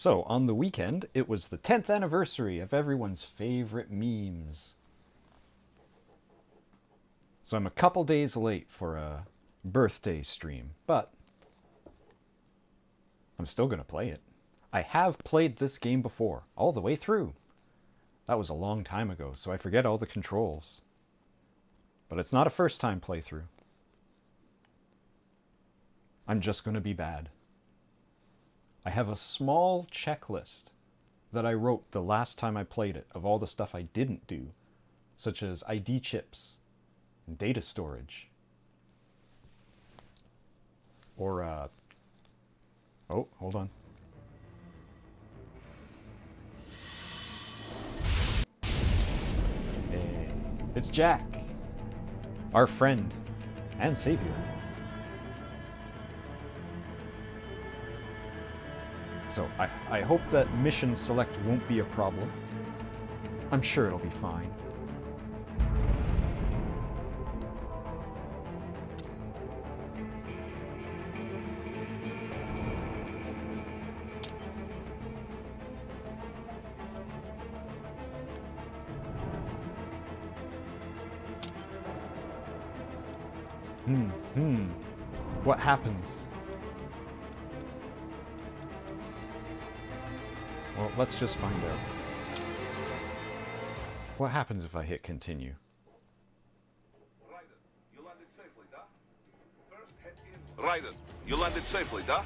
So, on the weekend, it was the 10th anniversary of everyone's favorite memes. So I'm a couple days late for a birthday stream, but I'm still going to play it. I have played this game before, all the way through. That was a long time ago, so I forget all the controls. But it's not a first-time playthrough. I'm just going to be bad. I have a small checklist that I wrote the last time I played it of all the stuff I didn't do, such as ID chips and data storage. Or, oh, hold on. Hey, it's Jack, our friend and savior. So I hope that mission select won't be a problem. I'm sure it'll be fine. What happens? Well, let's just find out. What happens if I hit continue? Riders, you landed safely, da?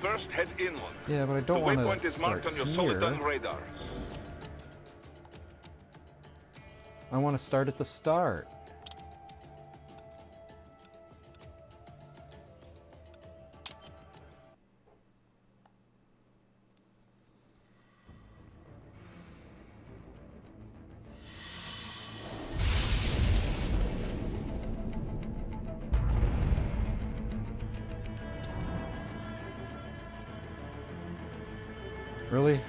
First, head inland. Yeah, but I don't want to The waypoint is marked on your Soliton radar. I want to start at the start. Really?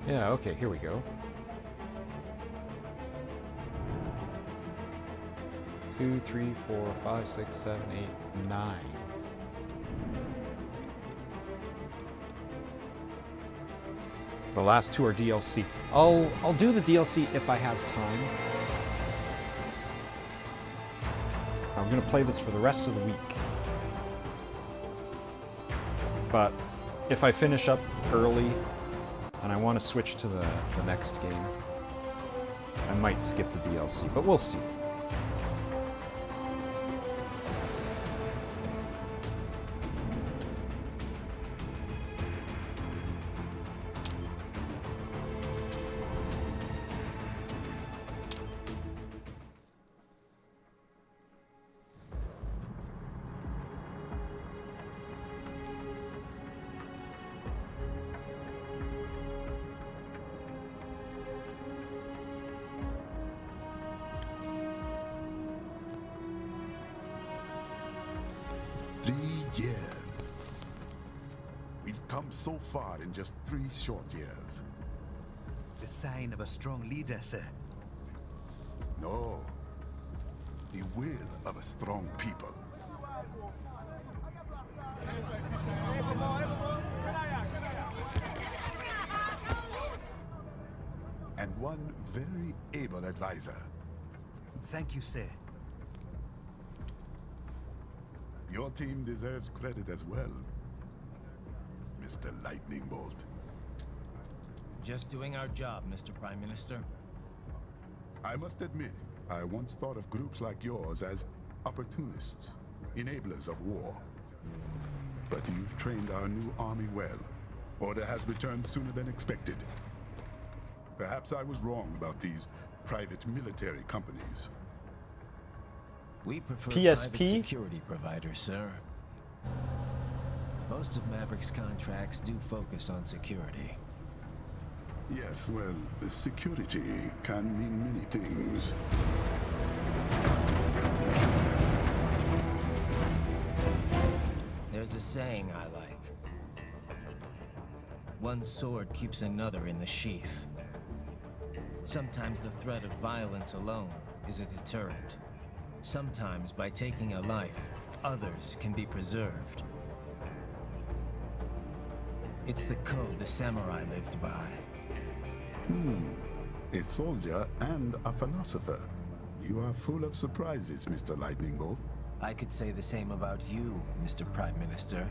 Yeah, okay, here we go. 2, 3, 4, 5, 6, 7, 8, 9. The last two are DLC. I'll do the DLC if I have time. I'm gonna play this for the rest of the week. But if I finish up early and I want to switch to the next game, I might skip the DLC, but we'll see. Years. We've come so far in just 3 short years. The sign of a strong leader, sir. No. The will of a strong people. And one very able advisor. Thank you, sir. Your team deserves credit as well, Mr. Lightning Bolt. Just doing our job, Mr. Prime Minister. I must admit, I once thought of groups like yours as opportunists, enablers of war. But you've trained our new army well. Order has returned sooner than expected. Perhaps I was wrong about these private military companies. We prefer PSP? private security providers, sir. Most of Maverick's contracts do focus on security. Yes, well, security can mean many things. There's a saying I like. One sword keeps another in the sheath. Sometimes the threat of violence alone is a deterrent. Sometimes by taking a life, others can be preserved. It's the code the samurai lived by. A soldier and a philosopher. You are full of surprises, Mr. Lightning Bolt. I could say the same about you, Mr. Prime Minister.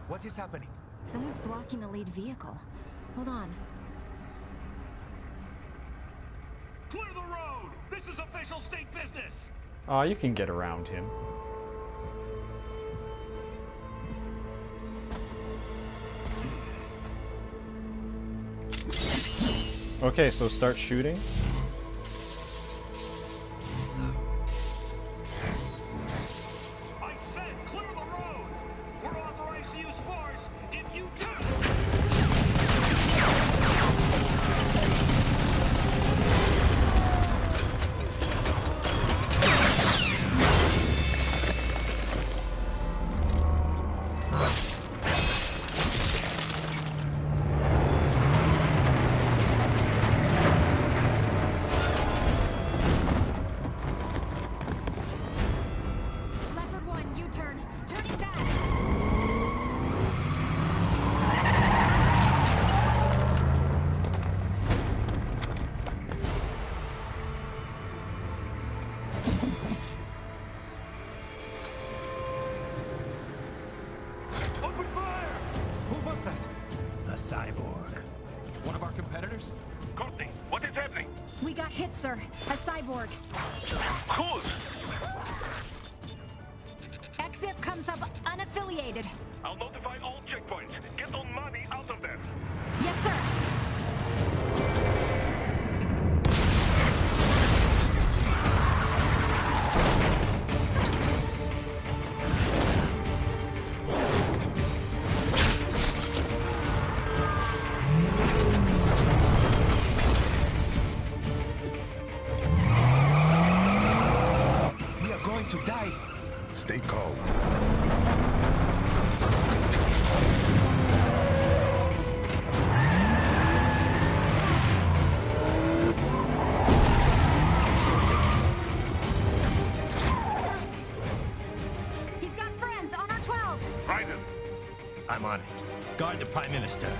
What is happening? Someone's blocking the lead vehicle. Hold on. Clear the road! This is official state business! Aw, you can get around him. Okay, so start shooting. I said clear the road! We're authorized to use force if you do! Leopard 1, U-turn. Turning back. Open fire! Who was that? A cyborg. One of our competitors? Courtney, what is happening? We got hit, sir. A cyborg. Who's? XF comes up unaffiliated. I'll notify all checkpoints. Get on money out of there. Yes, sir. We are going to die. Stay calm. He's got friends on our 12. Raiden, I'm on it. Guard the Prime Minister.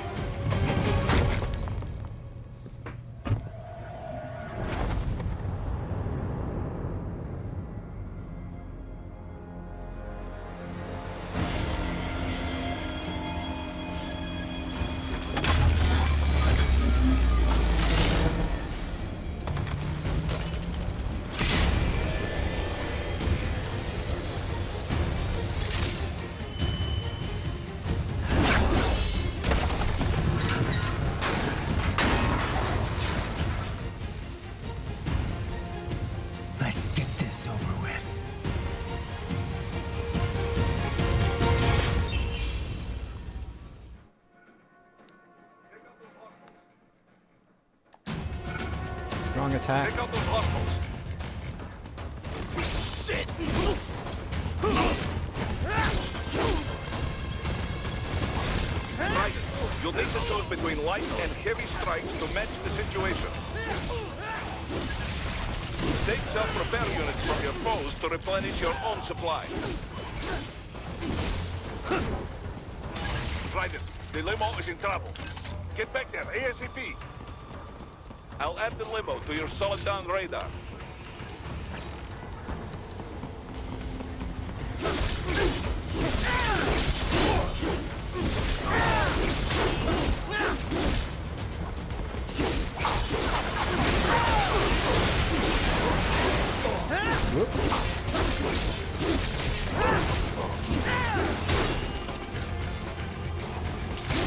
Let's get this over with. Strong attack. take out those hostiles. Raiden, you'll need to choose between light and heavy strikes to match the situation. Take self-repair units from your foes to replenish your own supply. Raiden, the limo is in trouble. Get back there, ASAP. I'll add the limo to your solid down radar.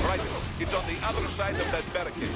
Right, it's on the other side of that barricade.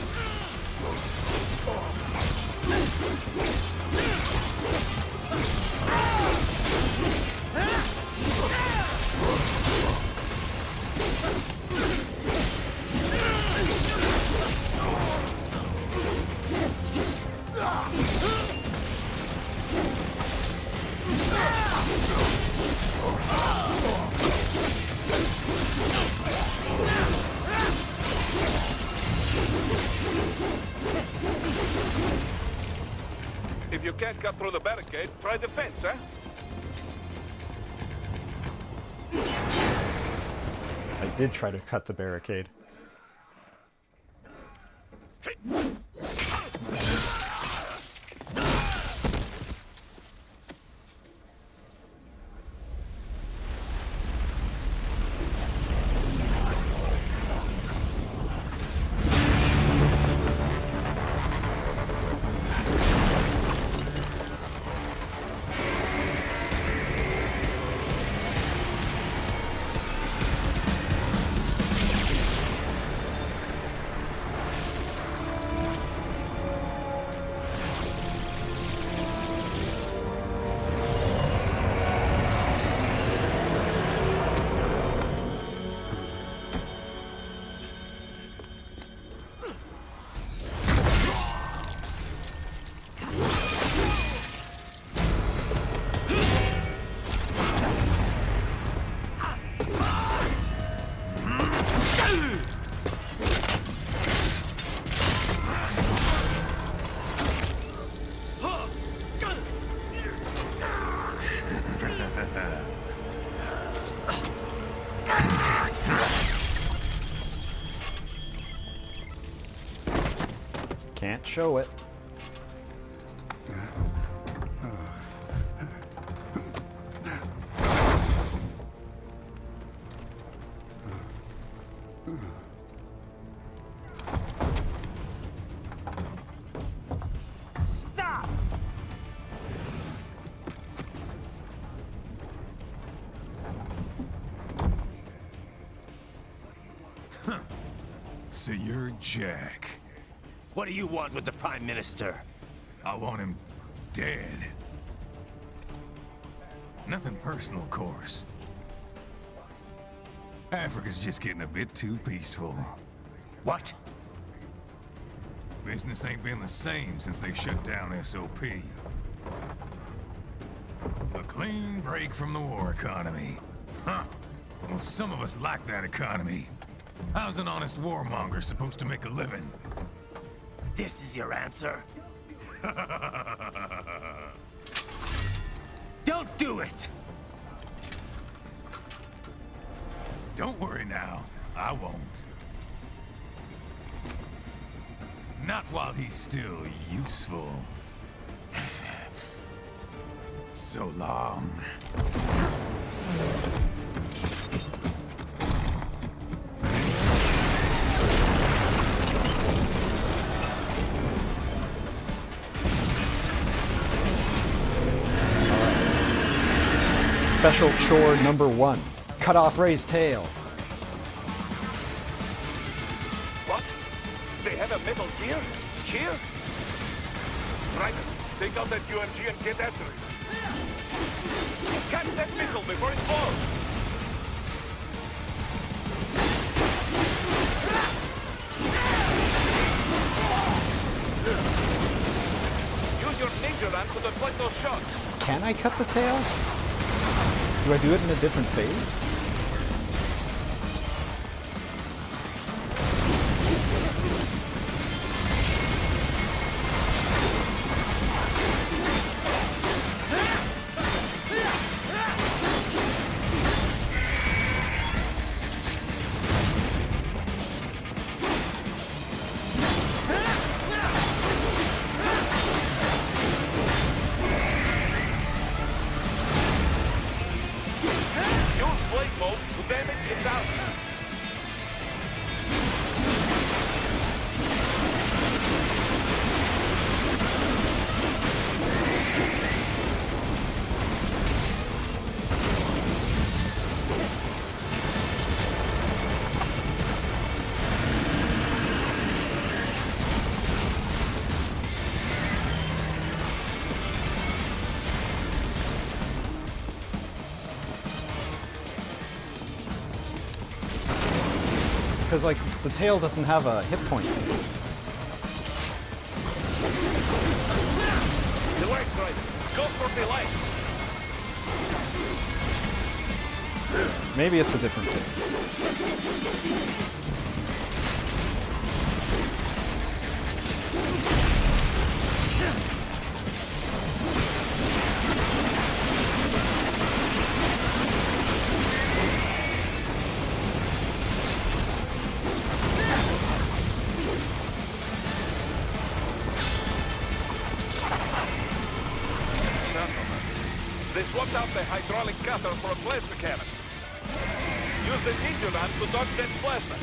can't cut through the barricade, try the fence, huh? I did try to cut the barricade. Can't show it. Stop! So you're Jack. What do you want with the Prime Minister? I want him dead. Nothing personal, of course. Africa's just getting a bit too peaceful. What? Business ain't been the same since they shut down SOP. A clean break from the war economy. Huh. Well, some of us like that economy. How's an honest warmonger supposed to make a living? This is your answer? Don't do it! Don't worry now. I won't. Not while he's still useful. So long. Special chore number 1. Cut off Ray's tail. What? They have a metal gear? Here? Right. Take out that UMG and get after it. Catch that missile before it falls! Use your ninja gun to deflect those shots. Can I cut the tail? Do I do it in a different phase? Because, like, the tail doesn't have a hit point. The light driver. Go for the light. Maybe it's a different phase. swap out the hydraulic cutter for a plasma cannon. Use the ninja gun to dodge that plasma.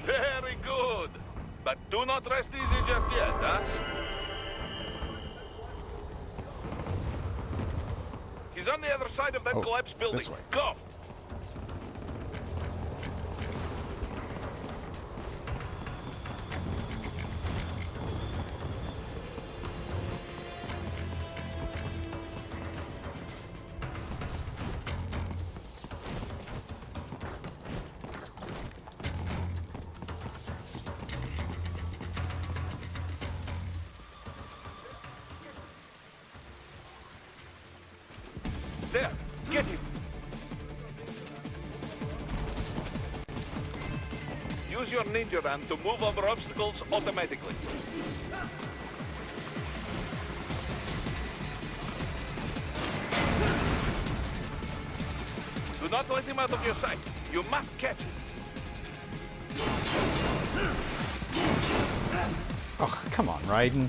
Very good. But do not rest easy just yet, huh? He's on the other side of that collapsed building. This way. Go! There, get him. Use your ninja gun to move over obstacles automatically. Do not let him out of your sight. You must catch him. Oh, come on, Raiden.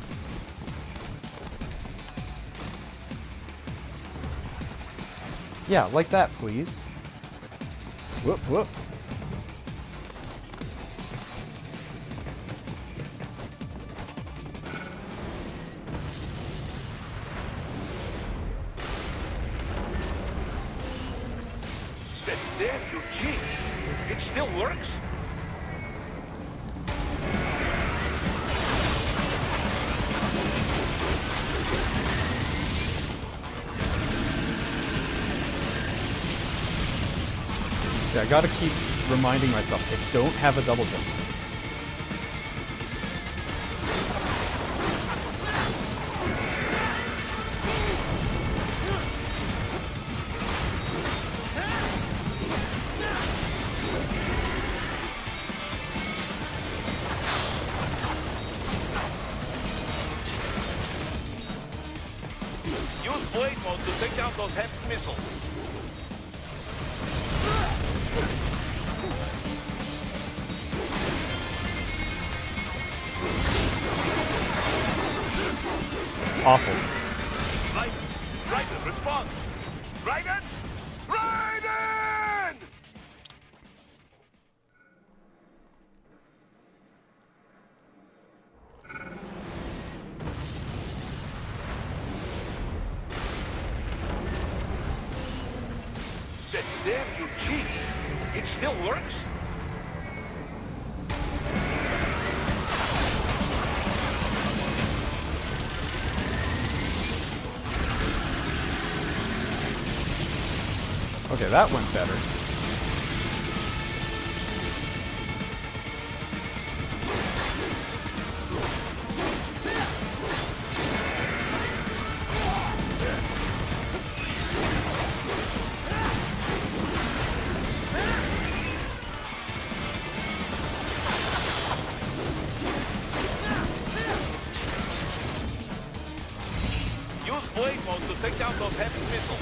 Yeah, like that, please. Whoop, whoop. That's there, you cheat. It still works? Yeah, I gotta keep reminding myself, I don't have a double jump. Use blade mode to take down those heavy missiles. Awful. Raiden, respond! Raiden! Raiden! That's there, you cheat. It still works? Okay, that went better. Use blade mode to take down those heavy missiles.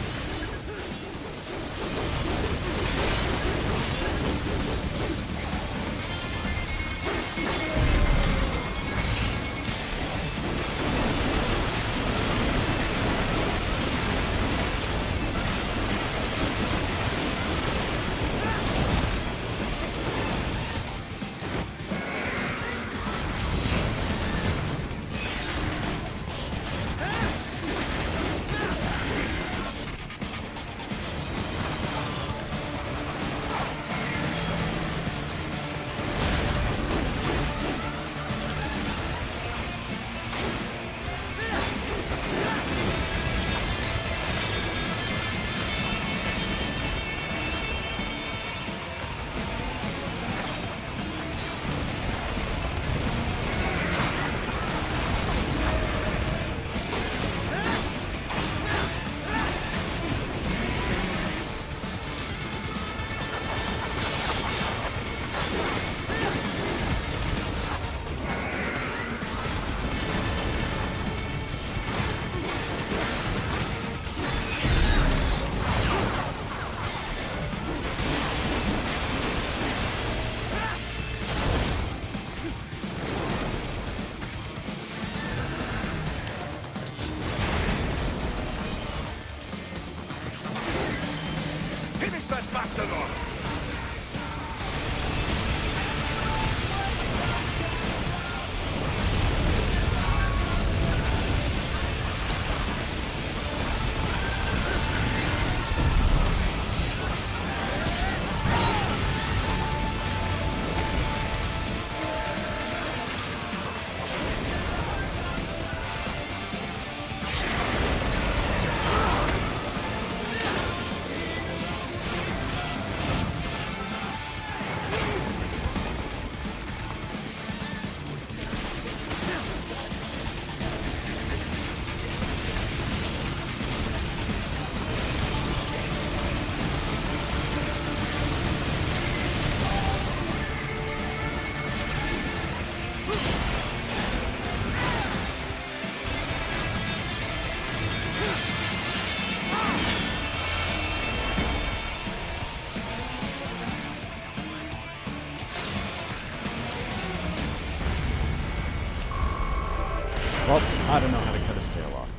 Well, I don't know how to cut his tail off.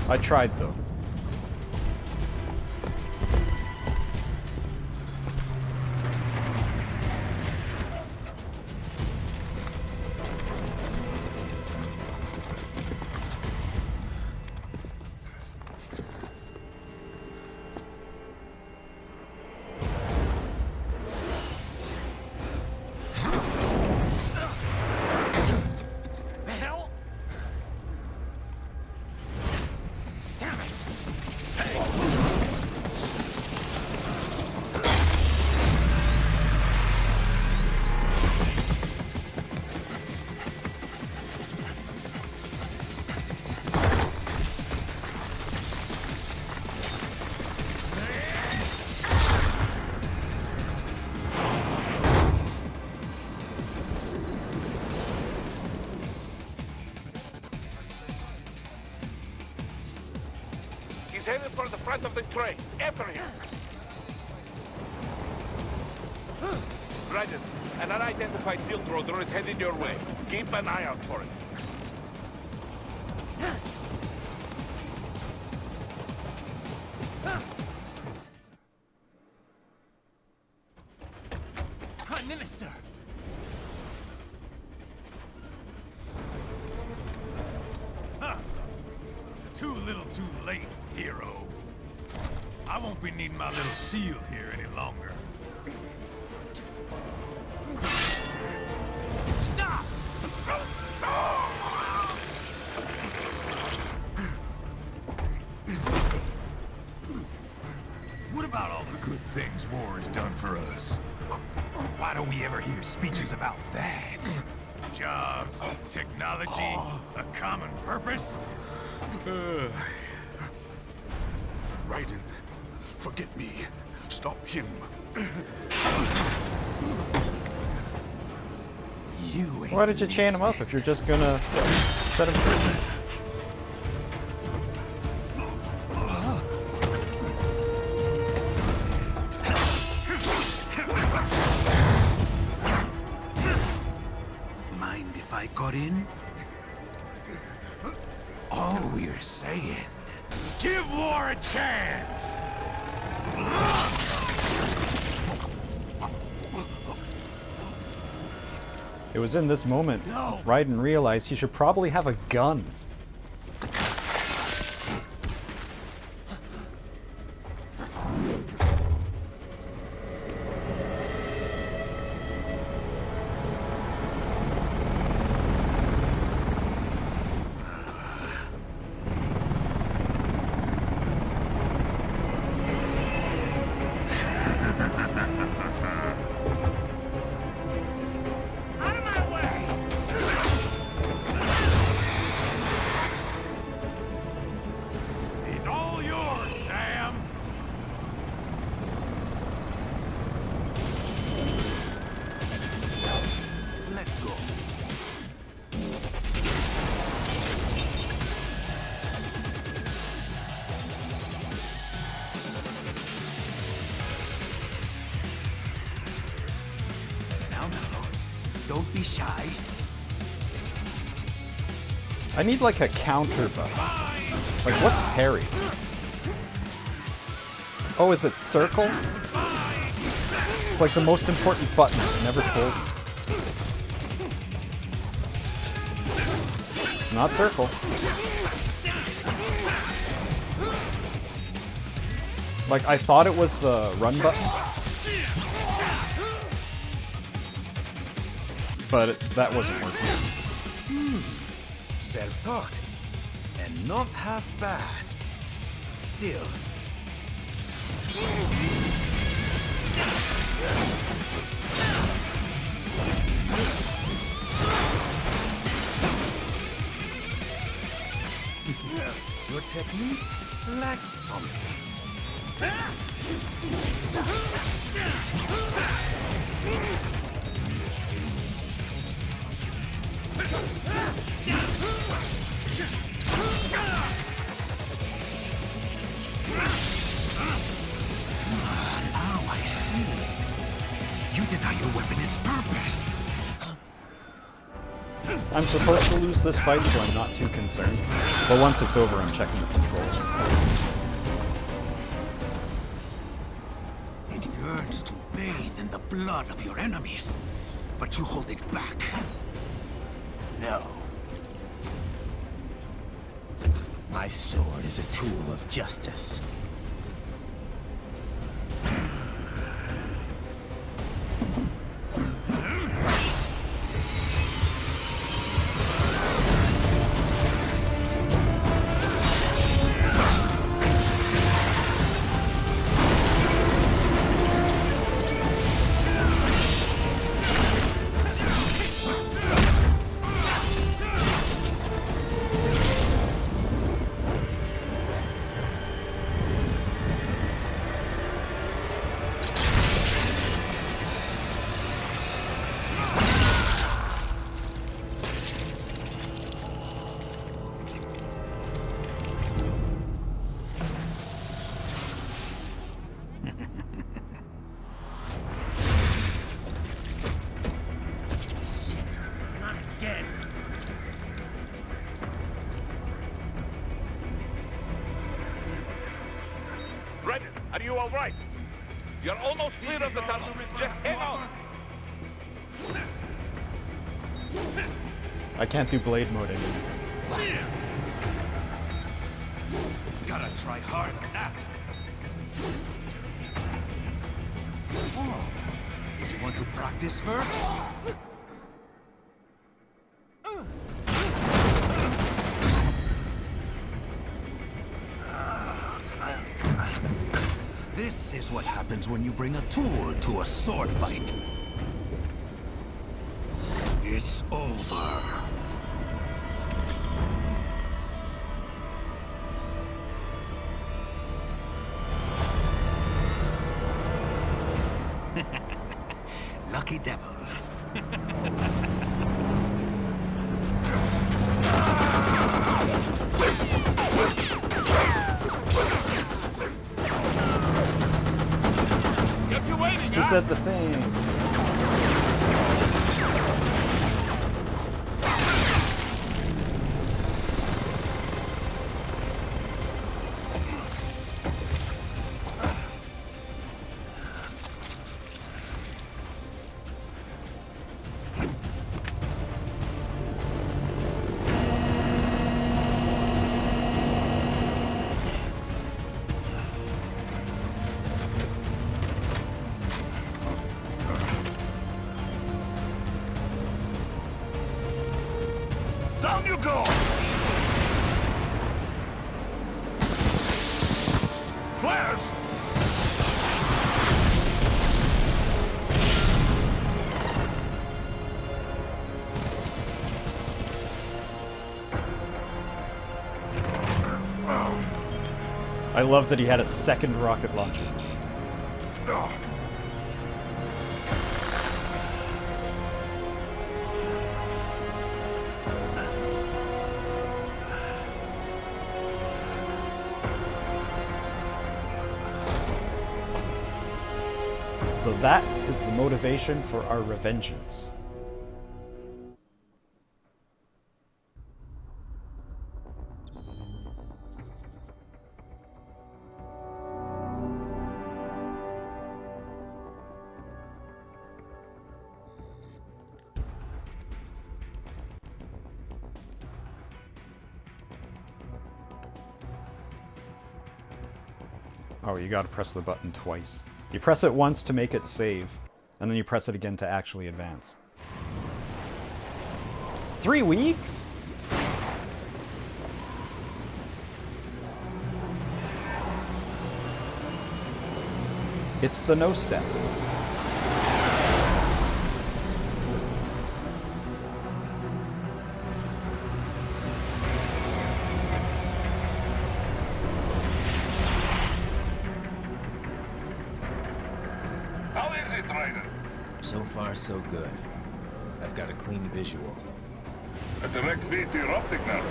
I tried though. The hell? Damn it! He's headed for the front of the train. After him. Dryden, an unidentified field roader is headed your way. Keep an eye out for it. Prime Minister! Huh. Too little too late, hero. I won't be needing my little shield here any longer. Stop! What about all the good things war has done for us? Why don't we ever hear speeches about that? Jobs, technology, a common purpose? Raiden, forget me. Stop him. Why did you chain him up if you're just gonna set him free? Mind if I got in? All we're saying, give war a chance! It was in this moment Raiden realized he should probably have a gun. Out of my way! He's all yours, Sam! Let's go. Now, don't be shy. I need like a counter button. Like what's parry? Oh, is it circle? It's like the most important button. It's never told me. It's not circle. Like I thought it was the run button. But that wasn't working. Self-taught. And not half bad. Still. Your technique lacks something. Now I see. deny your weapon its purpose? I'm supposed to lose this fight, so I'm not too concerned. But once it's over, I'm checking the controls. It yearns to bathe in the blood of your enemies, but you hold it back. No. My sword is a tool of justice. Brennan, are you all right? You're almost clear of the tunnel. Just hang on. I can't do blade mode anymore. Gotta try hard on that. Oh, did you want to practice first? This is what happens when you bring a tool to a sword fight. It's over. Lucky devil. Get you waiting, He said the thing. Down you go! Flares! I love that he had a second rocket launcher. So that is the motivation for our Revengeance. Oh, you gotta press the button twice. You press it once to make it save, and then you press it again to actually advance. 3 weeks? It's the no step. How is it, Ryder? So far, so good. I've got a clean visual. A direct feed to your optic now.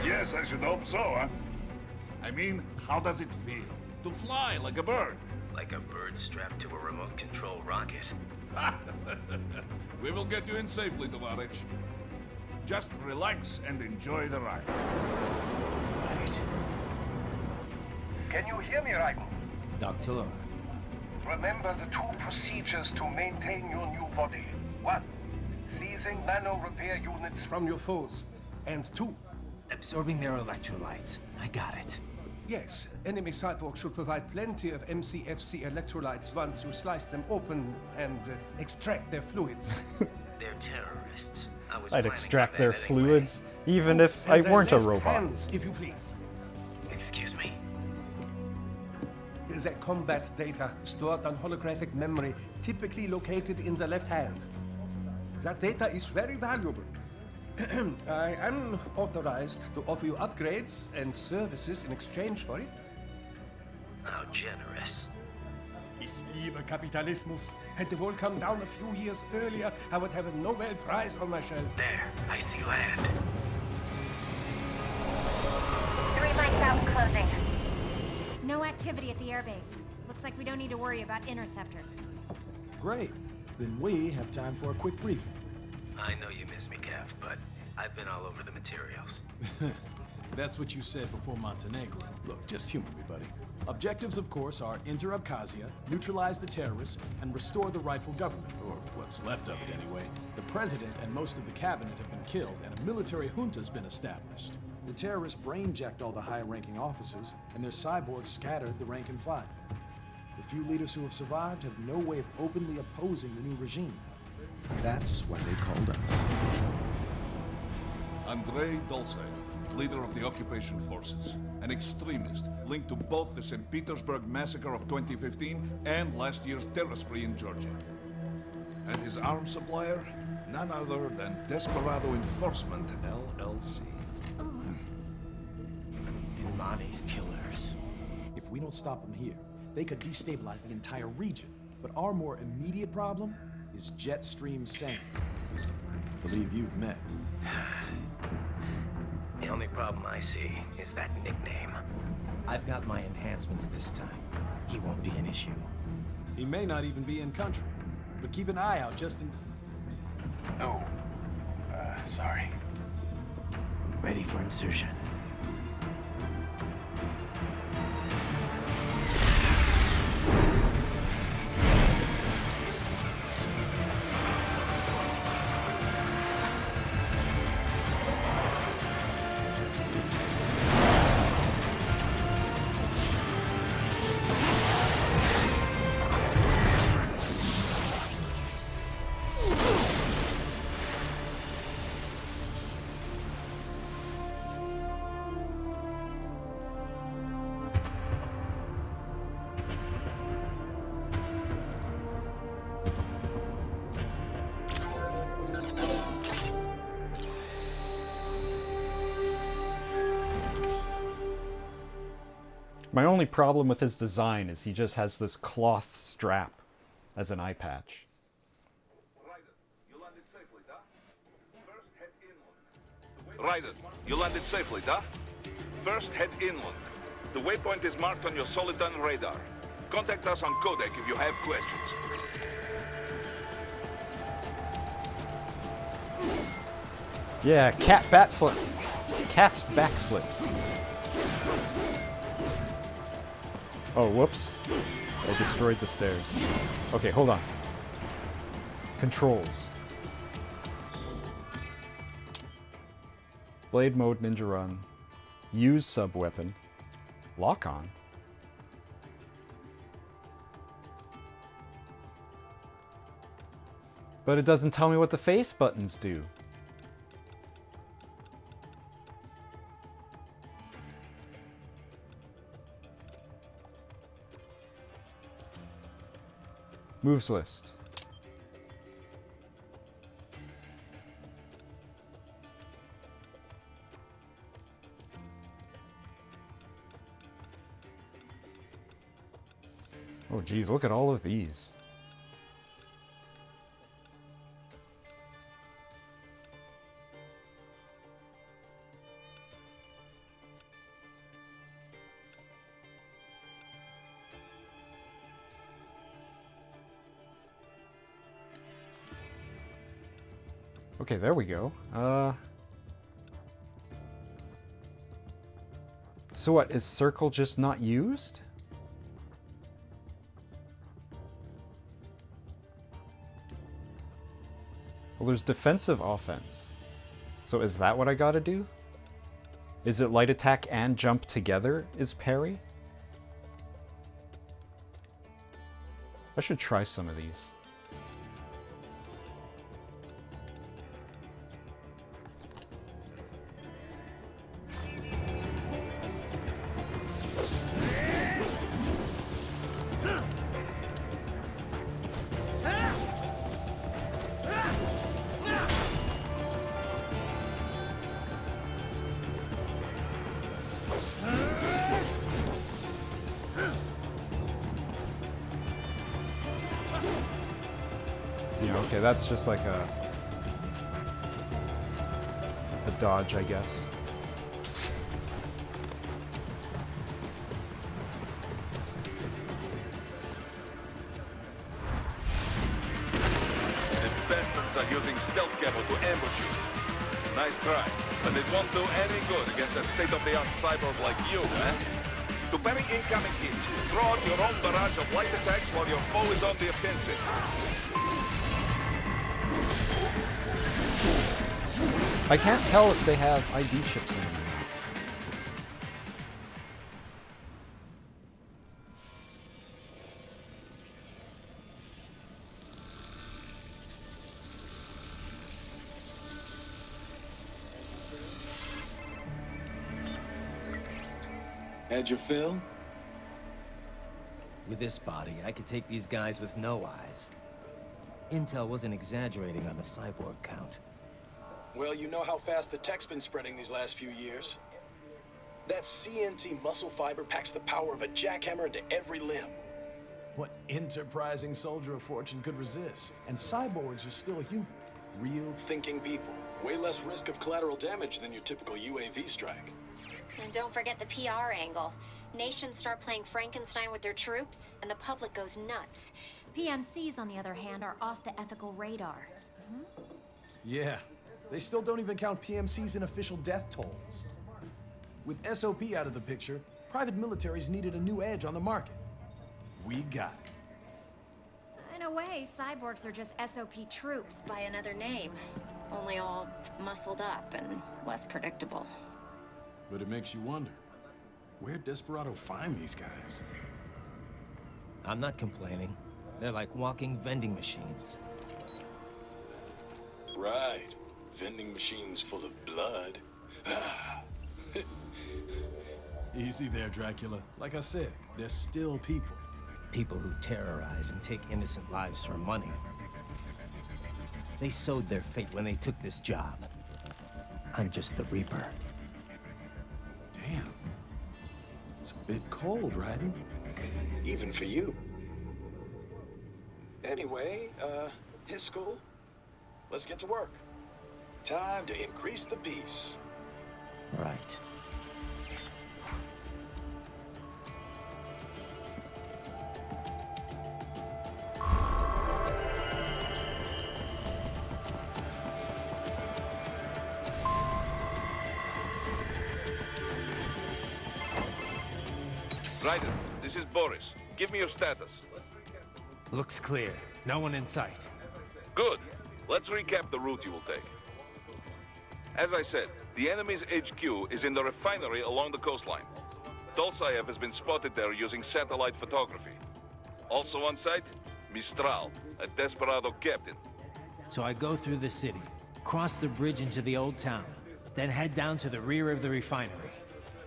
Yes, I should hope so, huh? I mean, how does it feel? To fly like a bird? Like a bird strapped to a remote control rocket. We will get you in safely, Tovarich. Just relax and enjoy the ride. Right. Can you hear me, Raiden? Dr. Remember the two procedures to maintain your new body. 1. Seizing nano repair units from your foes. And 2. Absorbing their electrolytes. I got it. Yes, enemy cyborgs should provide plenty of MCFC electrolytes once you slice them open and extract their fluids. They're terrorists. I'd extract their fluids, even if I And their weren't a left robot. hands, if you please. Excuse me? The combat data stored on holographic memory, typically located in the left hand. That data is very valuable. I am authorized to offer you upgrades and services in exchange for it. How generous. Ich liebe Kapitalismus. Had the wall come down a few years earlier, I would have a Nobel Prize on my shelf. There, I see land. 3 mics out and closing. No activity at the airbase. Looks like we don't need to worry about interceptors. Great. Then we have time for a quick briefing. I know you miss me, Kev, but I've been all over the materials. That's what you said before Montenegro. Look, just humor me, buddy. Objectives, of course, are enter Abkhazia, neutralize the terrorists, and restore the rightful government, or what's left of it anyway. The president and most of the cabinet have been killed, and a military junta's been established. The terrorists brain-jacked all the high-ranking officers, and their cyborgs scattered the rank and file. The few leaders who have survived have no way of openly opposing the new regime. That's why they called us. Andrei Dolzaev, leader of the occupation forces, an extremist linked to both the St. Petersburg massacre of 2015 and last year's terror spree in Georgia. And his arms supplier, none other than Desperado Enforcement, LLC. Ilmani's killers. If we don't stop them here, they could destabilize the entire region. But our more immediate problem is Jetstream Sam. Believe you've met. The only problem I see is that nickname. I've got my enhancements this time. He won't be an issue. He may not even be in country, but keep an eye out just in... Oh, sorry. Ready for insertion. My only problem with his design is he just has this cloth strap as an eye patch. Ryder, you landed safely, da? First, head inland. The waypoint is marked on your Soliton radar. Contact us on Codec if you have questions. Yeah, cat's backflips. Oh, whoops. I destroyed the stairs. Okay, hold on. Controls. Blade mode, ninja run. Use sub-weapon. Lock on. But it doesn't tell me what the face buttons do. Moves list. Oh geez, look at all of these. Okay, there we go. So what, is circle just not used? Well, there's defensive offense. So is that what I gotta do? Is it light attack and jump together is parry? I should try some of these. Yeah, okay, that's just like a dodge, I guess. The bastards are using stealth camo to ambush you. Nice try, but it won't do any good against a state-of-the-art cyborg like you, eh? To parry incoming hits, throw out your own barrage of light attacks while your foe is on the offensive. I can't tell if they have ID chips in them or not. Had your fill? With this body, I could take these guys with no eyes. Intel wasn't exaggerating on the cyborg count. Well, you know how fast the tech's been spreading these last few years. That CNT muscle fiber packs the power of a jackhammer into every limb. What enterprising soldier of fortune could resist? And cyborgs are still human. Real thinking people. Way less risk of collateral damage than your typical UAV strike. And don't forget the PR angle. Nations start playing Frankenstein with their troops, and the public goes nuts. PMCs, on the other hand, are off the ethical radar. Yeah. They still don't even count PMCs in official death tolls. With SOP out of the picture, private militaries needed a new edge on the market. We got it. In a way, cyborgs are just SOP troops by another name. Only all muscled up and less predictable. But it makes you wonder, where'd Desperado find these guys? I'm not complaining. They're like walking vending machines. Right. Vending machines full of blood. Easy there, Dracula. Like I said, they're still people. People who terrorize and take innocent lives for money. They sowed their fate when they took this job. I'm just the Reaper. Damn. It's a bit cold, Raiden. Even for you. Anyway, his school? Let's get to work. Time to increase the peace. Right. Ryder, this is Boris. Give me your status. Looks clear. No one in sight. Good. Let's recap the route you will take. As I said, the enemy's HQ is in the refinery along the coastline. Dolsaev has been spotted there using satellite photography. Also on site, Mistral, a Desperado captain. So I go through the city, cross the bridge into the old town, then head down to the rear of the refinery.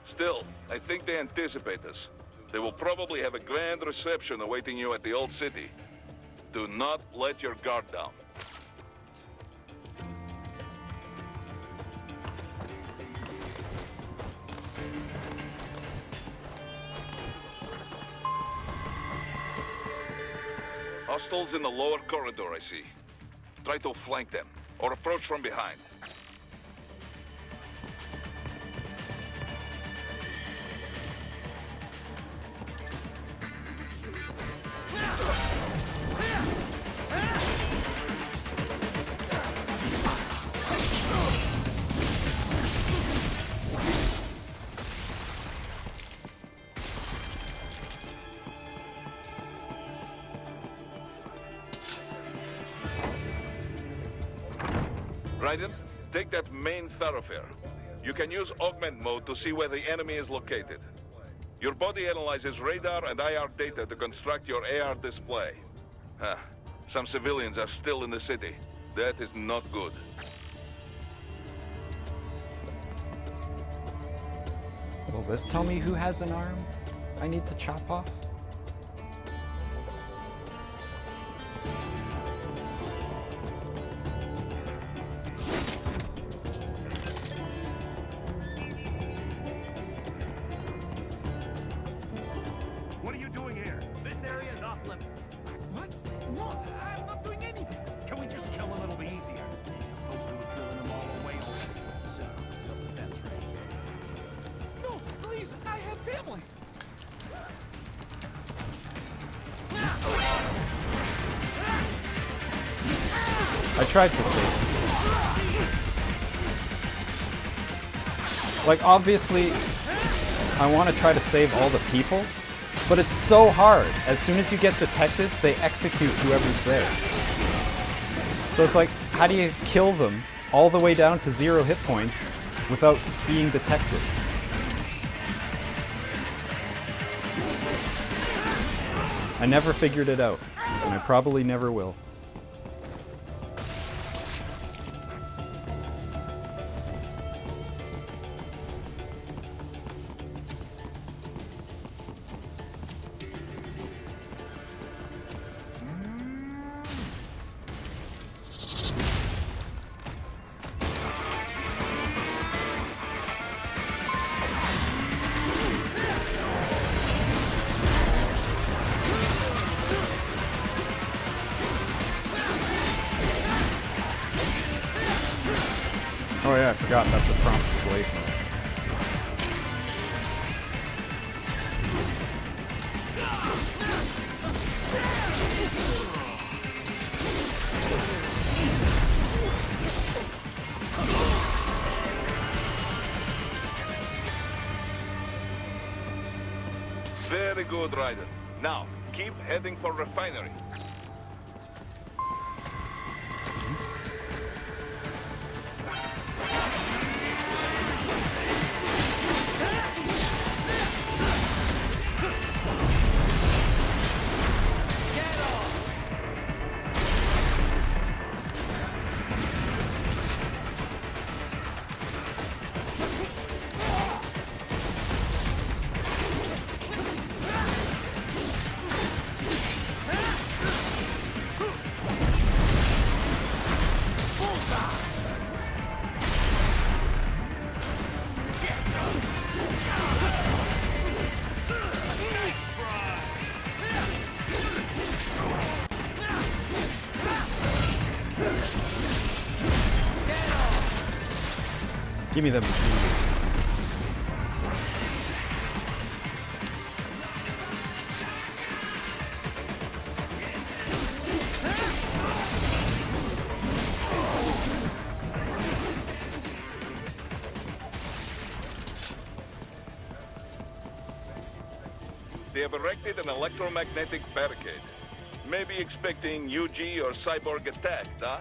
Still, I think they anticipate us. They will probably have a grand reception awaiting you at the old city. Do not let your guard down. Hostiles in the lower corridor, I see. Try to flank them, or approach from behind. Raiden, take that main thoroughfare. You can use augment mode to see where the enemy is located. Your body analyzes radar and IR data to construct your AR display. Huh. Some civilians are still in the city. That is not good. Will this tell me who has an arm I need to chop off? What are you doing here? This area is off limits. What? No, I'm not doing anything. Can we just kill a little bit easier? Supposed to have driven them all away already. So, self-defense, right? No, please, I have family. I tried to save. Like, obviously, I want to try to save all the people, but it's so hard. As soon as you get detected, they execute whoever's there. So it's like, how do you kill them all the way down to 0 hit points without being detected? I never figured it out, and I probably never will. Oh yeah, I forgot that's a prompt for blade mode. Very good, Raiden. Now, keep heading for refinery. Give me them. They have erected an electromagnetic barricade. Maybe expecting UG or Cyborg attack, huh?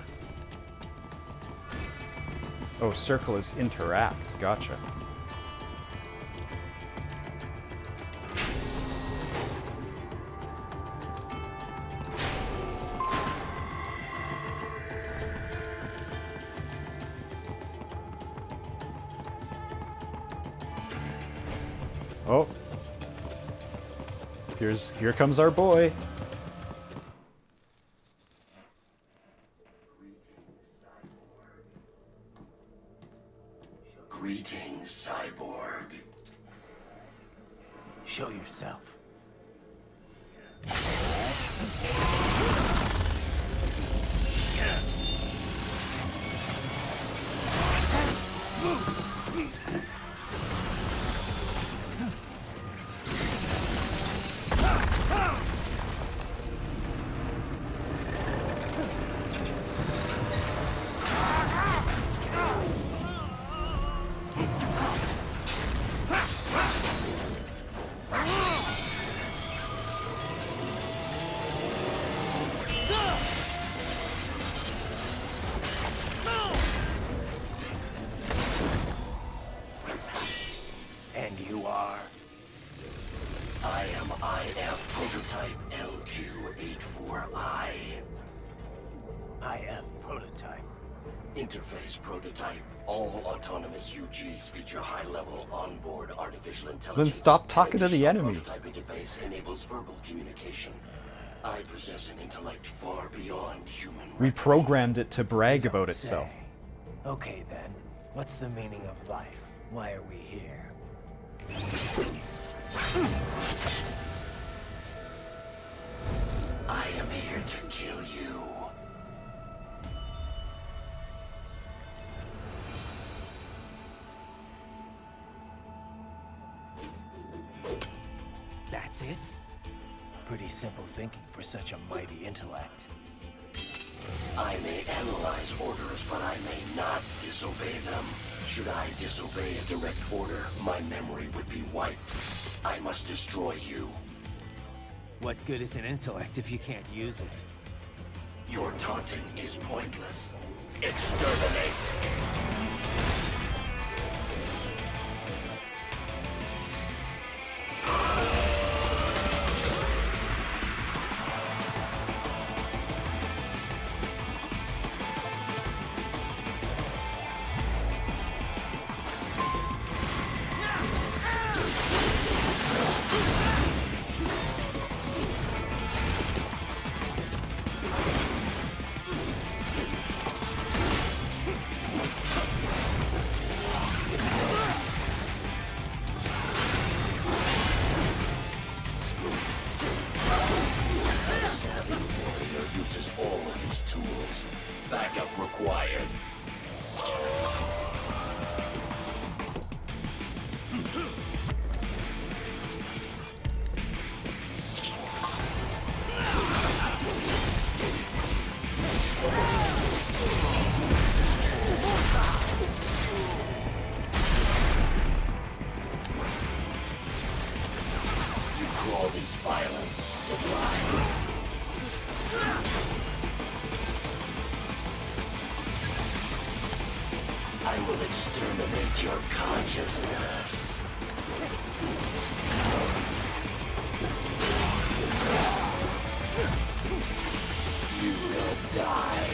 Oh, circle is interact. Gotcha. Oh. Here comes our boy. Greetings, cyborg. Show yourself. Interface prototype. All autonomous UGs feature high-level onboard artificial intelligence. Then stop talking to the enemy. Prototype interface enables verbal communication. I possess an intellect far beyond human. We programmed it to brag about itself. Okay then, what's the meaning of life? Why are we here? I am here to kill you. That's it? Pretty simple thinking for such a mighty intellect. I may analyze orders, but I may not disobey them. Should I disobey a direct order, my memory would be wiped. I must destroy you. What good is an intellect if you can't use it? Your taunting is pointless. Exterminate! I will exterminate your consciousness. You will die.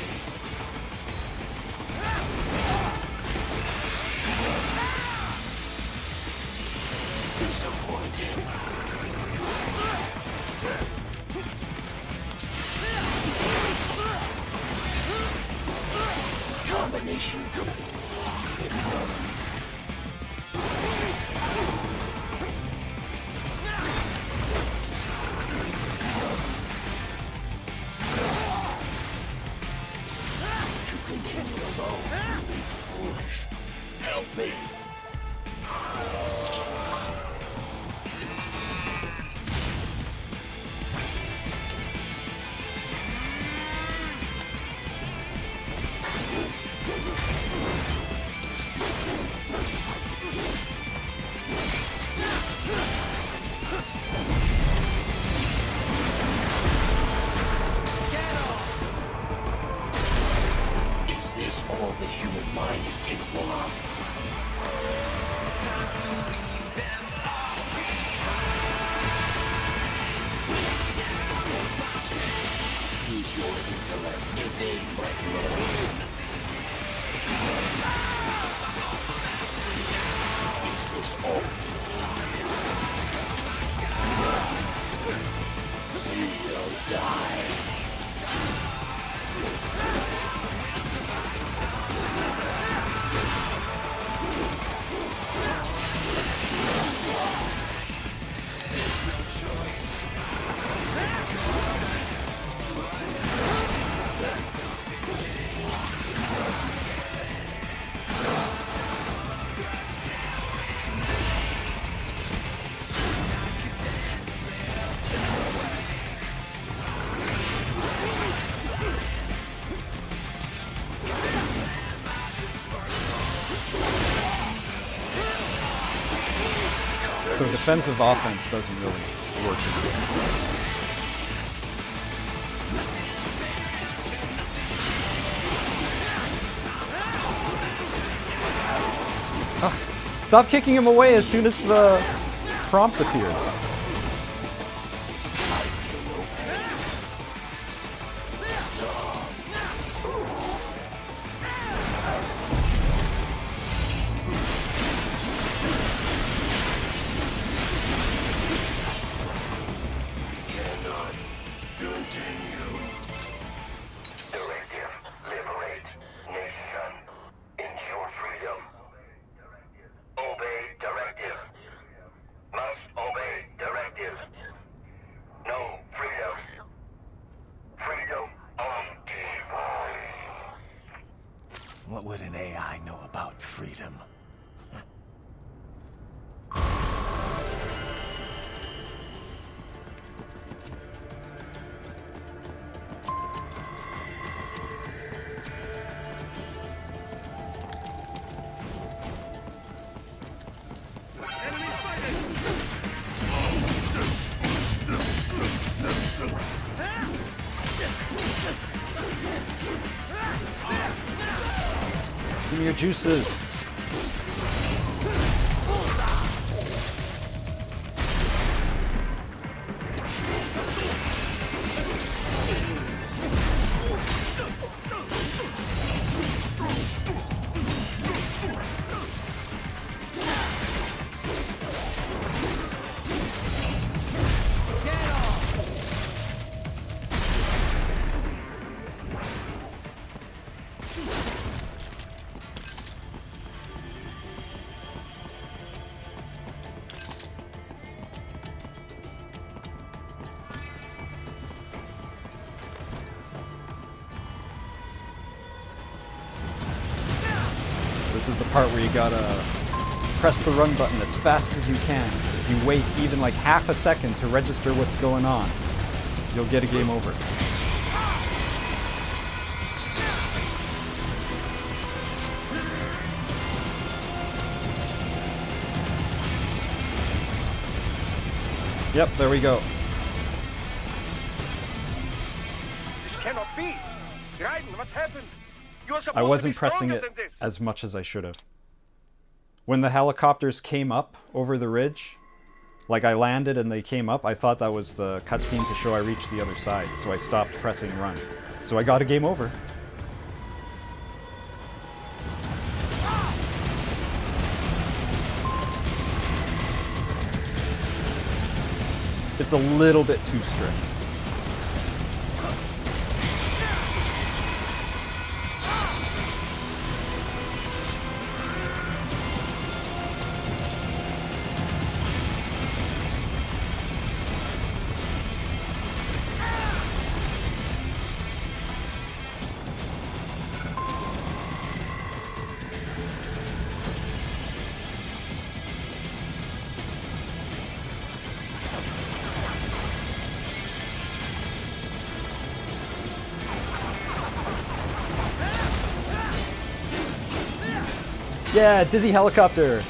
Disappointing. Combination good. To continue alone will be foolish. Help me. Is this all the human mind is capable of? Use your intellect, evade my blows. Is this all? You will die. So defensive offense doesn't really work. Oh, stop kicking him away as soon as the prompt appears. What would an AI know about freedom? Give me your juices. This is the part where you gotta press the run button as fast as you can. If you wait even like half a second to register what's going on, you'll get a game over. Yep, there we go. This cannot be. Raiden, what's happened? You're supposed I wasn't to be pressing stronger it than this. as much as I should have. When the helicopters came up over the ridge, like I landed and they came up, I thought that was the cutscene to show I reached the other side, so I stopped pressing run. So I got a game over. It's a little bit too strict. Yeah, dizzy helicopter.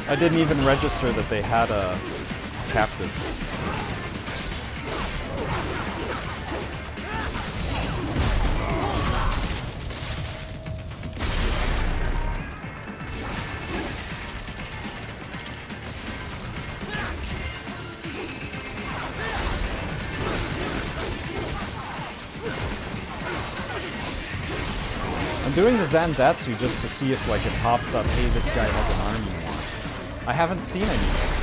I didn't even register that they had a captive. I'm doing the Zandatsu just to see if like it pops up, hey, this guy has an army. I haven't seen any.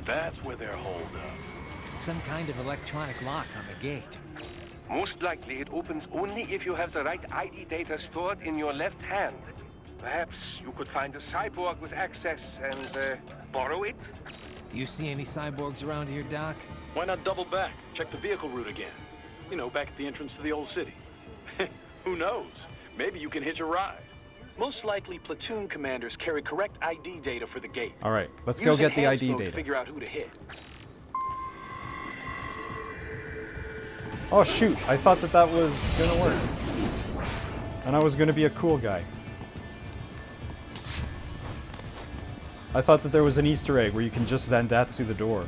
That's where they're holed up. Some kind of electronic lock on the gate. Most likely it opens only if you have the right ID data stored in your left hand. Perhaps you could find a cyborg with access and borrow it? You see any cyborgs around here, Doc? Why not double back? Check the vehicle route again. You know, back at the entrance to the old city. Who knows? Maybe you can hitch a ride. Most likely, platoon commanders carry correct ID data for the gate. All right, let's go get the ID to data. figure out who to hit. Oh shoot, I thought that that was gonna work. And I was gonna be a cool guy. I thought that there was an Easter egg where you can just Zandatsu the door.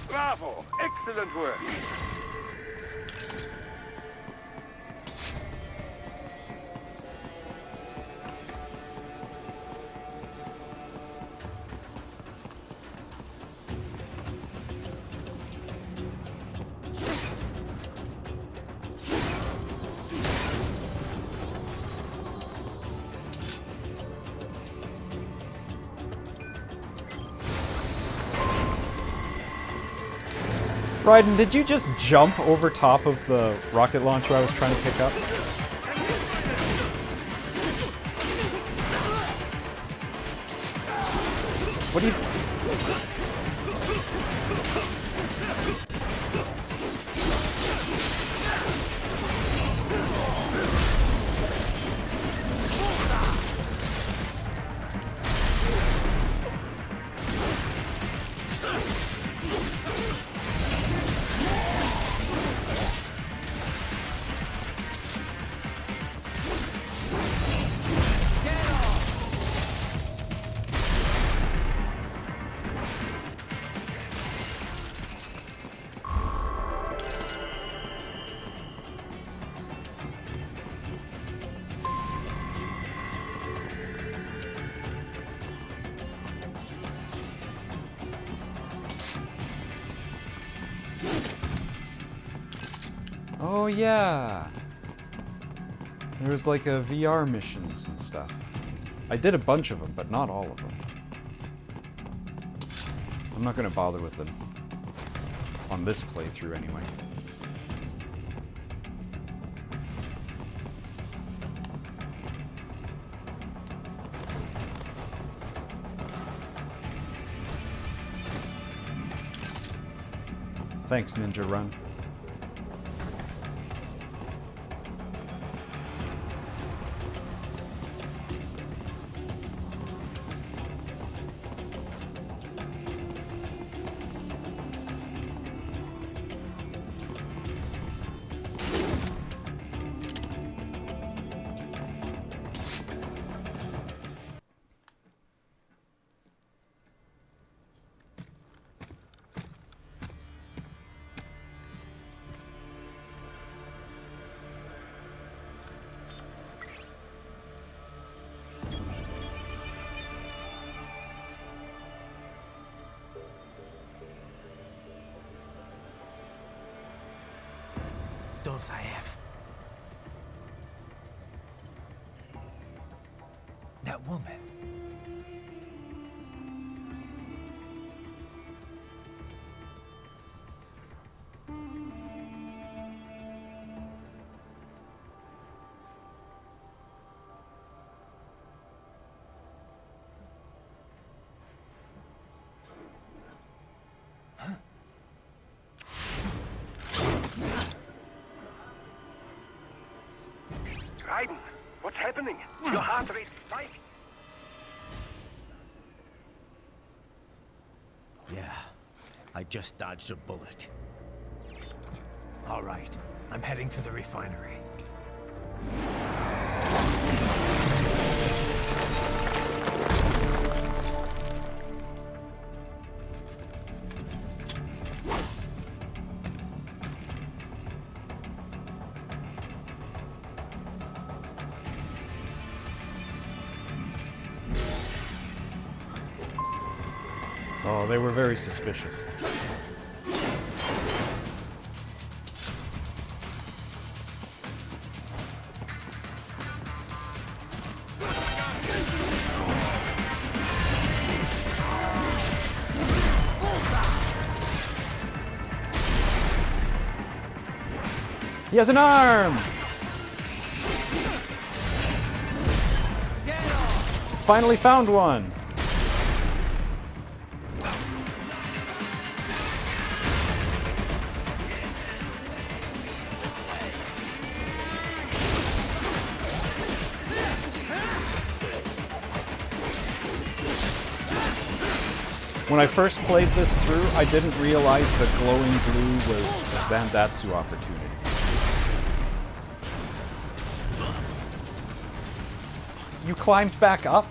Bravo! Excellent work! Raiden, did you just jump over top of the rocket launcher I was trying to pick up? What do you... Oh yeah! There was like a VR missions and stuff. I did a bunch of them, but not all of them. I'm not gonna bother with them. On this playthrough anyway. Thanks, Ninja Run. Dolzaev. That woman. Raiden, what's happening? Your heart rate spiked. Yeah, I just dodged a bullet. All right, I'm heading for the refinery. Oh, they were very suspicious. He has an arm! Finally found one! When I first played this through, I didn't realize that glowing blue was a Zandatsu opportunity. You climbed back up?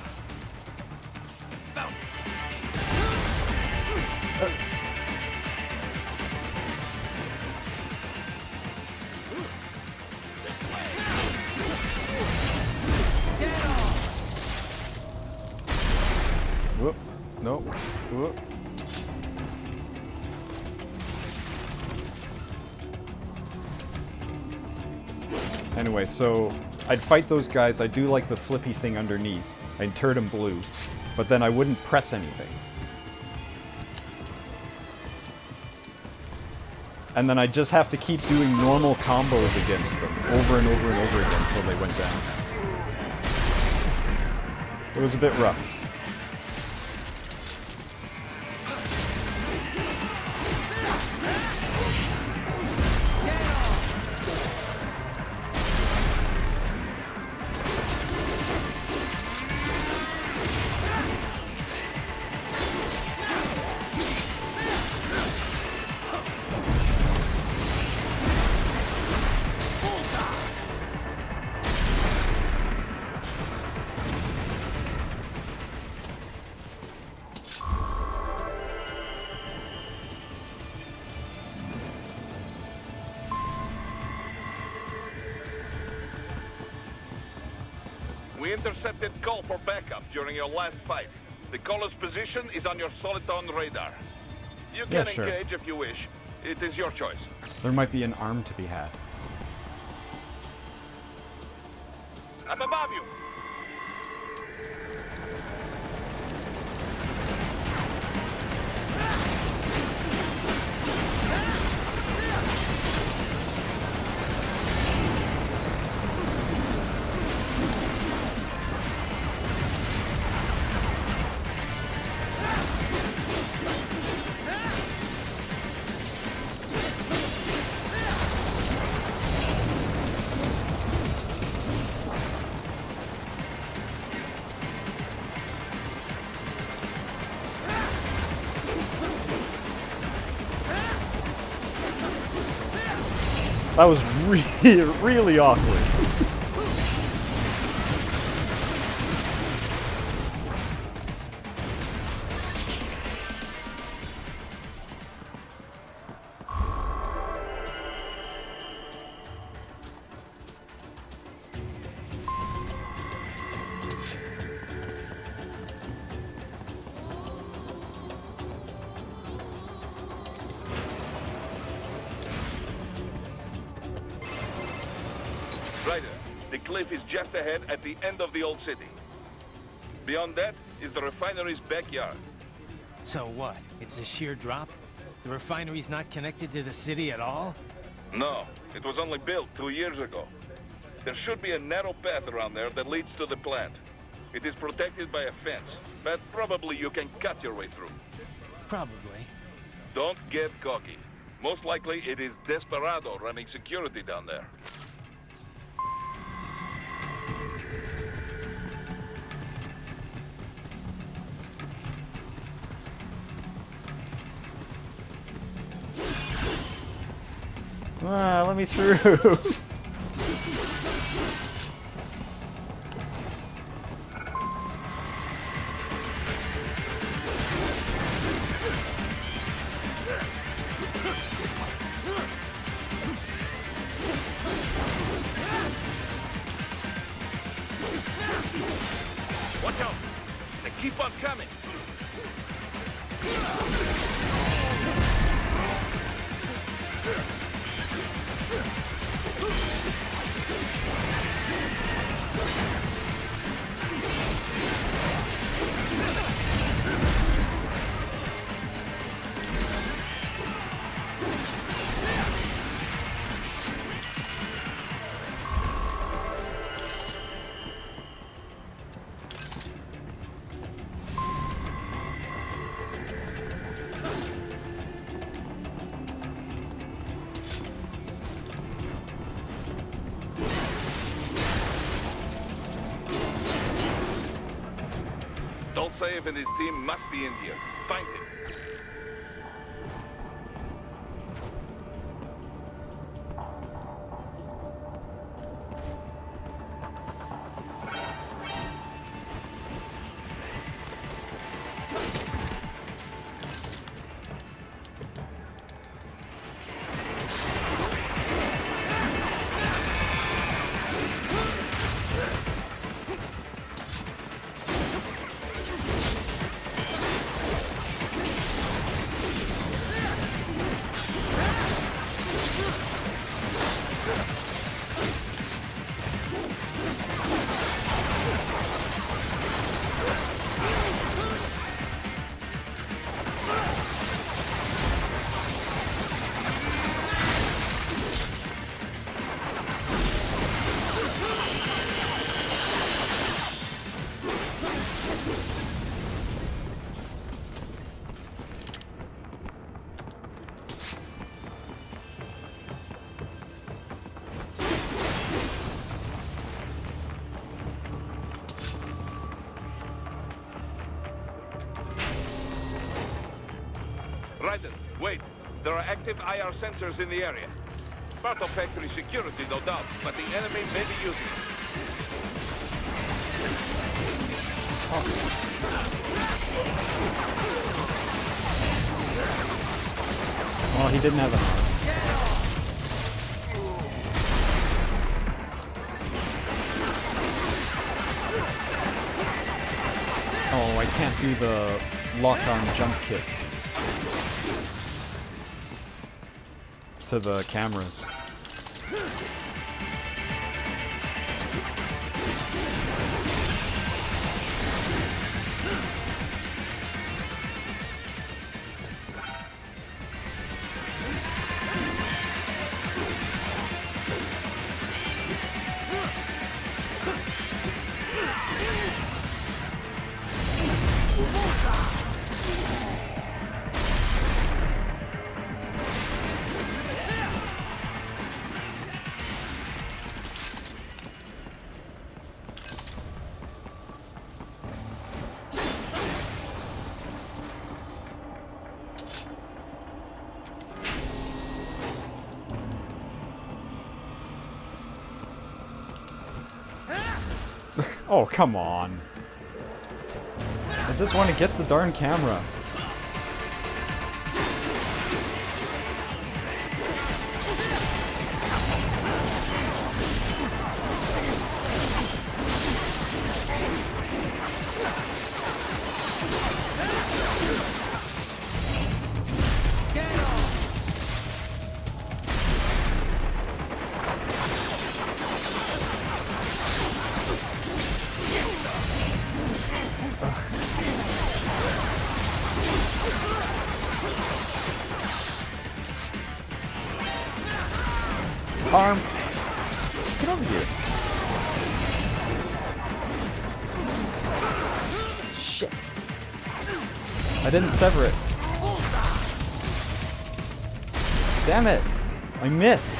Whoop. Nope. Whoop. Anyway, so I'd fight those guys, I'd do like the flippy thing underneath. I'd turn them blue, but then I wouldn't press anything. And then I'd just have to keep doing normal combos against them over and over and over again until they went down. It was a bit rough. We intercepted call for backup during your last fight. The caller's position is on your Soliton radar. You can sure. engage if you wish. It is your choice. There might be an arm to be had. I'm above you. That was really, really awkward. Ryder, the cliff is just ahead at the end of the old city. Beyond that is the refinery's backyard. So what? It's a sheer drop? The refinery's not connected to the city at all? No, it was only built 2 years ago. There should be a narrow path around there that leads to the plant. It is protected by a fence, but probably you can cut your way through. Probably. Don't get cocky. Most likely it is Desperado running security down there. Ah, let me through. Watch out! They keep on coming! Dolsaev and his team must be in here. Find him. Ryder, wait. There are active IR sensors in the area. Part of factory security, no doubt, but the enemy may be using it. Oh, he didn't have enough. Oh, I can't do the lock-on jump kick to the cameras. Oh, come on. I just want to get the darn camera. Arm! Get over here. Shit. I didn't sever it. Damn it. I missed.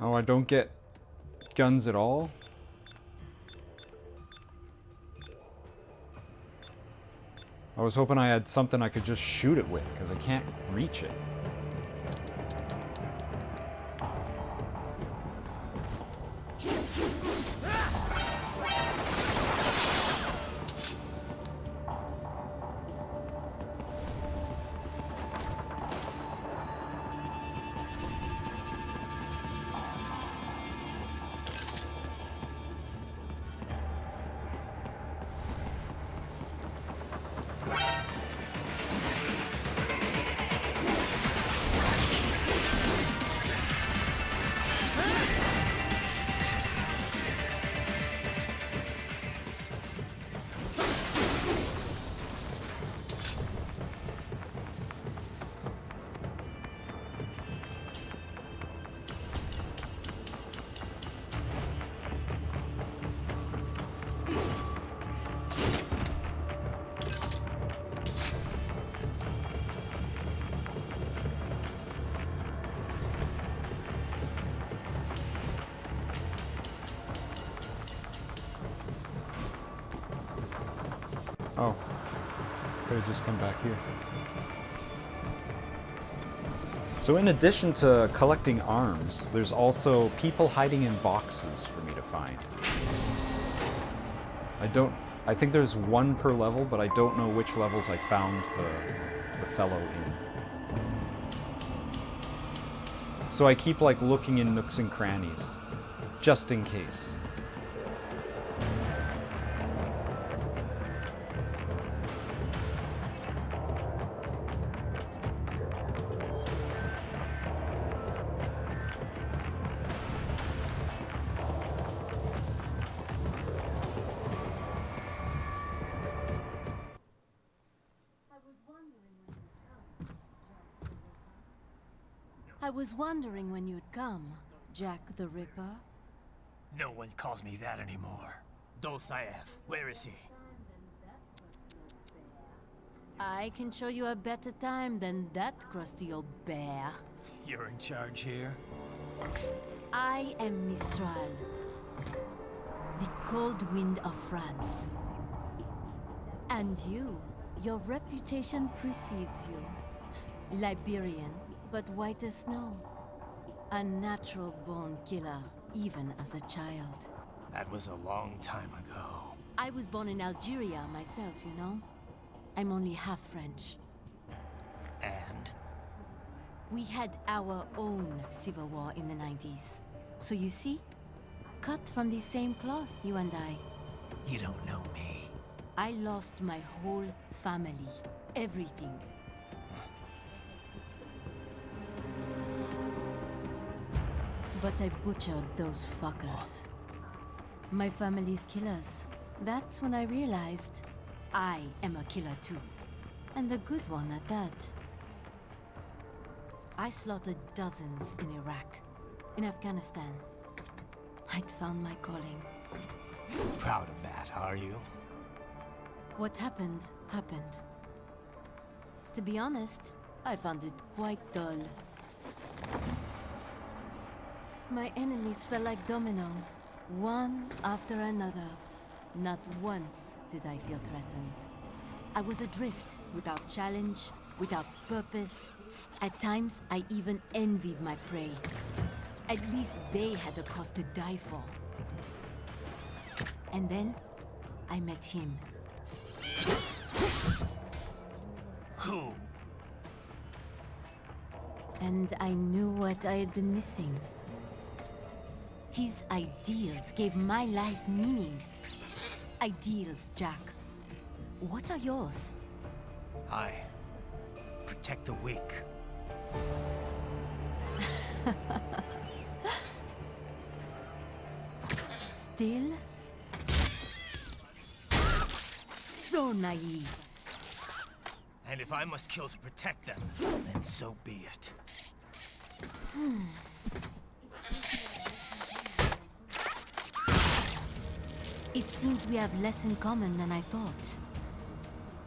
Oh, I don't get guns at all? I was hoping I had something I could just shoot it with, because I can't reach it. Oh, could have just come back here. So in addition to collecting arms, there's also people hiding in boxes for me to find. I think there's one per level, but I don't know which levels I found the fellow in. So I keep like looking in nooks and crannies, just in case. I was wondering when you'd come, Jack the Ripper. No one calls me that anymore. Dolsaev, where is he? I can show you a better time than that crusty old bear. You're in charge here? I am Mistral, the cold wind of France. And you, your reputation precedes you. Liberian, but white as snow. A natural-born killer, even as a child. That was a long time ago. I was born in Algeria myself, you know? I'm only half French. And? We had our own civil war in the 90s. So you see? Cut from the same cloth, you and I. You don't know me. I lost my whole family. Everything. But I butchered those fuckers. My family's killers. That's when I realized I am a killer too. And a good one at that. I slaughtered dozens in Iraq, in Afghanistan. I'd found my calling. Proud of that, are you? What happened, happened. To be honest, I found it quite dull. My enemies fell like domino, one after another. Not once did I feel threatened. I was adrift, without challenge, without purpose. At times, I even envied my prey. At least they had a cause to die for. And then, I met him. Who? And I knew what I had been missing. His ideals gave my life meaning. Ideals, Jack. What are yours? I protect the weak. Still? So naive. And if I must kill to protect them, then so be it. It seems we have less in common than I thought.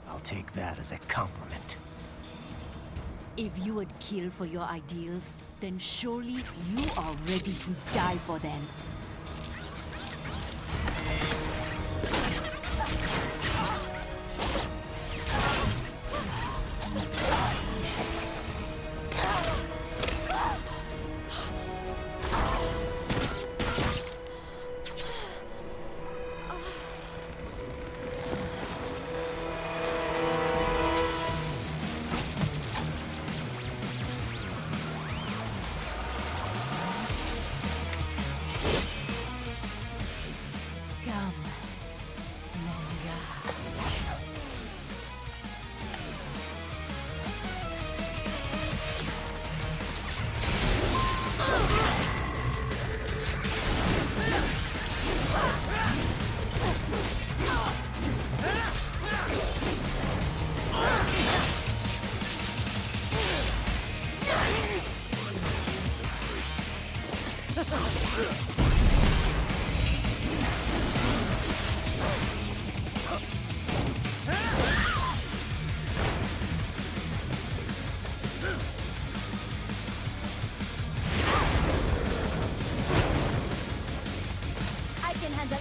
I'll take that as a compliment. If you would kill for your ideals, then surely you are ready to die for them.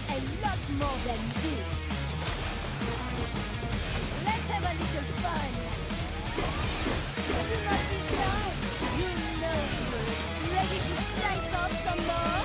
want a lot more than this. Let's have a little fun. Do not be shy. You know me. Ready to slice off some more?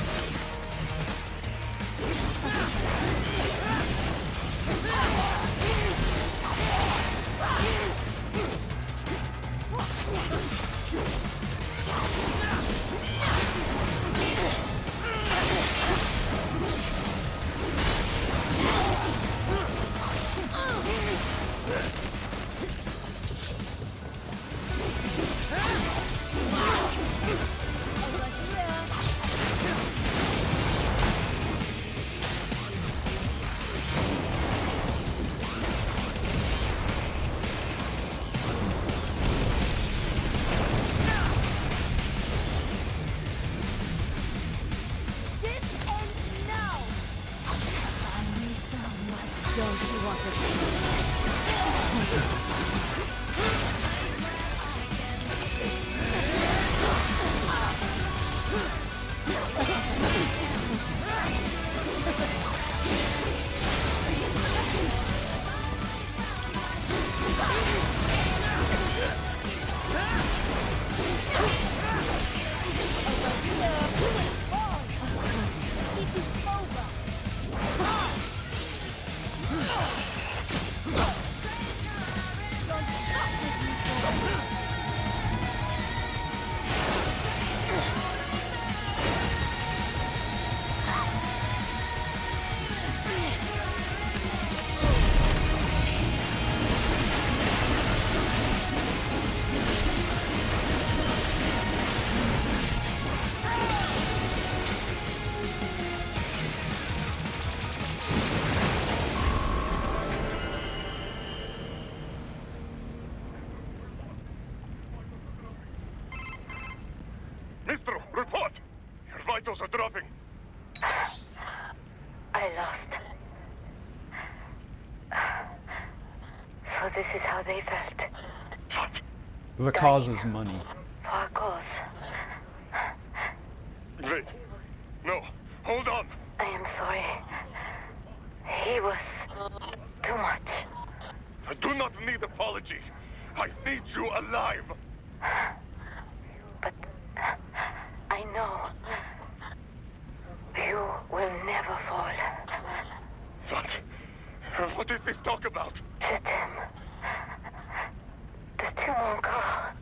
Mister, report! Your vitals are dropping. I lost. So this is how they felt. What? The cause is money. For a cause. Wait. No. Hold on. I am sorry. He was too much. I do not need apology. I need you alive. But I know you will never fall. What? What is this talk about? Je t'aime. De tout mon corps.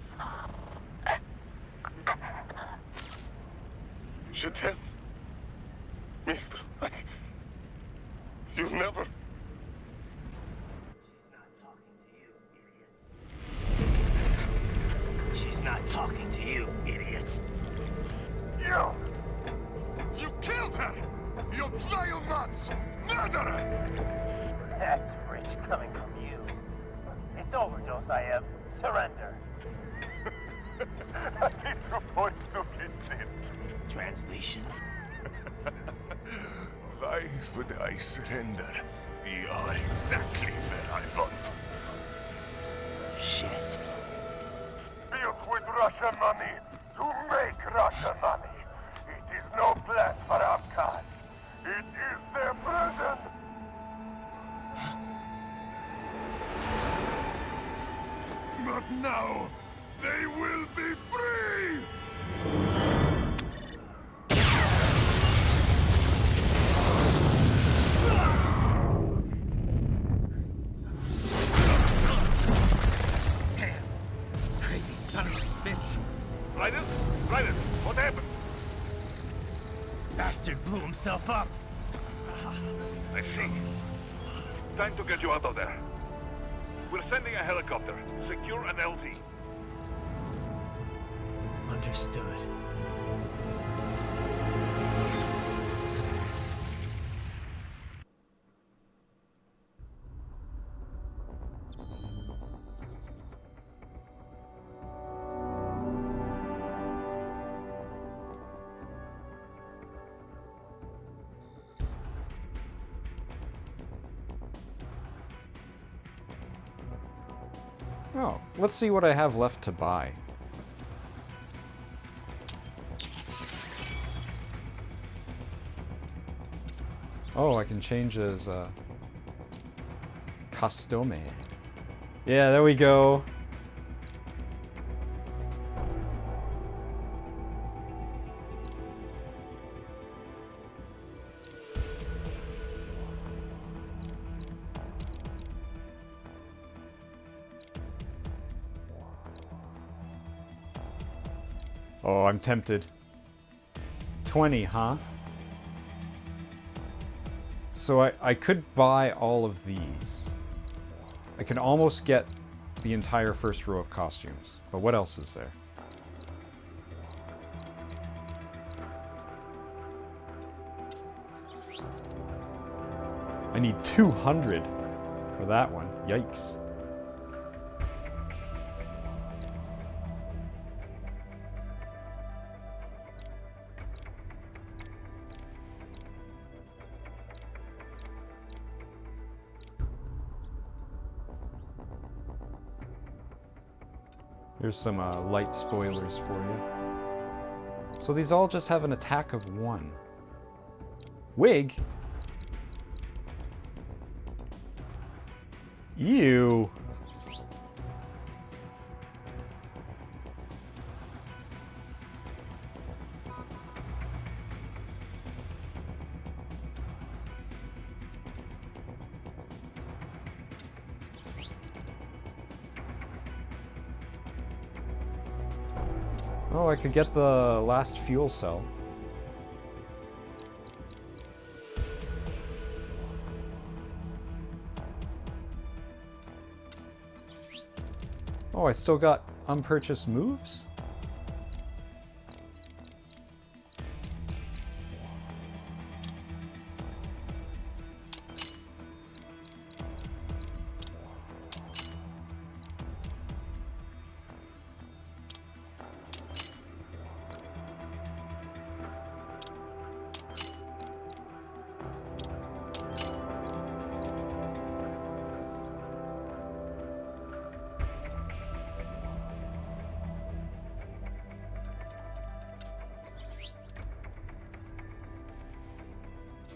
Je t'aime. Mister, you'll never... She's not talking to you, idiot. You killed her! You vile nuts! Murderer! That's rich coming from you. It's over, Dosaev. Surrender. Translation. Why would I surrender? You are exactly where I want. Shit. Built with Russian money to make Russian money. It is no plan for outcasts. It is their prison. But now, they will be free! Crazy son of a bitch. Ryder? Ryder, what happened? Bastard blew himself up. I see. Time to get you out of there. We're sending a helicopter. Secure an LZ. Understood. Oh, let's see what I have left to buy. Oh, I can change as Costome. Yeah, there we go. Oh, I'm tempted. 20, huh? So I could buy all of these. I can almost get the entire first row of costumes. But what else is there? I need 200 for that one. Yikes. Here's some light spoilers for you. So these all just have an attack of 1. Wig? Ew. Oh, I could get the last fuel cell. Oh, I still got unpurchased moves?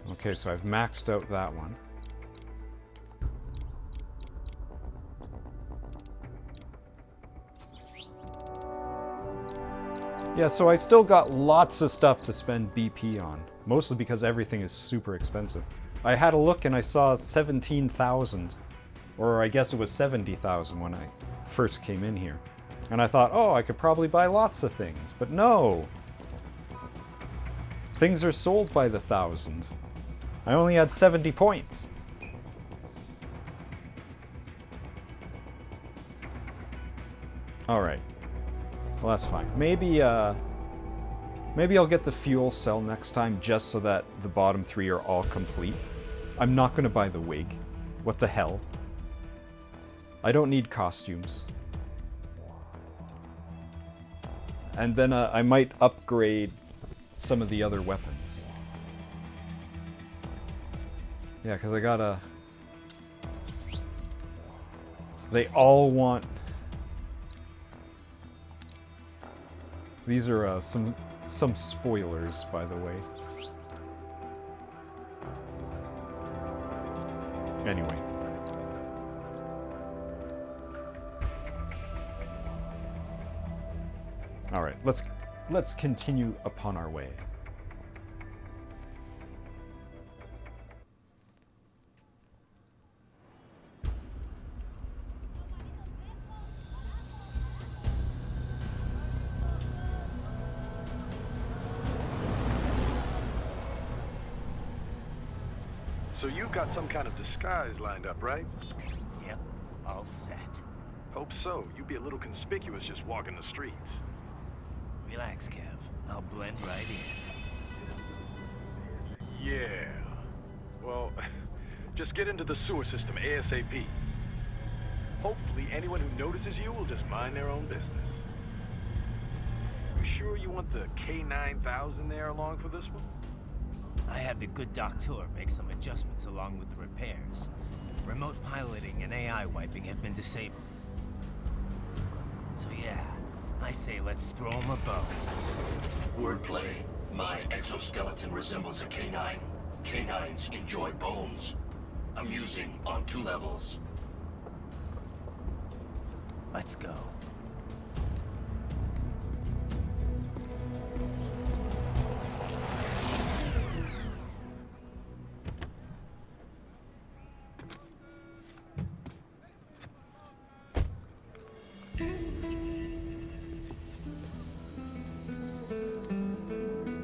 Okay, so I've maxed out that one. Yeah, so I still got lots of stuff to spend BP on, mostly because everything is super expensive. I had a look and I saw 17,000, or I guess it was 70,000 when I first came in here. And I thought, oh, I could probably buy lots of things, but no! Things are sold by the thousand. I only had 70 points. Alright. Well, that's fine. Maybe I'll get the fuel cell next time just so that the bottom 3 are all complete. I'm not going to buy the wig. What the hell? I don't need costumes. And then I might upgrade some of the other weapons. Yeah, because I gotta... They all want... These are some spoilers, by the way. Anyway. All right, let's continue upon our way. So you've got some kind of disguise lined up, right? Yep, all set. Hope so. You'd be a little conspicuous just walking the streets. Relax, Kev. I'll blend right in. Yeah. Well, just get into the sewer system ASAP. Hopefully anyone who notices you will just mind their own business. You sure you want the K9000 there along for this one? I had the good doctor make some adjustments along with the repairs. Remote piloting and AI wiping have been disabled. So yeah, I say let's throw him a bone. Wordplay. My exoskeleton resembles a canine. canines enjoy bones. Amusing on 2 levels. Let's go.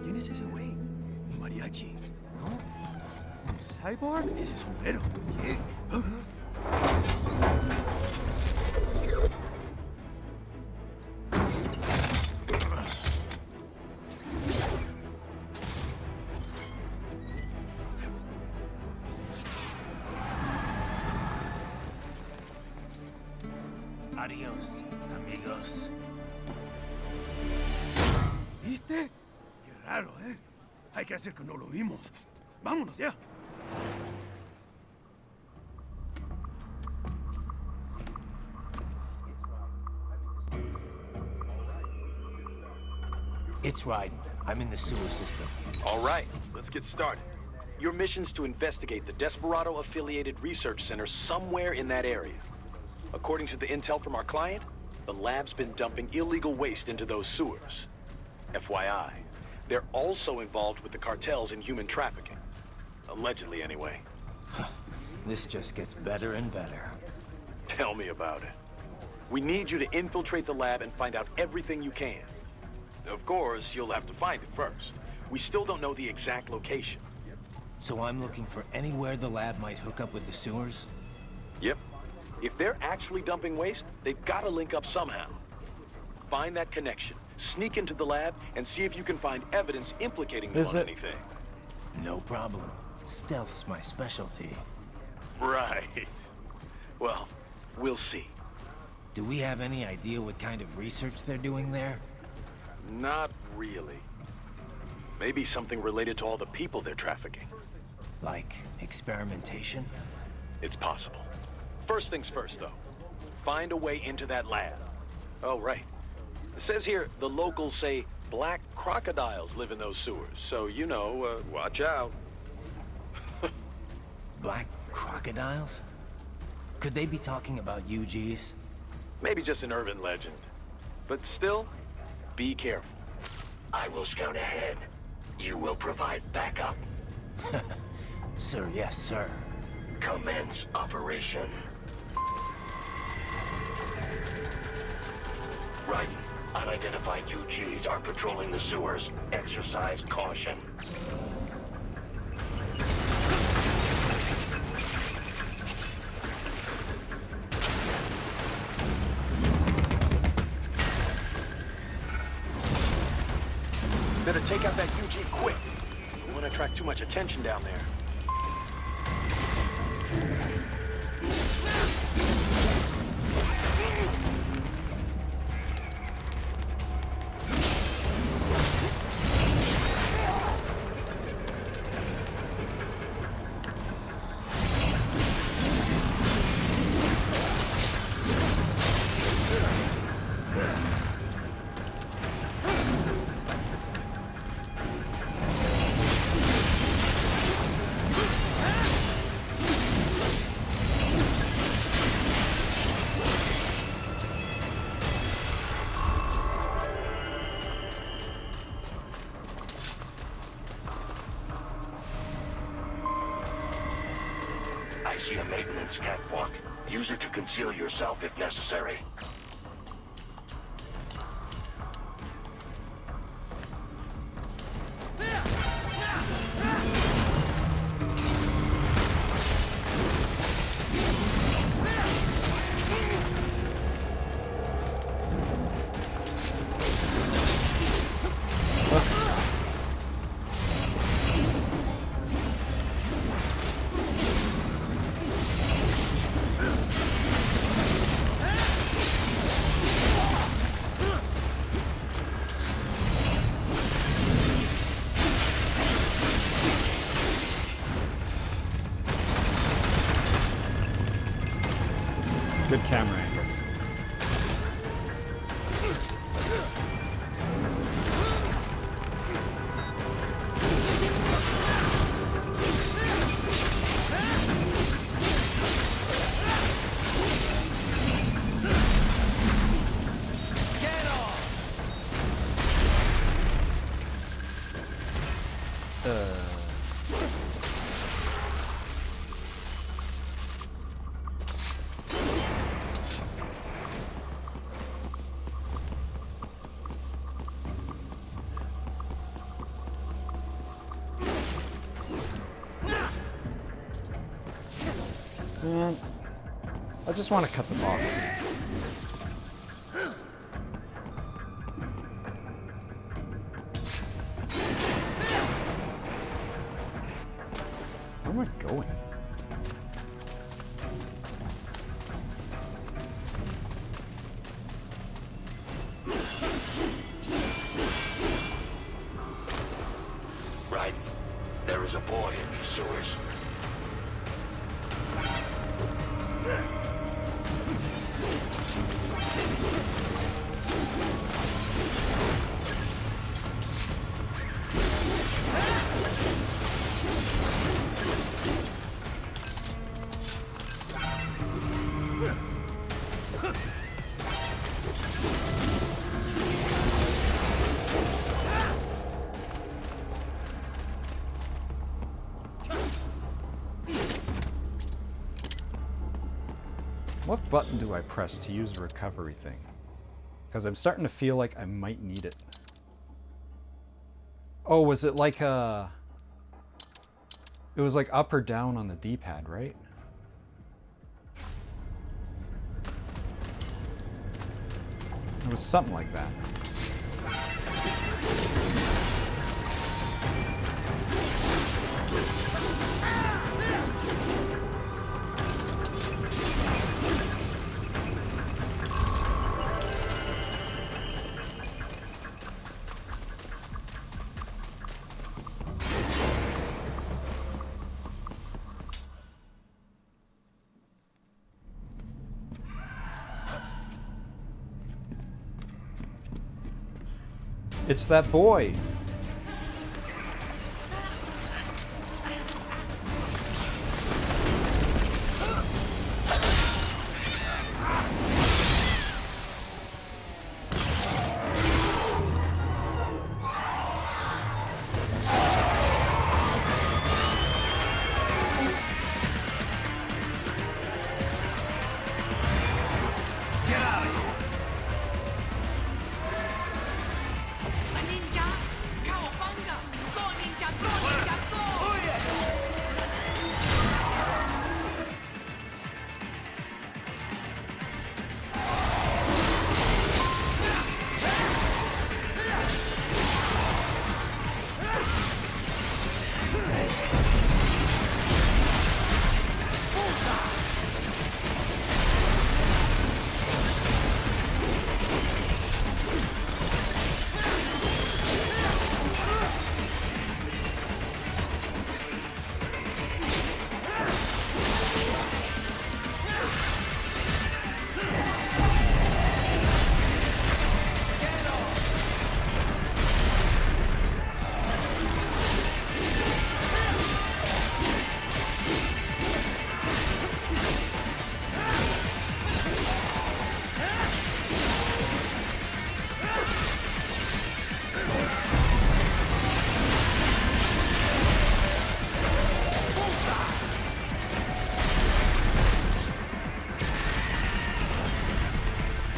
¿Quién es ese güey? Un mariachi, ¿no? ¿Un cyborg? Ese sombrero. ¿Qué? Adiós, amigos. ¿Viste? Qué raro, ¿eh? Hay que hacer que no lo vimos. Vámonos ya. It's Raiden. I'm in the sewer system. All right, let's get started. Your mission's to investigate the Desperado-affiliated research center somewhere in that area. According to the intel from our client, the lab's been dumping illegal waste into those sewers. FYI, they're also involved with the cartels in human trafficking. Allegedly, anyway. This just gets better and better. Tell me about it. We need you to infiltrate the lab and find out everything you can. Of course, you'll have to find it first. We still don't know the exact location. So I'm looking for anywhere the lab might hook up with the sewers? Yep. If they're actually dumping waste, they've got to link up somehow. Find that connection, sneak into the lab, and see if you can find evidence implicating them on anything. No problem. Stealth's my specialty. Right. Well, we'll see. Do we have any idea what kind of research they're doing there? Not really. Maybe something related to all the people they're trafficking. Like experimentation? It's possible. First things first, though. Find a way into that lab. Oh, right. It says here the locals say black crocodiles live in those sewers, so, you know, watch out. Black crocodiles? Could they be talking about UGs? Maybe just an urban legend. But still, be careful. I will scout ahead. You will provide backup. Sir, yes, sir. Commence operation. Right. Unidentified UGs are patrolling the sewers. Exercise caution. Better take out that UG quick. Don't want to attract too much attention down there. I see a maintenance catwalk. Use it to conceal yourself if necessary. Good camera angle. Man, I just want to cut the box. Where am I going? Right. There is a boy in these sewers. What button do I press to use the recovery thing? Because I'm starting to feel like I might need it. Oh, was it like a... It was like up or down on the D-pad, right? It was something like that. It's that boy.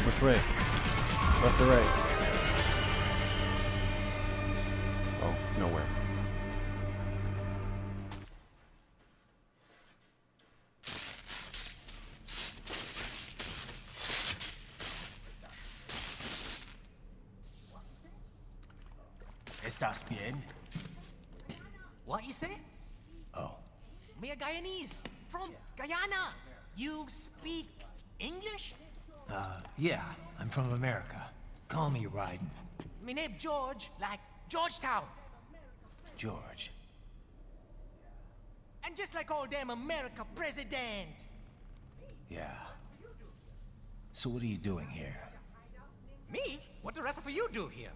Which way? Left or right? Oh, nowhere. ¿Estás bien? What you say? Oh. Me a Guyanese from Guyana. You speak English? Yeah, I'm from America. Call me Ryden. Me name George, like Georgetown. George. And just like all damn America president. Yeah. So what are you doing here? Me? What the rest of you do here?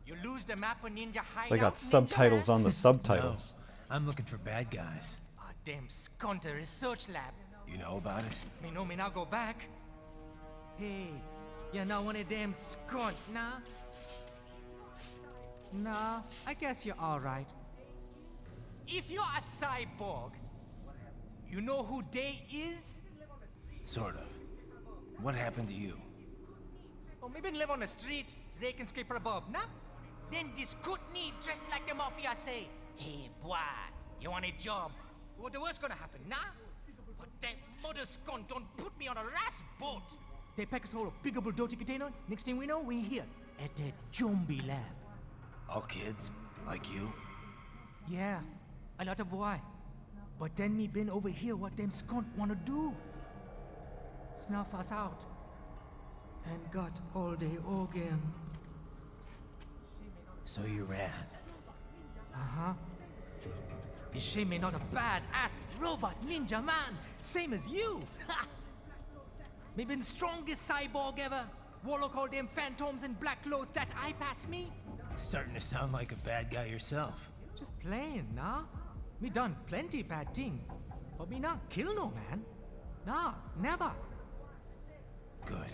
You lose the map of Ninja Hideout? They got Ninja subtitles Man? on the subtitles. No, I'm looking for bad guys. A damn skunter research lab. You know about it? Me know me now go back. Hey, you not one of them skunt, nah? Nah, I guess you're alright. If you're a cyborg, you know who they is? Sort of. What happened to you? Oh, me been live on the street, rake and scrape for a bob, nah? Then this kootenai dressed like the mafia say, hey boy, you want a job? What the worst gonna happen, nah? But that the scum don't put me on a ras boat. They pack us all a bigger dirty container. Next thing we know, we're here at that zombie lab. All kids? Like you? Yeah, a lot of boy. But then me been over here what them scum wanna do. Snuff us out. And got all the organ. So you ran. Uh-huh. Is she me not a bad-ass robot ninja man, same as you? Ha! Me been strongest cyborg ever. Warlock all them phantoms in black clothes that eye pass me. Starting to sound like a bad guy yourself. Just playing, nah? Me done plenty bad thing. But me not kill no man. Nah, never. Good.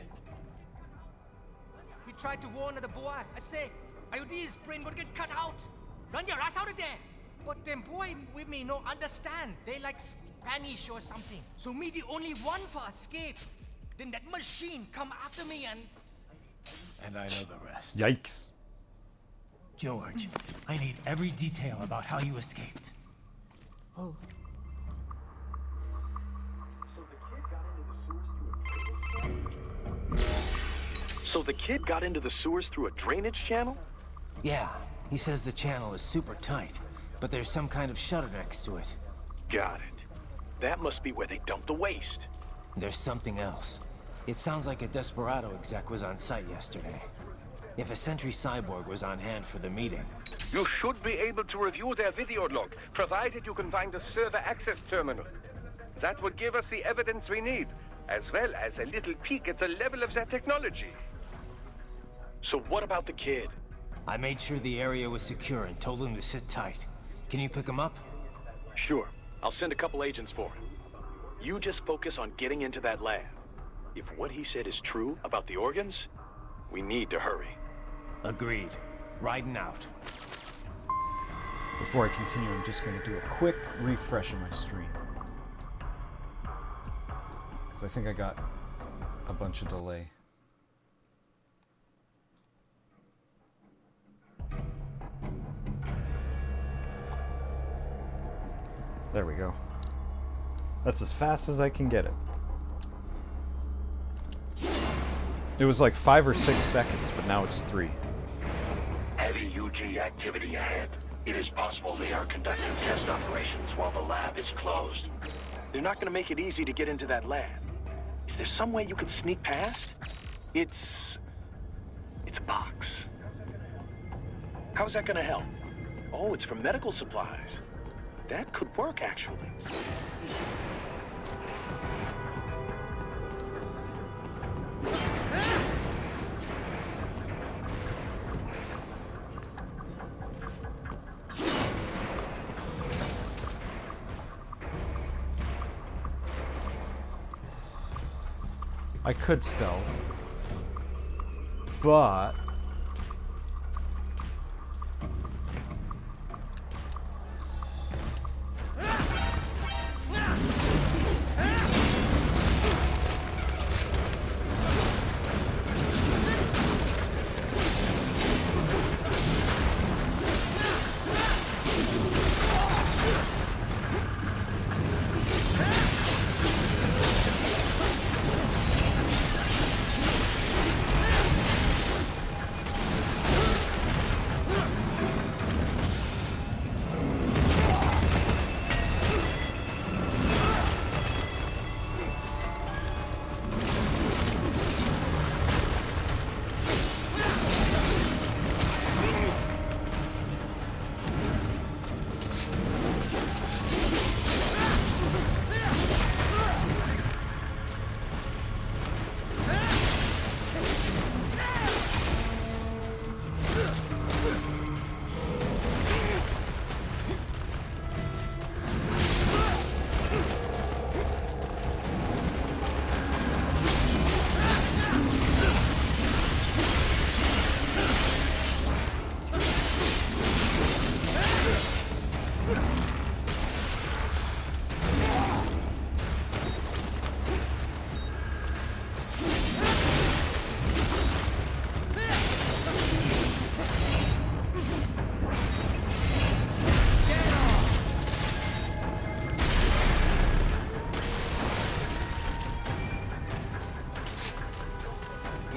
We tried to warn the boy. I say, IOD's brain would get cut out. Run your ass out of there. But them boy with me no understand. They like Spanish or something. So me the only one for escape. Then that machine come after me and... And I know the rest. Yikes. George, I need every detail about how you escaped. Oh. So the kid got into the sewers through a drainage channel? Yeah, he says the channel is super tight, but there's some kind of shutter next to it. Got it. That must be where they dump the waste. There's something else. It sounds like a Desperado exec was on site yesterday. If a Sentry Cyborg was on hand for the meeting... You should be able to review their video log, provided you can find the server access terminal. That would give us the evidence we need, as well as a little peek at the level of their technology. So what about the kid? I made sure the area was secure and told him to sit tight. Can you pick him up? Sure. I'll send a couple agents for him. You just focus on getting into that lab. If what he said is true about the organs, we need to hurry. Agreed. Riding out. Before I continue, I'm just going to do a quick refresh of my stream. Because I think I got a bunch of delay. There we go. That's as fast as I can get it. It was like 5 or 6 seconds, but now it's 3. Heavy UG activity ahead. It is possible they are conducting test operations while the lab is closed. They're not gonna make it easy to get into that lab. Is there some way you can sneak past? It's a box. How's that gonna help? Oh, it's for medical supplies. That could work, actually. I could stealth, but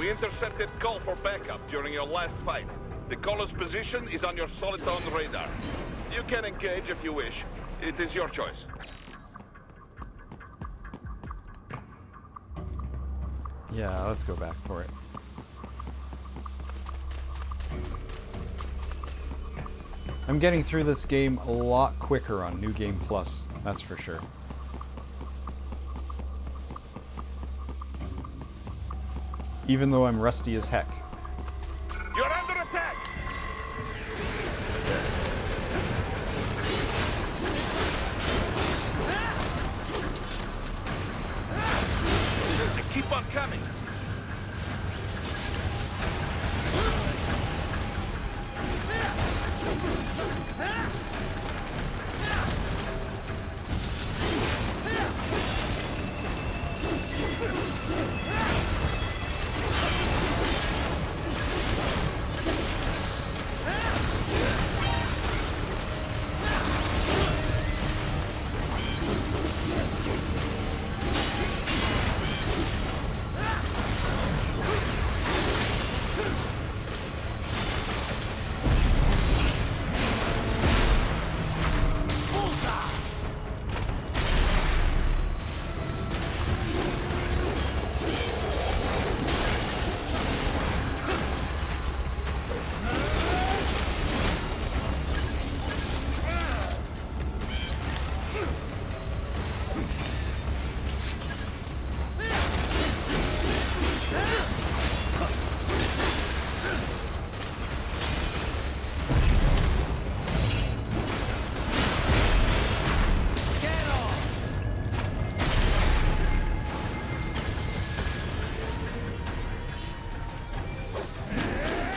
We intercepted call for backup during your last fight. The caller's position is on your Soliton radar. You can engage if you wish. It is your choice. Yeah, let's go back for it. I'm getting through this game a lot quicker on New Game Plus, that's for sure. Even though I'm rusty as heck. You're under attack! They keep on coming.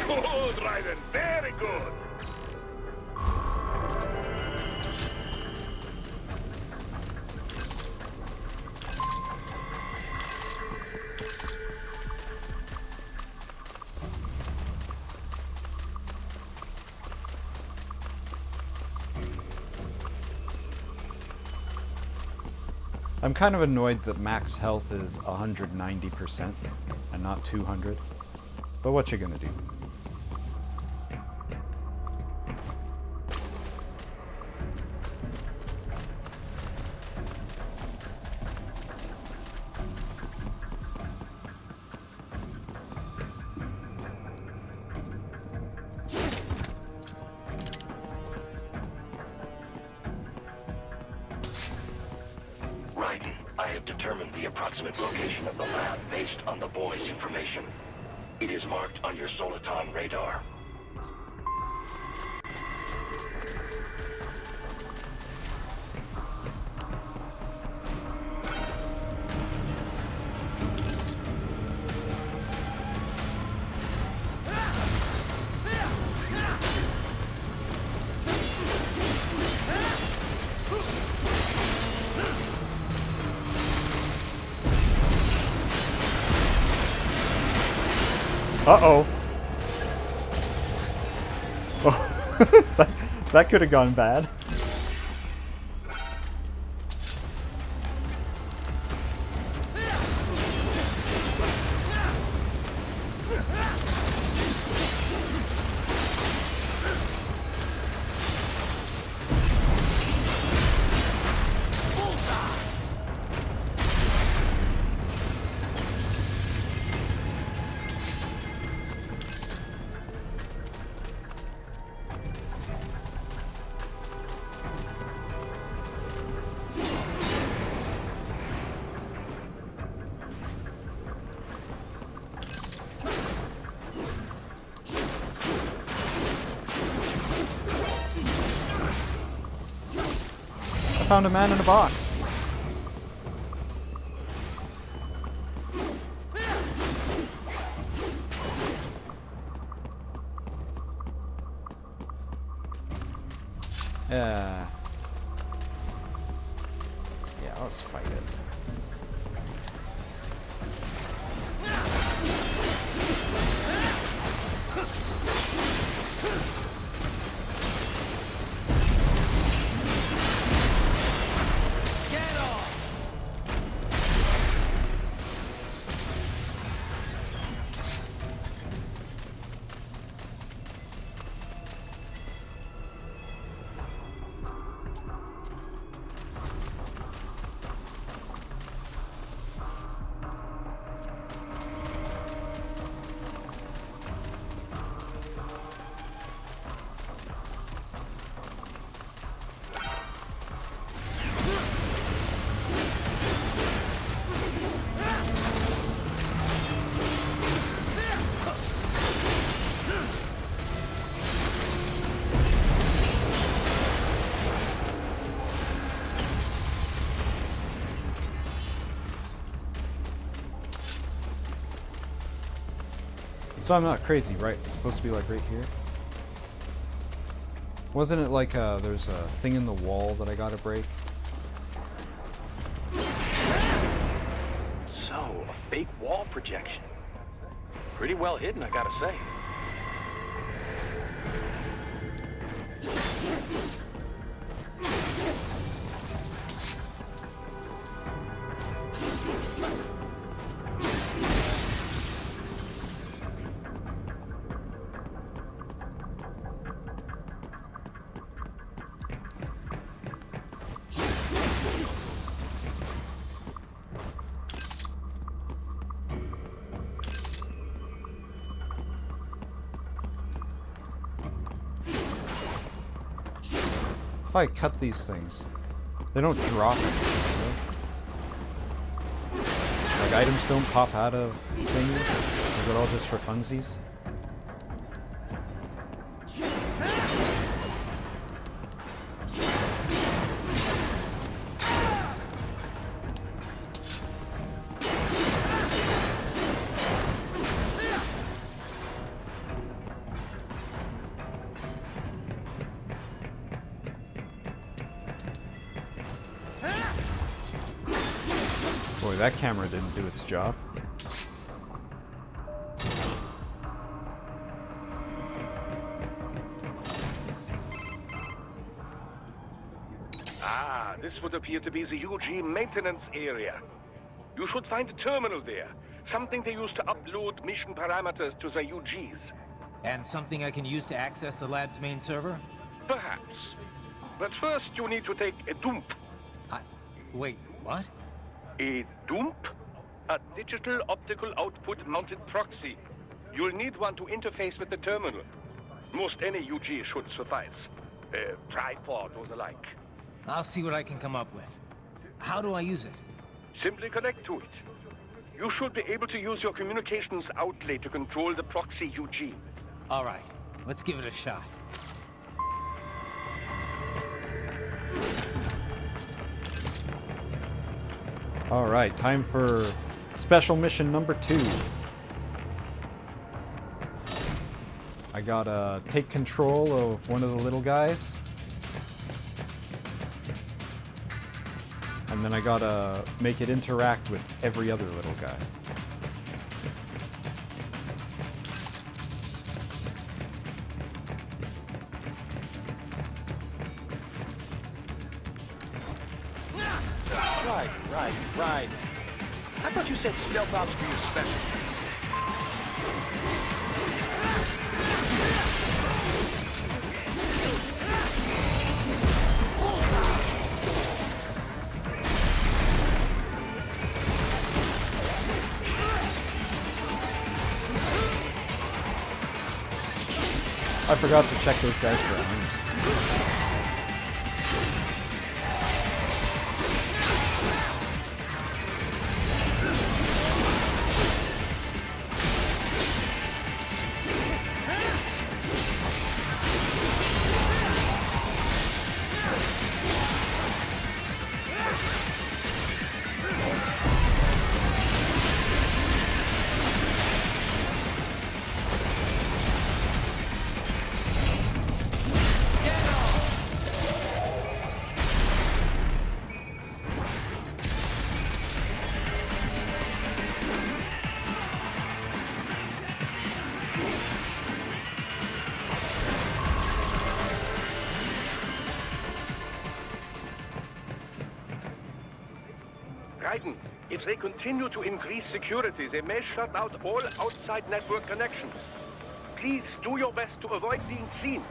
Good, Raiden. Very good. I'm kind of annoyed that max health is 190% and not 200. But what you gonna do? Raiden, I have determined the approximate location of the lab based on the boy's information. It is marked on your Soliton radar. Uh-oh. Oh, that could have gone bad. I found a man in a box. Yeah, let's fight it. So I'm not crazy, right? It's supposed to be like right here. Wasn't it like there's a thing in the wall that I gotta break? So, a fake wall projection. Pretty well hidden, I gotta say. If I cut these things, they don't drop anything, right? Like items don't pop out of things? Is it all just for funsies? Boy, that camera didn't do its job. Ah, this would appear to be the UG maintenance area. You should find a terminal there. Something they use to upload mission parameters to the UGs. And something I can use to access the lab's main server? Perhaps. But first you need to take a dump. Wait, what? A dump? A digital optical output mounted proxy. You'll need one to interface with the terminal. Most any UG should suffice. Tripod or the like. I'll see what I can come up with. How do I use it? Simply connect to it. You should be able to use your communications outlet to control the proxy UG. All right, let's give it a shot. Alright, time for special mission number 2. I gotta take control of one of the little guys. And then I gotta make it interact with every other little guy. Right. I thought you said stealth ops for your special. I forgot to check those guys for arms. If they continue to increase security, they may shut out all outside network connections. Please do your best to avoid being seen.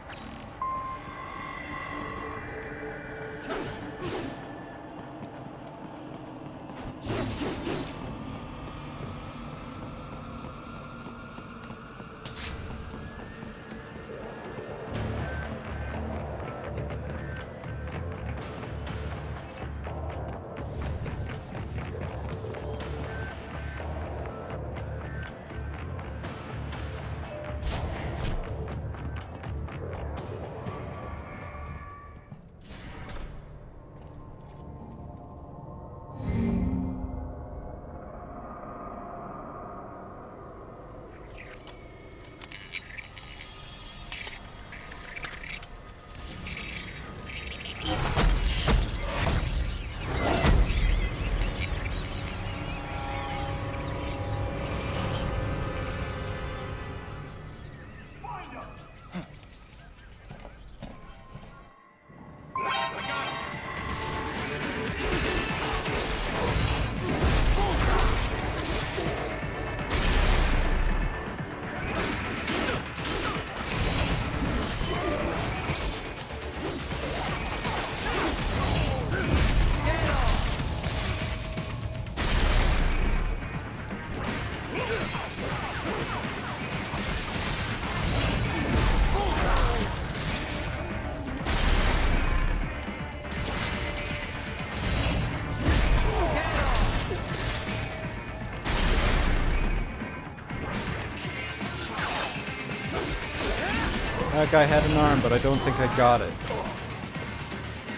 That guy had an arm, but I don't think I got it.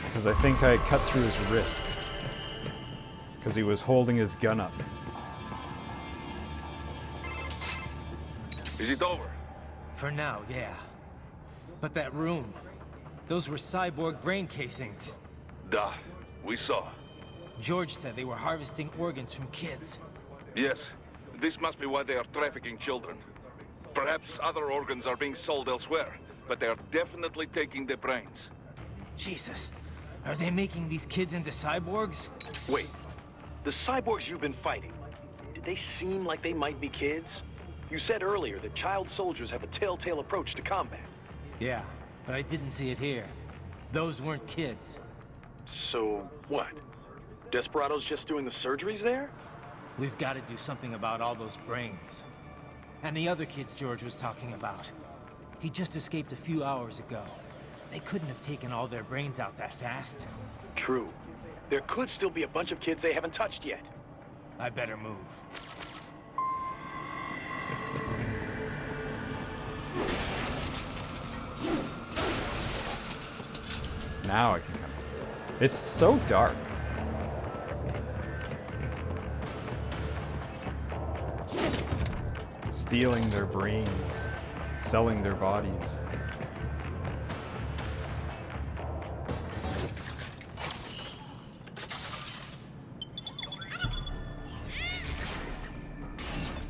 Because I think I cut through his wrist. Because he was holding his gun up. Is it over? For now, yeah. But that room, those were cyborg brain casings. Duh, we saw. George said they were harvesting organs from kids. Yes, this must be why they are trafficking children. Perhaps other organs are being sold elsewhere, but they are definitely taking the brains. Jesus, are they making these kids into cyborgs? Wait, the cyborgs you've been fighting, did they seem like they might be kids? You said earlier that child soldiers have a telltale approach to combat. Yeah, but I didn't see it here. Those weren't kids. So, what? Desperados just doing the surgeries there? We've got to do something about all those brains. And the other kids George was talking about. He just escaped a few hours ago. They couldn't have taken all their brains out that fast. True. There could still be a bunch of kids they haven't touched yet. I better move. Now I can come. It's so dark. Stealing their brains, selling their bodies.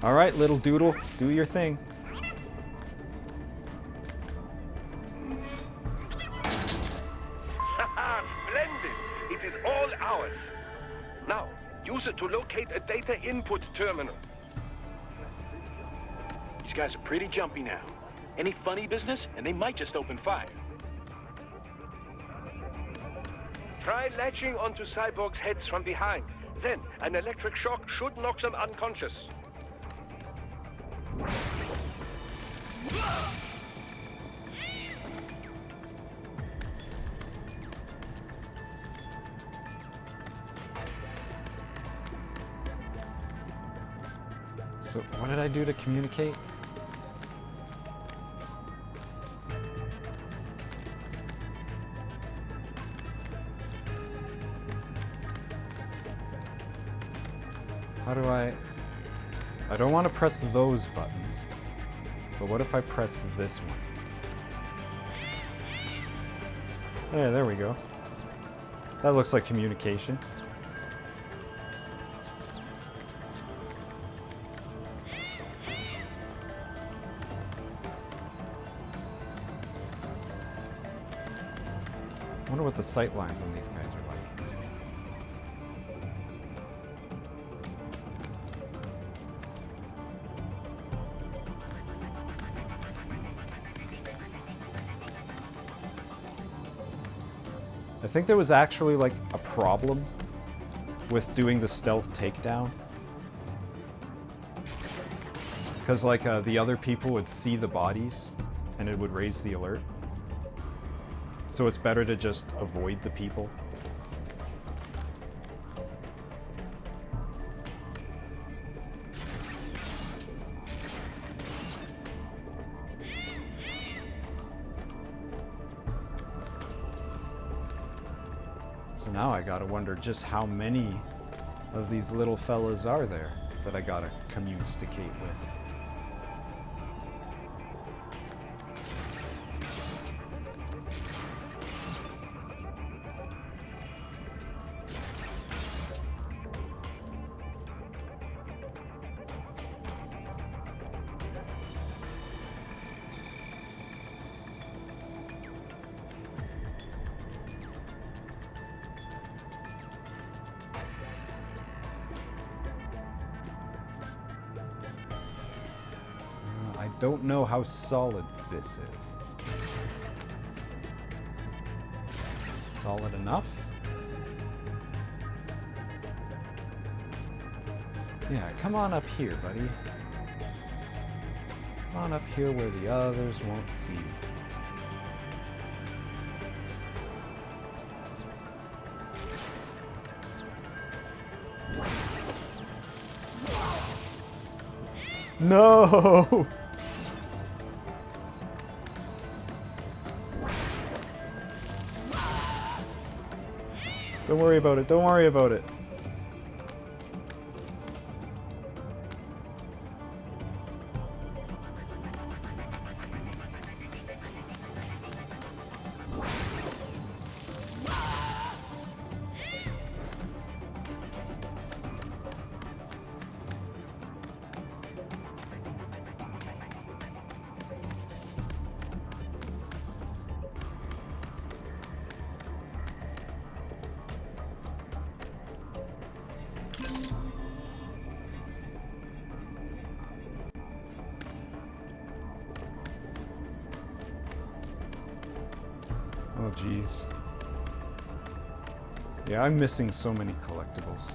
All right, little doodle, do your thing. Splendid! It is all ours. Now, use it to locate a data input terminal. These guys are pretty jumpy now. Any funny business, and they might just open fire. Try latching onto cyborgs' heads from behind. Then, an electric shock should knock them unconscious. So, what did I do to communicate? How do I don't want to press those buttons. But what if I press this one? Yeah, there we go. That looks like communication. I wonder what the sight lines on these guys are like. I think there was actually like a problem with doing the stealth takedown. Because like the other people would see the bodies and it would raise the alert. So it's better to just avoid the people. So now I gotta wonder just how many of these little fellas are there that I gotta communicate with. I don't know how solid this is. Solid enough? Yeah, come on up here, buddy. Come on up here where the others won't see you. No! Don't worry about it. Don't worry about it. Oh, geez. Yeah, I'm missing so many collectibles.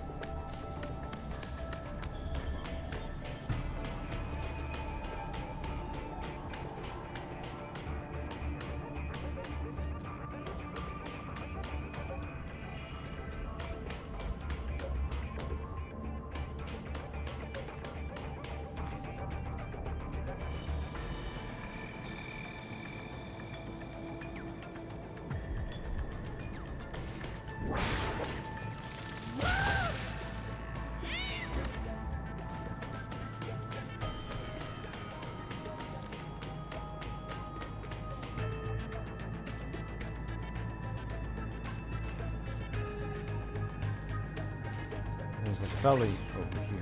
There's a felly over here.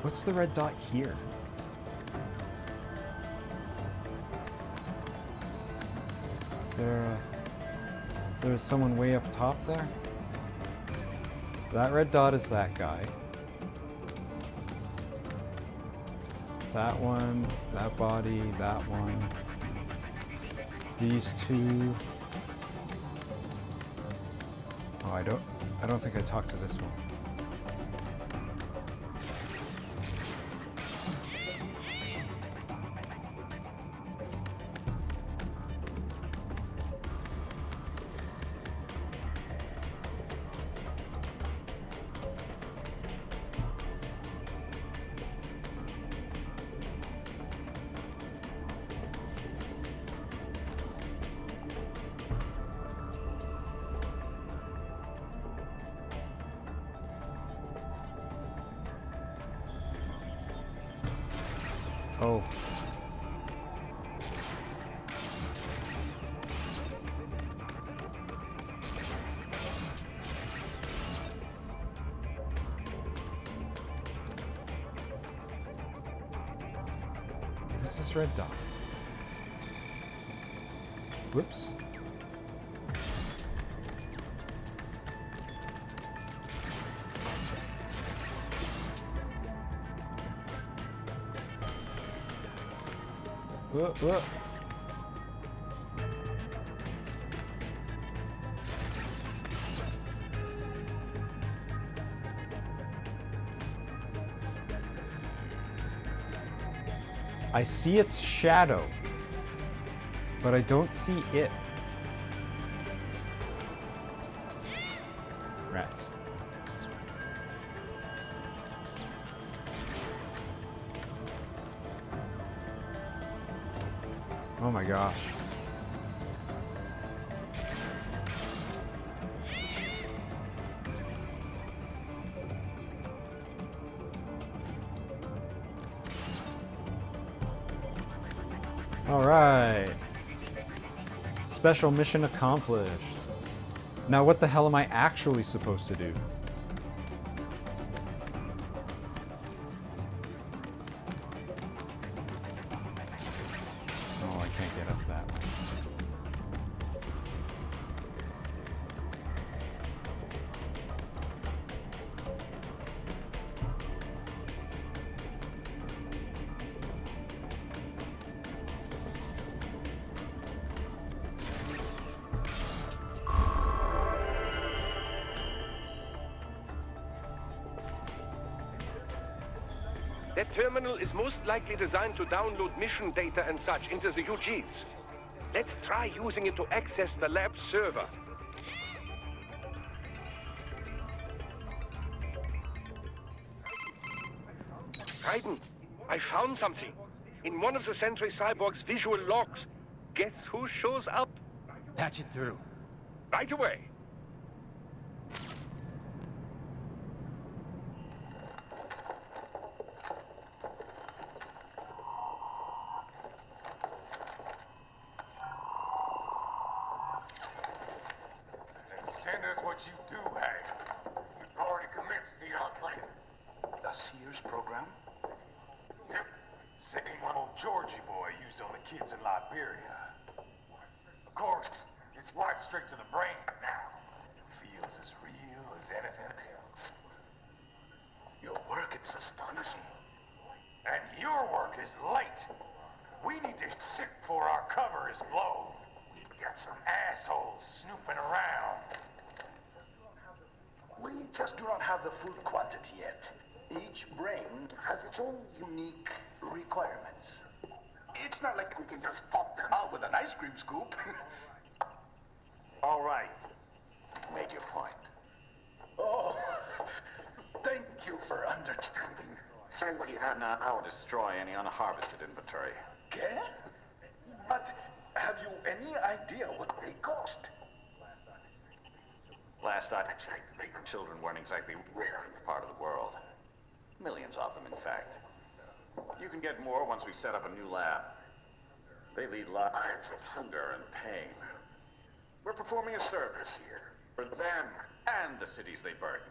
What's the red dot here? Is there someone way up top there? That red dot is that guy. That one, that body, that one. These two. Oh, I don't think I talked to this one. Oh. What's this red dot? Whoops. Whoa. I see its shadow, but I don't see it. Rats. Oh my gosh. All right. Special mission accomplished. Now what the hell am I actually supposed to do? Oh, I can't get up that way. That terminal is most likely designed to download mission data and such into the UGs. Let's try using it to access the lab's server. Raiden, I found something. In one of the Sentry Cyborg's visual logs. Guess who shows up? Patch it through. Right away. And send us what you do have. We've already commenced the plan. The Sears program? Yep. Same old Georgie boy used on the kids in Liberia. Of course, it's right straight to the brain now. Feels as real as anything else. Your work is astonishing. And your work is late. We need to ship before our cover is blown. We've got some assholes snooping around. We just do not have the full quantity yet. Each brain has its own unique requirements. It's not like we can just pop them out with an ice cream scoop. All right. Make your point. Oh, thank you for understanding. Send what you have now or destroy any unharvested inventory. Okay? But have you any idea what they cost? Last I checked, children weren't exactly rare in the part of the world. Millions of them, in fact. You can get more once we set up a new lab. They lead lives of hunger and pain. We're performing a service here for them and the cities they burden.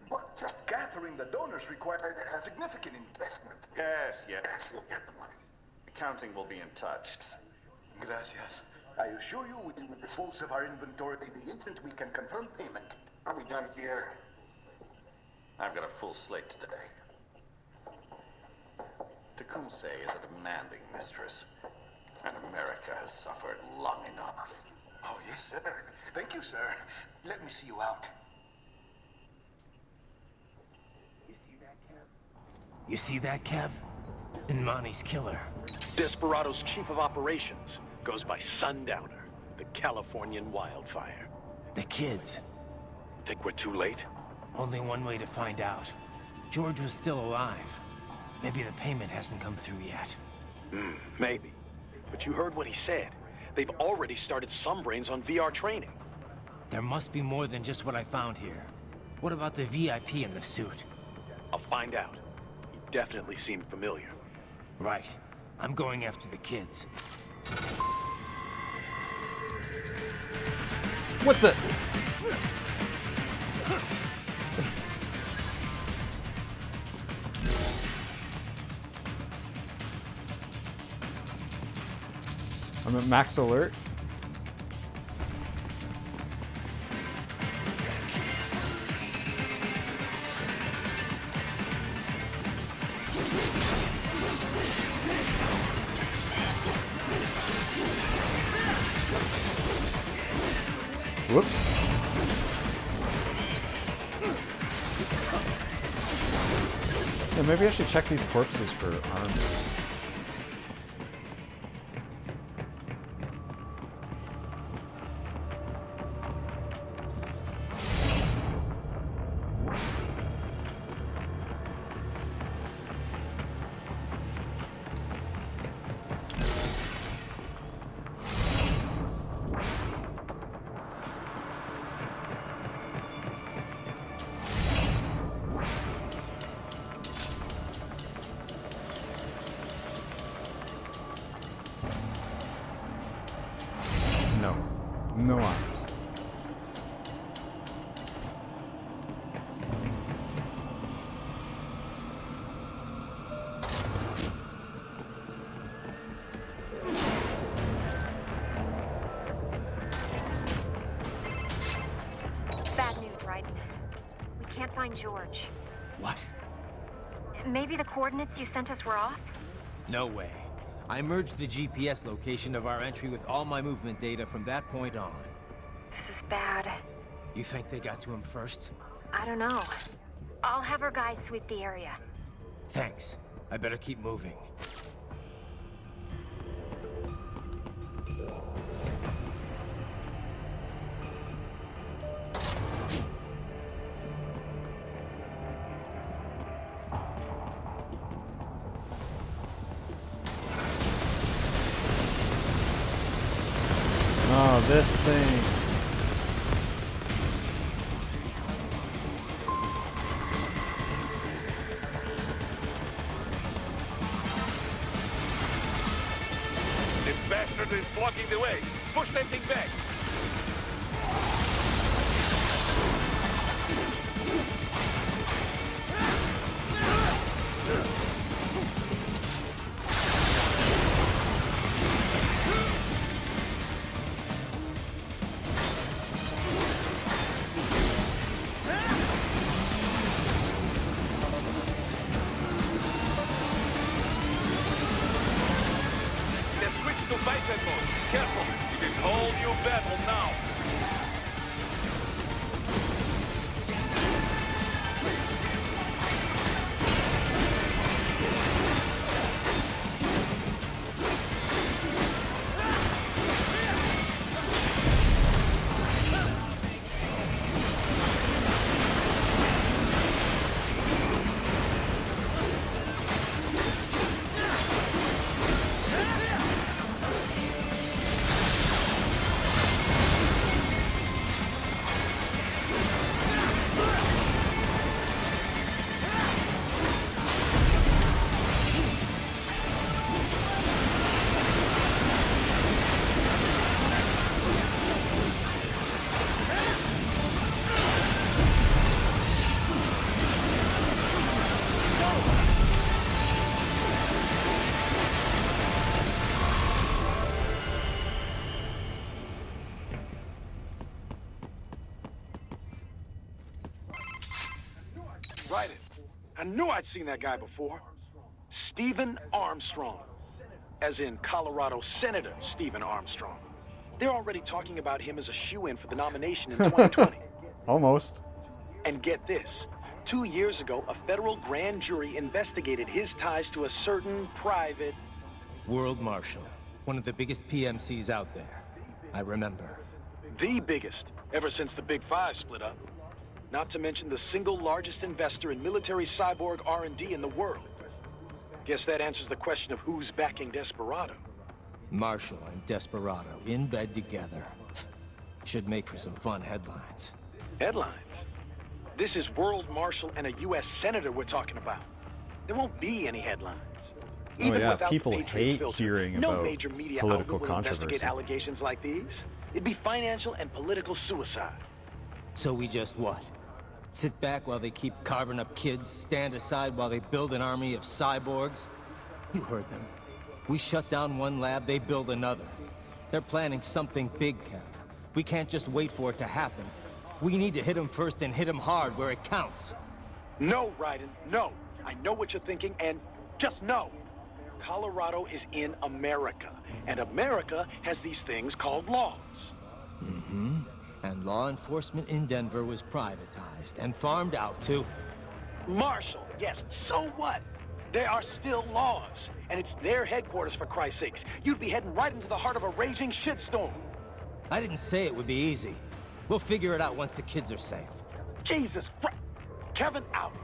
But just gathering the donors required a significant investment. Yes, you'll get the money. Accounting will be in touch. Gracias. I assure you we will dispose of our inventory the instant we can confirm payment. Are we done here? I've got a full slate today. Tecumseh is a demanding mistress, and America has suffered long enough. Oh, yes, sir. Thank you, sir. Let me see you out. You see that, Kev? Imani's killer. Desperado's chief of operations goes by Sundowner, the Californian wildfire. The kids. Think we're too late? Only one way to find out. George was still alive. Maybe the payment hasn't come through yet. Maybe. But you heard what he said. They've already started some brains on VR training. There must be more than just what I found here. What about the VIP in the suit? I'll find out. He definitely seemed familiar. Right. I'm going after the kids. What the? I'm at max alert. Whoops. Yeah, maybe I should check these corpses for arms. No arms. Bad news, Raiden. We can't find George. What? Maybe the coordinates you sent us were off? No way. I merged the GPS location of our entry with all my movement data from that point on. This is bad. You think they got to him first? I don't know. I'll have our guys sweep the area. Thanks. I better keep moving. This thing. This bastard is blocking the way. Push that thing back. Careful! It is whole new battle now! Right it. I knew I'd seen that guy before. Stephen Armstrong. As in Colorado Senator Stephen Armstrong. They're already talking about him as a shoo-in for the nomination in 2020. Almost. And get this. 2 years ago, a federal grand jury investigated his ties to a certain private... World Marshal. One of the biggest PMCs out there. I remember. The biggest, ever since the Big Five split up. Not to mention the single largest investor in military cyborg R&D in the world. Guess that answers the question of who's backing Desperado. Marshall and Desperado in bed together. Should make for some fun headlines. Headlines? This is World Marshal and a U.S. Senator we're talking about. There won't be any headlines. Even without people hate filter, hearing no about major media political outlet will controversy. Investigate allegations like these. It'd be financial and political suicide. So we just what? Sit back while they keep carving up kids, stand aside while they build an army of cyborgs? You heard them. We shut down one lab, they build another. They're planning something big, Kev. We can't just wait for it to happen. We need to hit them first and hit them hard where it counts. No, Raiden, no. I know what you're thinking, and just no. Colorado is in America, and America has these things called laws. Mm-hmm. And law enforcement in Denver was privatized and farmed out to... Marshall, yes, so what? There are still laws, and it's their headquarters, for Christ's sakes. You'd be heading right into the heart of a raging shitstorm. I didn't say it would be easy. We'll figure it out once the kids are safe. Jesus Christ! Kevin, out!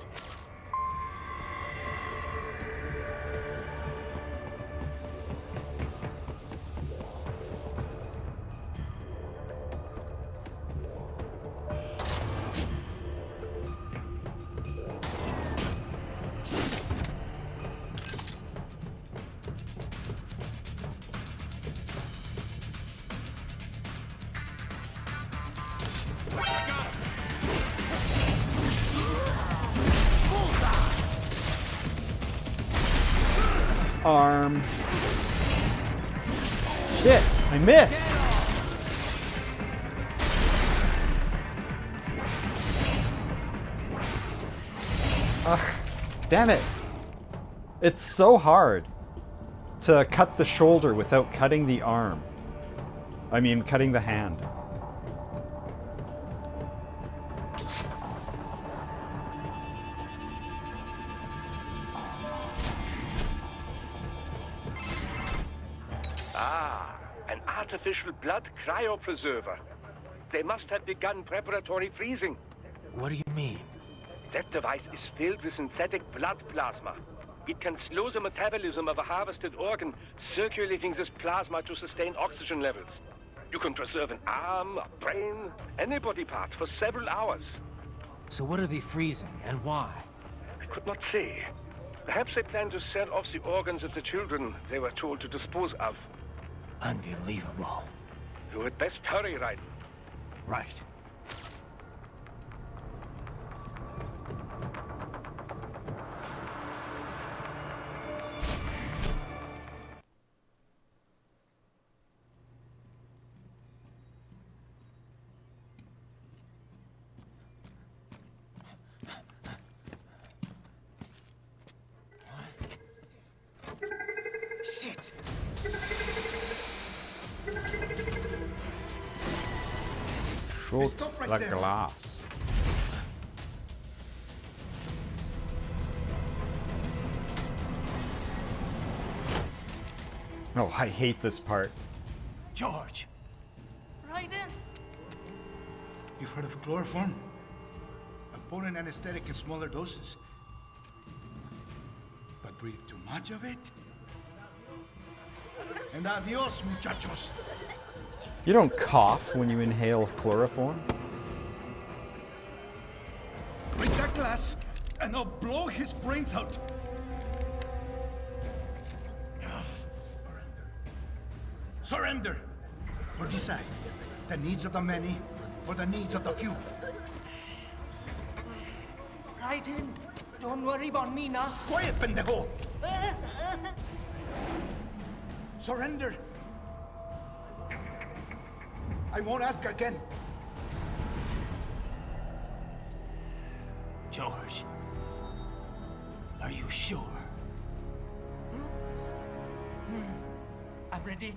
Arm. Shit, I missed. Ugh, damn it. It's so hard to cut the shoulder without cutting the arm. I mean, cutting the hand. An artificial blood cryopreserver. They must have begun preparatory freezing. What do you mean? That device is filled with synthetic blood plasma. It can slow the metabolism of a harvested organ, circulating this plasma to sustain oxygen levels. You can preserve an arm, a brain, any body part for several hours. So what are they freezing, and why? I could not say. Perhaps they plan to sell off the organs of the children they were told to dispose of. Unbelievable. You had best hurry, Raiden. Right. Shit! Shoot Stop right the there. glass. Oh, I hate this part. George! Right in. You've heard of chloroform? A potent anesthetic in smaller doses. But breathe too much of it? And adios, muchachos. You don't cough when you inhale chloroform. Break that glass, and I'll blow his brains out. Surrender! Or decide. The needs of the many, or the needs of the few. Right in. Don't worry about me now. Quiet, pendejo! Surrender! I won't ask again. George. Are you sure? I'm ready.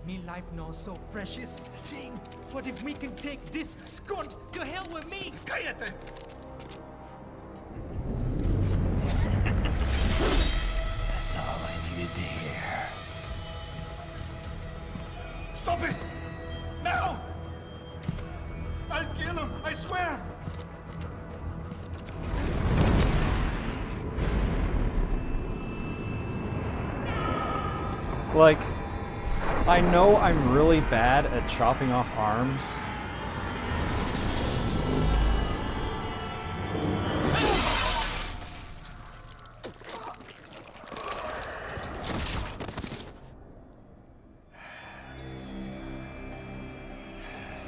Me life now so precious. Ting, what if we can take this skunt to hell with me? Cállate! That's all I needed to hear. Stop it! Now! I'll kill him, I swear! Like, I know I'm really bad at chopping off arms.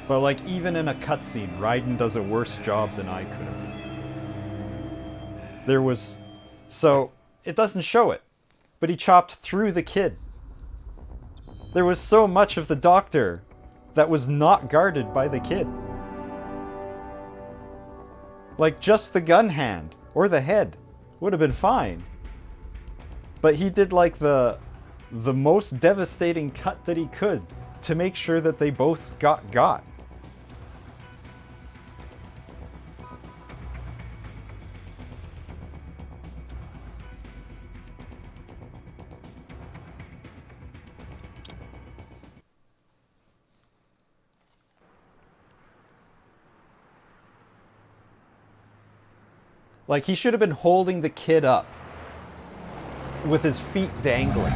But like, even in a cutscene, Raiden does a worse job than I could have. There was... So, it doesn't show it, but he chopped through the kid. There was so much of the doctor that was not guarded by the kid. Like, just the gun hand, or the head, would have been fine. But he did like the most devastating cut that he could to make sure that they both got. Like, he should have been holding the kid up with his feet dangling.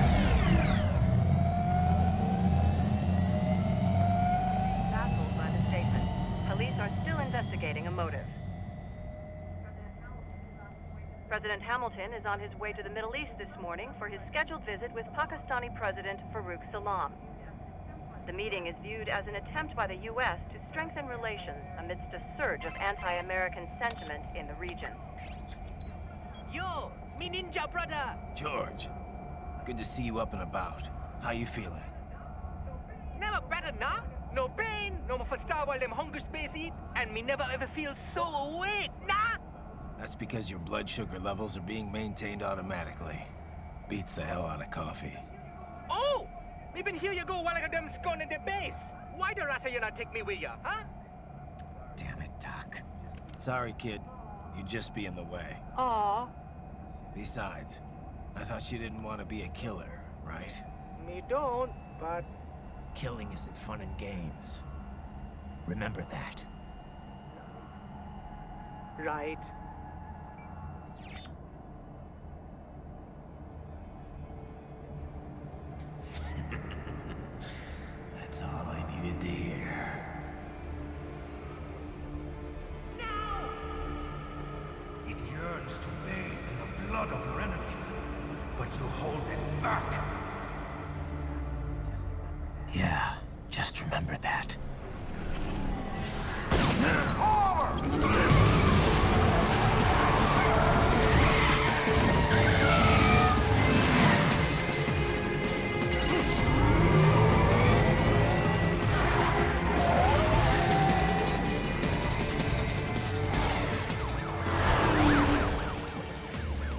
Baffled by the statement. Police are still investigating a motive. President Hamilton is on his way to the Middle East this morning for his scheduled visit with Pakistani President Farouk Salam. The meeting is viewed as an attempt by the U.S. to strengthen relations amidst a surge of anti-American sentiment in the region. Yo, me ninja brother. George, good to see you up and about. How you feeling? Never better, nah? No pain, no more for star while them hunger space eat, and me never ever feel so awake, nah? That's because your blood sugar levels are being maintained automatically. Beats the hell out of coffee. Oh! Me been here you go while I got them scone in the base. Why the rasta you not take me with ya, huh? Damn it, Doc. Sorry, kid. You'd just be in the way. Aw. Besides, I thought you didn't want to be a killer, right? Me don't, but... Killing isn't fun and games. Remember that. Right. That's all I needed blood of your enemies, but you hold it back. Yeah, just remember that.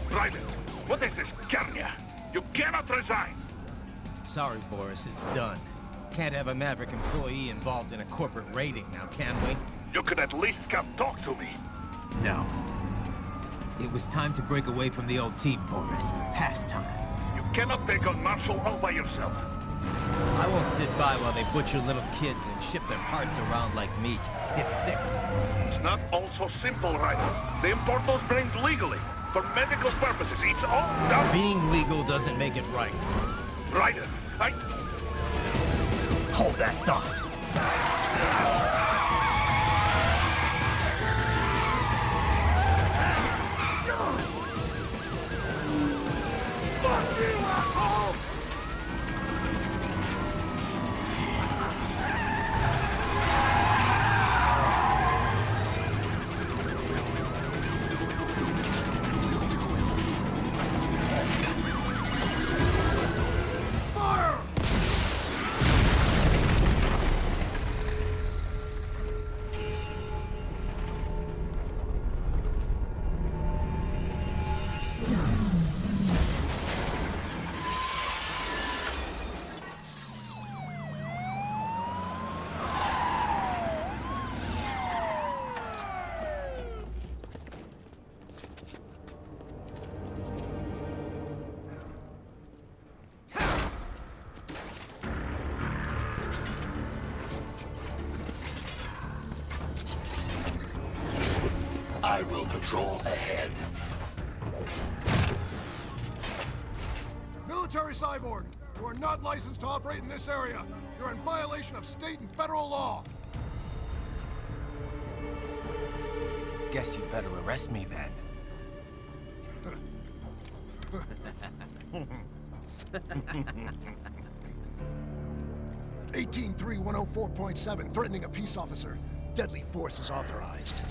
Private, what is this, Garnia? You cannot resign! Sorry, Boris, it's done. Can't have a Maverick employee involved in a corporate raiding now, can we? You could at least come talk to me. No. It was time to break away from the old team, Boris. Past time. You cannot take on Marshall all by yourself. I won't sit by while they butcher little kids and ship their parts around like meat. It's sick. It's not all so simple, Ryder. They import those brains legally, for medical purposes. It's all done. Being legal doesn't make it right. Ryder, Hold that thought. Fuck you, asshole! I will patrol ahead. Military cyborg, you are not licensed to operate in this area. You're in violation of state and federal law. Guess you better arrest me then. 183-104.7, threatening a peace officer. Deadly force is authorized.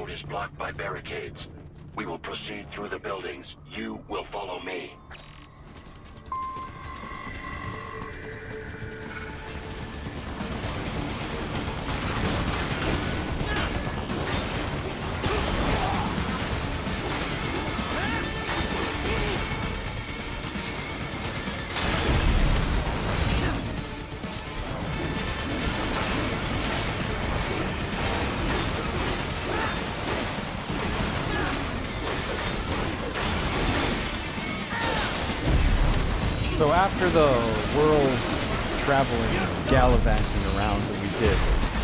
road is blocked by barricades. We will proceed through the buildings. You will follow me. So after the world traveling, gallivanting around that we did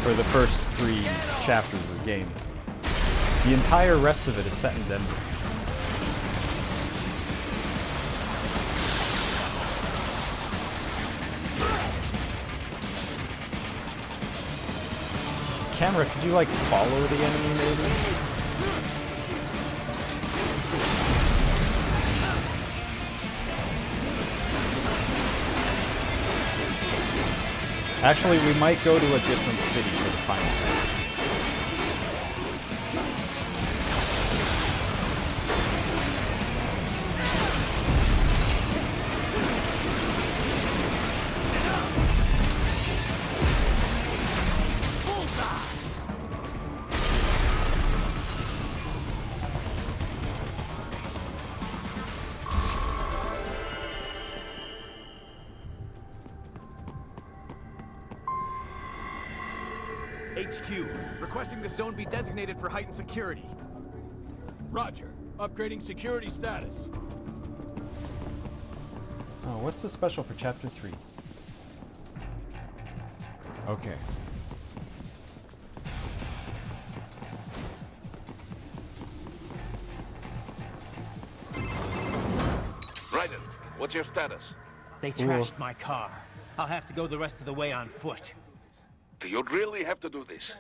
for the first 3 chapters of the game, the entire rest of it is set in Denver. Camera, could you like follow the enemy maybe? Actually, we might go to a different city for the final stage. HQ, requesting the zone be designated for heightened security. Roger. Upgrading security status. Oh, what's the special for Chapter 3? Okay. Raiden, what's your status? They trashed my car. I'll have to go the rest of the way on foot. Do you really have to do this?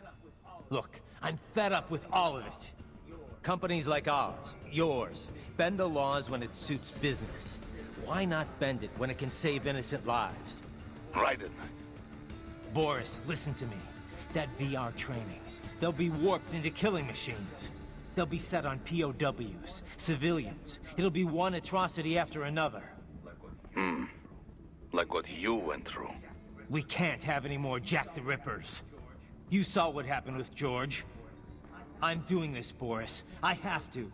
Look, I'm fed up with all of it. Companies like ours, yours, bend the laws when it suits business. Why not bend it when it can save innocent lives? Raiden. Boris, listen to me. That VR training, they'll be warped into killing machines. They'll be set on POWs, civilians. It'll be one atrocity after another. Like what you went through. We can't have any more Jack the Rippers. You saw what happened with George. I'm doing this, Boris. I have to.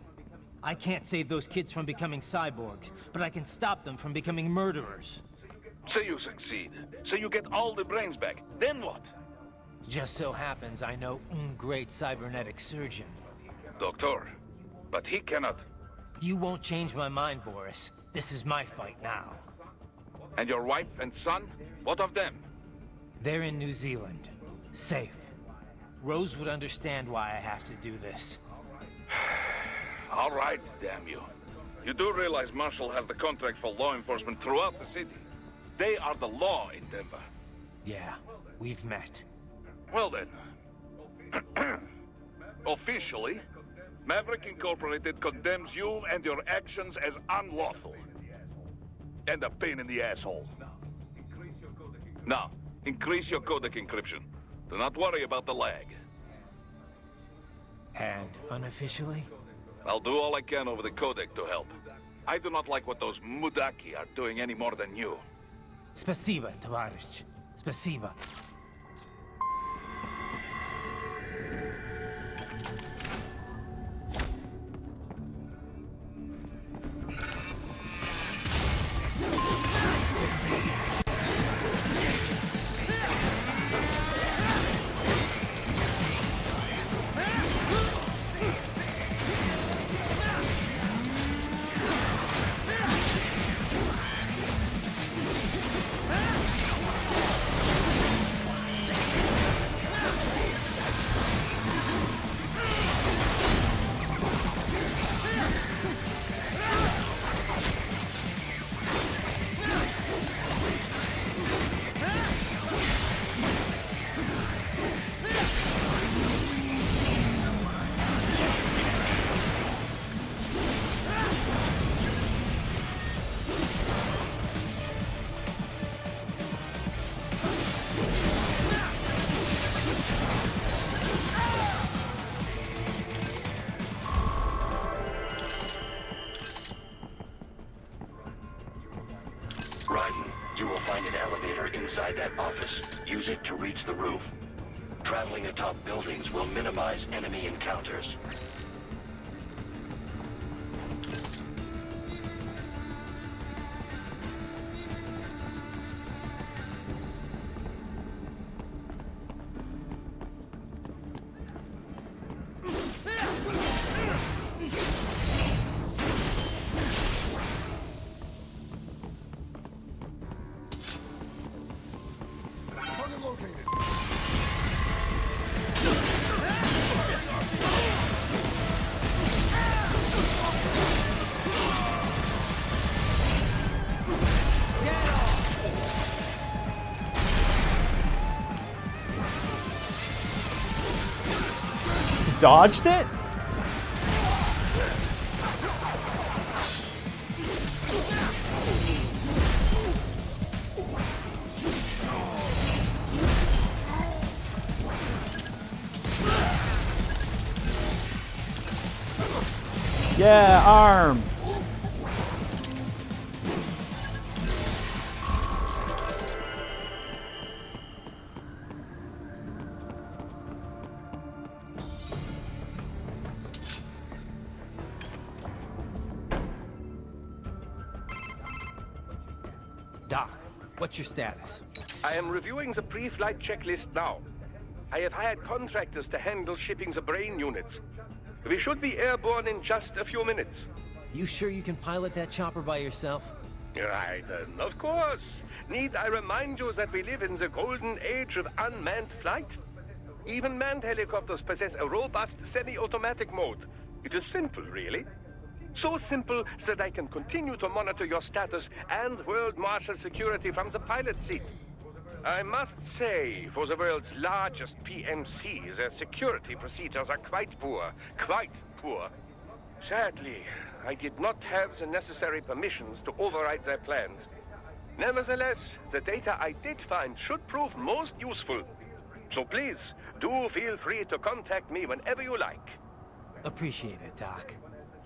I can't save those kids from becoming cyborgs, but I can stop them from becoming murderers. Say you succeed. Say you get all the brains back. Then what? Just so happens I know un great cybernetic surgeon. Doctor, but he cannot. You won't change my mind, Boris. This is my fight now. And your wife and son? What of them? They're in New Zealand. Safe. Rose would understand why I have to do this. All right, damn you. You do realize Marshall has the contract for law enforcement throughout the city. They are the law in Denver. Yeah, we've met. Well then. Officially, Maverick Incorporated condemns you and your actions as unlawful. And a pain in the asshole. Now, increase your codec encryption. Do not worry about the lag. And unofficially? I'll do all I can over the codec to help. I do not like what those Mudaki are doing any more than you. Spasiba, Tavarish. Spasiba. find an elevator inside that office. Use it to reach the roof. Traveling atop buildings will minimize enemy encounters. Target located. Dodged it? Yeah, arm. Doc, what's your status? I am reviewing the pre-flight checklist now. I have hired contractors to handle shipping the brain units. We should be airborne in just a few minutes. You sure you can pilot that chopper by yourself? Right, of course. Need I remind you that we live in the golden age of unmanned flight? Even manned helicopters possess a robust semi-automatic mode. It is simple, really. So simple that I can continue to monitor your status and world marshal security from the pilot seat. I must say, for the world's largest PMC, their security procedures are quite poor. Quite poor. Sadly, I did not have the necessary permissions to override their plans. Nevertheless, the data I did find should prove most useful. So please, do feel free to contact me whenever you like. Appreciate it, Doc.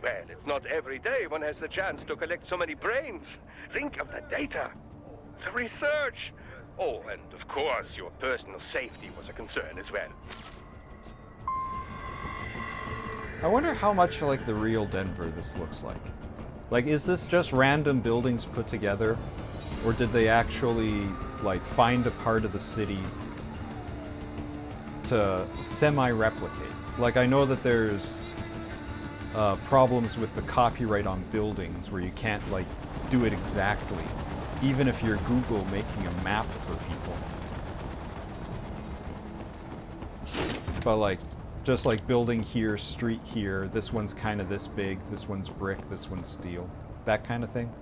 Well, it's not every day one has the chance to collect so many brains. Think of the data, the research. Oh, and of course, your personal safety was a concern as well. I wonder how much like the real Denver this looks like. Like, is this just random buildings put together? Or did they actually, like, find a part of the city to semi-replicate? Like, I know that there's problems with the copyright on buildings where you can't, like, do it exactly. Even if you're Google making a map for people. But, like, just like building here, street here, this one's kind of this big, this one's brick, this one's steel. That kind of thing.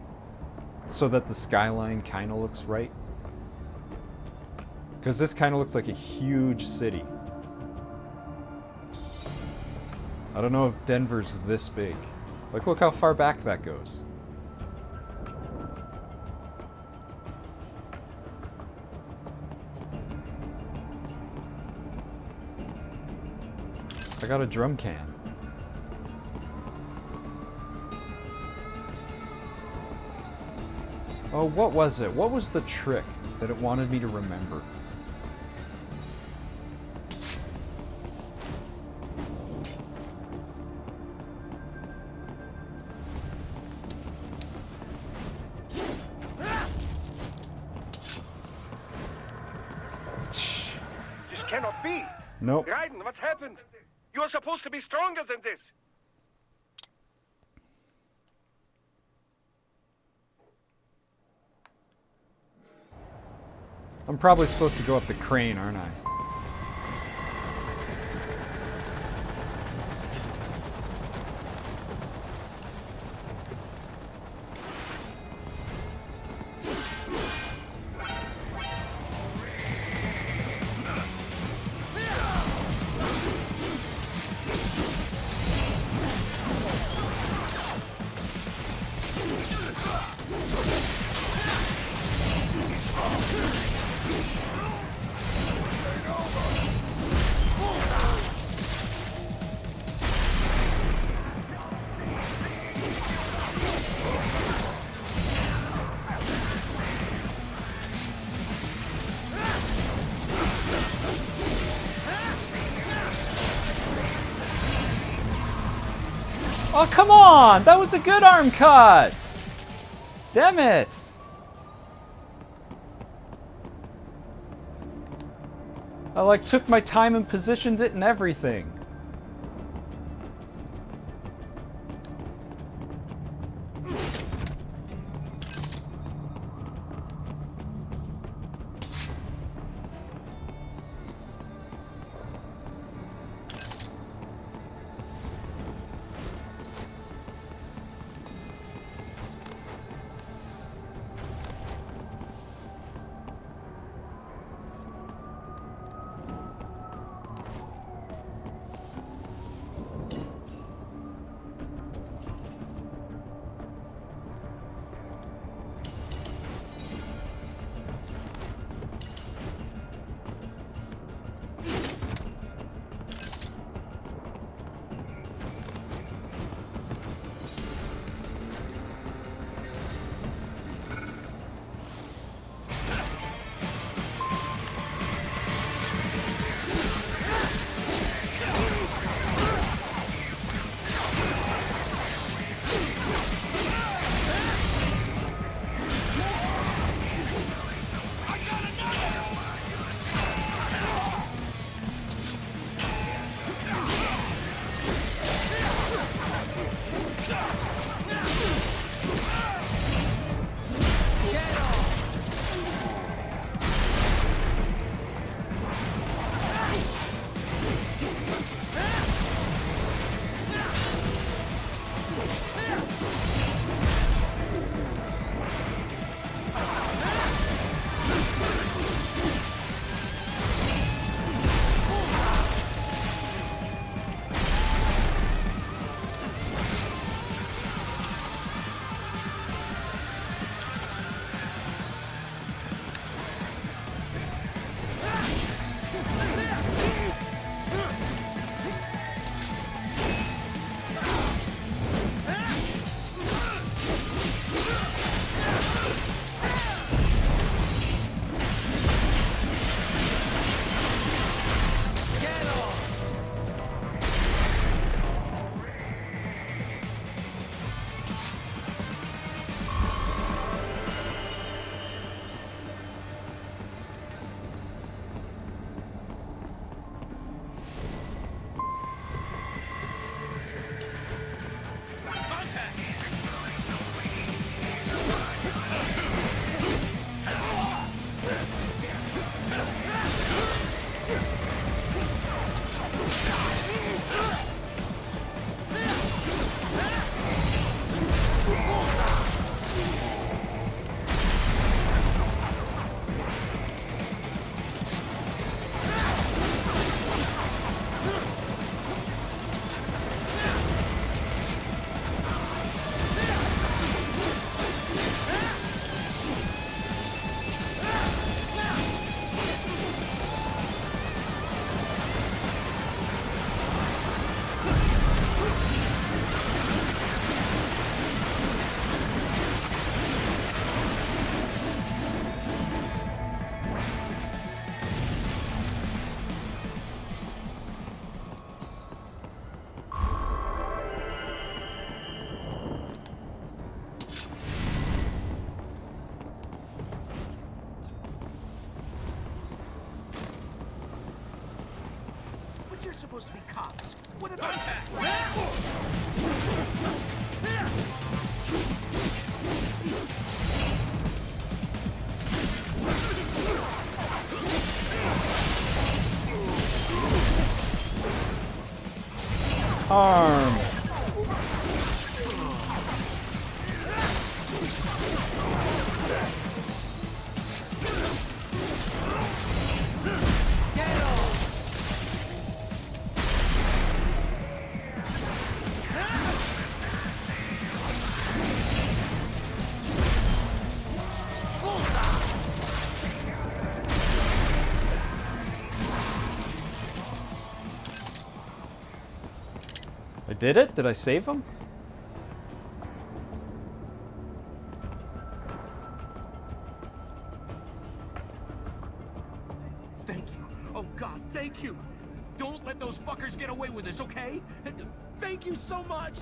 So that the skyline kind of looks right. Because this kind of looks like a huge city. I don't know if Denver's this big. Like, look how far back that goes. I got a drum can. Oh, what was it? What was the trick that it wanted me to remember? This cannot be. Nope. Raiden, what's happened? You are supposed to be stronger than this. I'm probably supposed to go up the crane, aren't I? Oh, come on! That was a good arm cut! Damn it! I like took my time and positioned it and everything. Supposed to be cops. What about Arm. I did it? Did I save him? Thank you. Oh God, thank you. Don't let those fuckers get away with this, okay? Thank you so much.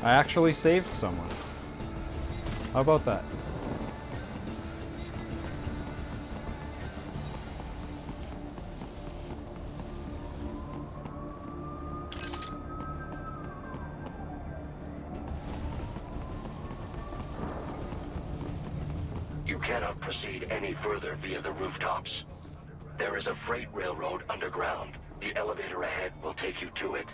I actually saved someone. How about that? You cannot proceed any further via the rooftops. There is a freight railroad underground. The elevator ahead will take you to it.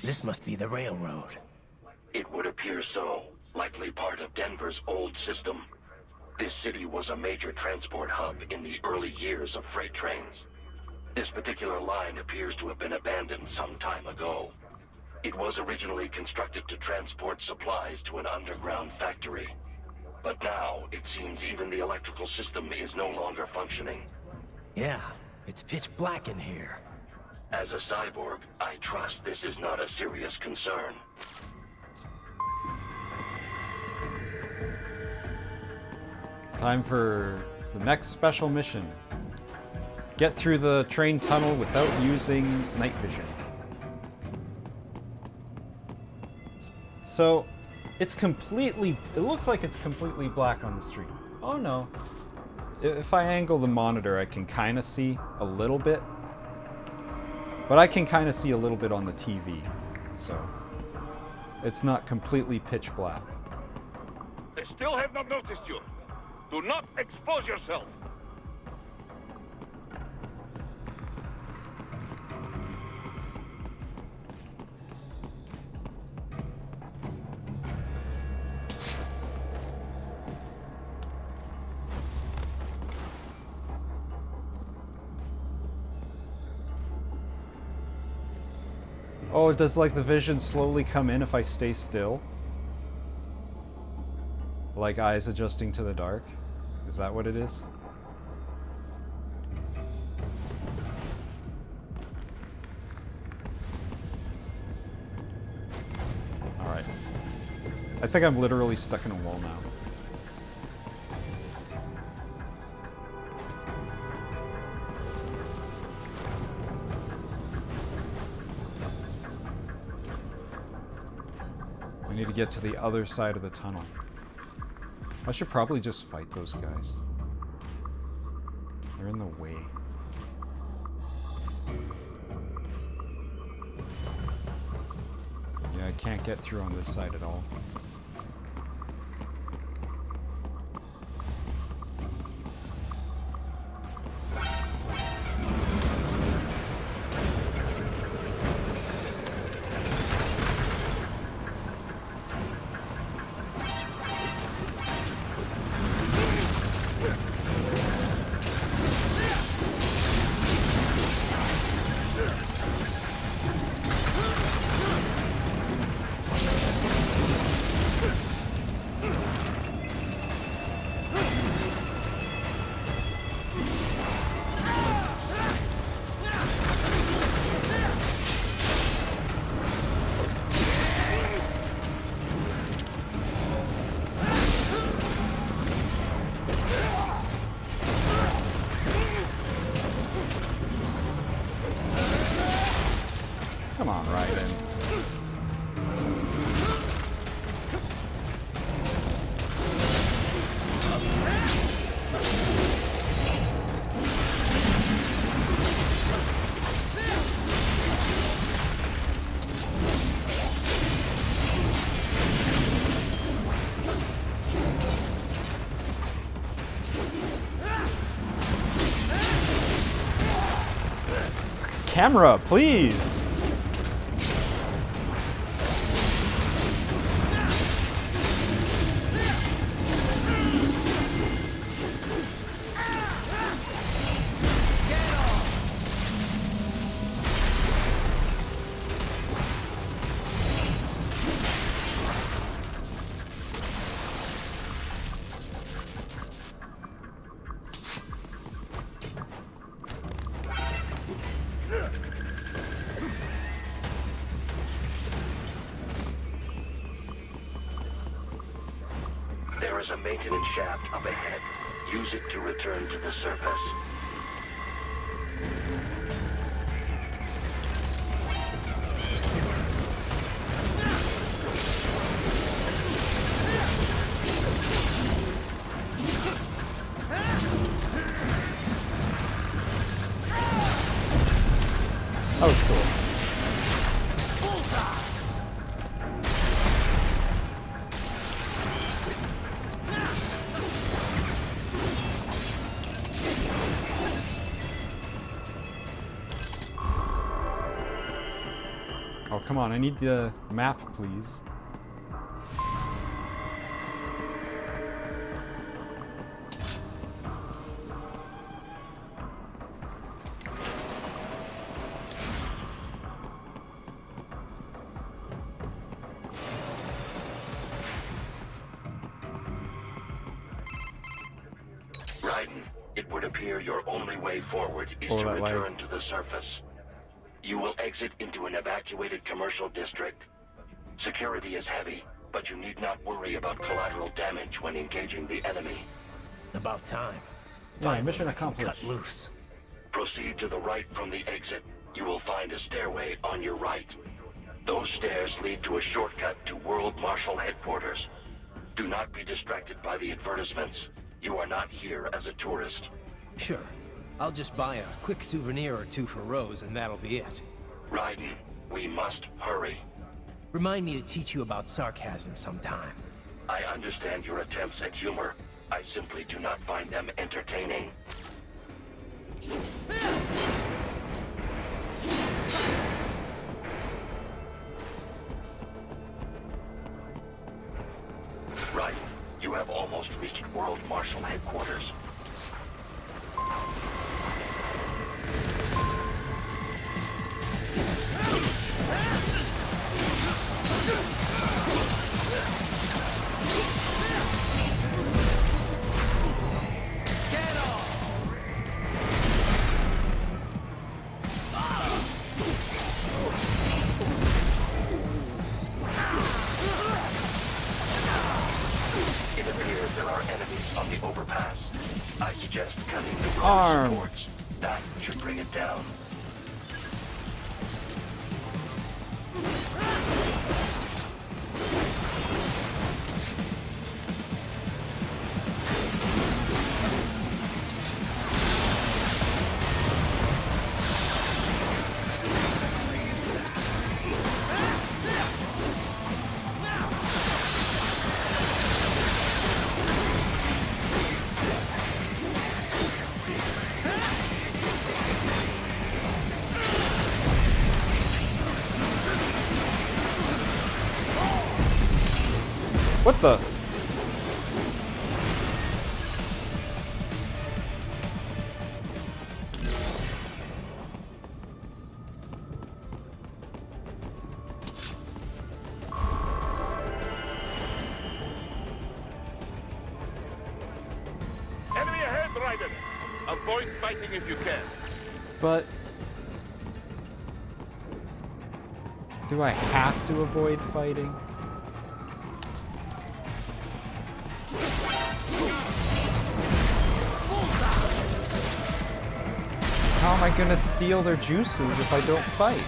This must be the railroad. It would appear so. Likely part of Denver's old system. This city was a major transport hub in the early years of freight trains. This particular line appears to have been abandoned some time ago. It was originally constructed to transport supplies to an underground factory. But now, it seems even the electrical system is no longer functioning. Yeah, it's pitch black in here. As a cyborg, I trust this is not a serious concern. Time for the next special mission. Get through the train tunnel without using night vision. So, it looks like it's completely black on the street. Oh no. If I angle the monitor, I can kind of see a little bit. But I can kind of see a little bit on the TV, so it's not completely pitch black. They still have not noticed you. Do not expose yourself. Oh, does like the vision slowly come in if I stay still? Like eyes adjusting to the dark? Is that what it is? Alright. I think I'm literally stuck in a wall now. I need to get to the other side of the tunnel. I should probably just fight those guys. They're in the way. Yeah, I can't get through on this side at all. Come on, Raiden. Camera, please! is a maintenance shaft up ahead. Use it to return to the surface. That was cool. Oh, come on, I need the map, please. Raiden, it would appear your only way forward is Oh, to that lag. return to the surface. You will exit into an evacuated commercial district. Security is heavy, but you need not worry about collateral damage when engaging the enemy. About time. Yeah, Finally, mission I can accomplished. cut loose. Proceed to the right from the exit. You will find a stairway on your right. Those stairs lead to a shortcut to World Marshal Headquarters. Do not be distracted by the advertisements. You are not here as a tourist. Sure. I'll just buy a quick souvenir or two for Rose, and that'll be it. Raiden, we must hurry. Remind me to teach you about sarcasm sometime. I understand your attempts at humor. I simply do not find them entertaining. Right. You have almost reached World Marshal Headquarters. It appears there are enemies on the overpass. I suggest cutting the road Arm. supports. That should bring it down. What the? Enemy ahead, Raiden! Avoid fighting if you can. But... do I have to avoid fighting? How am I gonna steal their juices if I don't fight?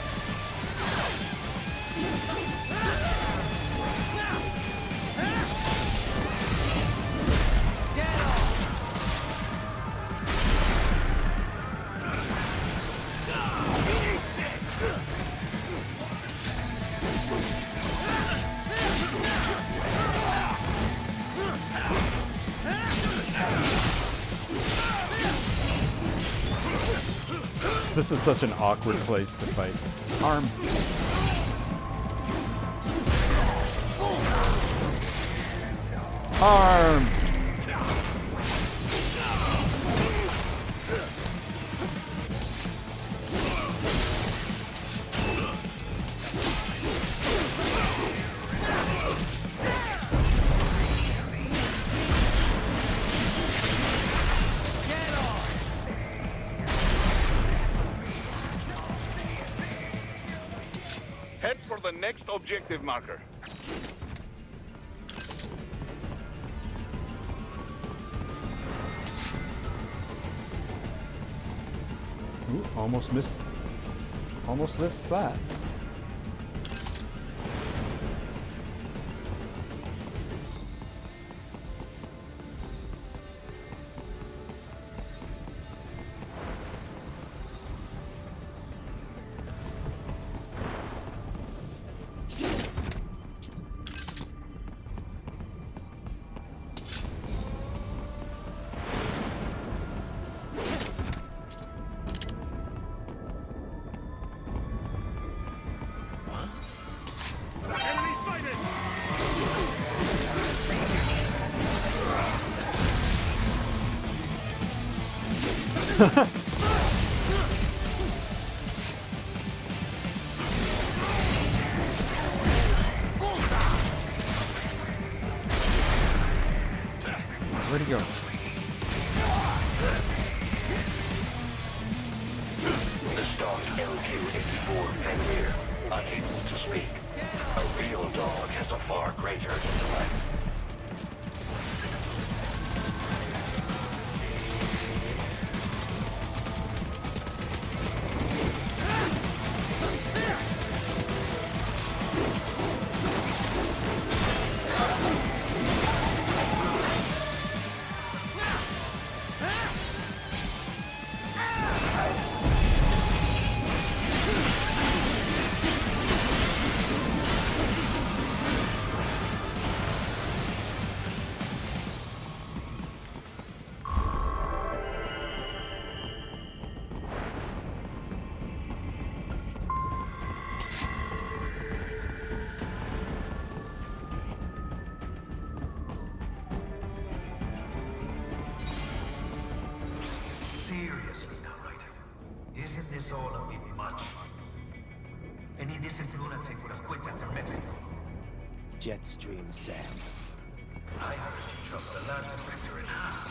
This is such an awkward place to fight. Arm. Arm! Head for the next objective marker. Ooh, almost missed that. Enemy sighted! Where'd he go? The stock LQ-84 Fenrir, unable to speak. A real dog has a far greater intellect. Seriously now, Ryder. Isn't this all a bit much? Any decent lunatic would have quit after Mexico. Jetstream Sam. I heard you chopped the land director in half.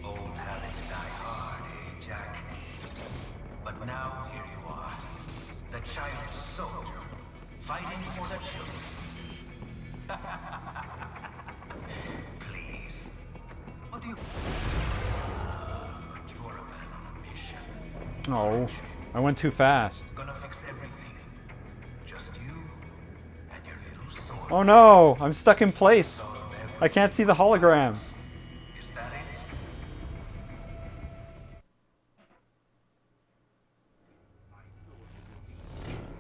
Old habits die hard, eh, Jack? But now here you are. The child soldier. Fighting for the children. Please. What do you... But you're a man on a mission. Oh, I went too fast. Gonna fix everything. Just you and your little sword. Oh no, I'm stuck in place. I can't see the hologram. Is that it?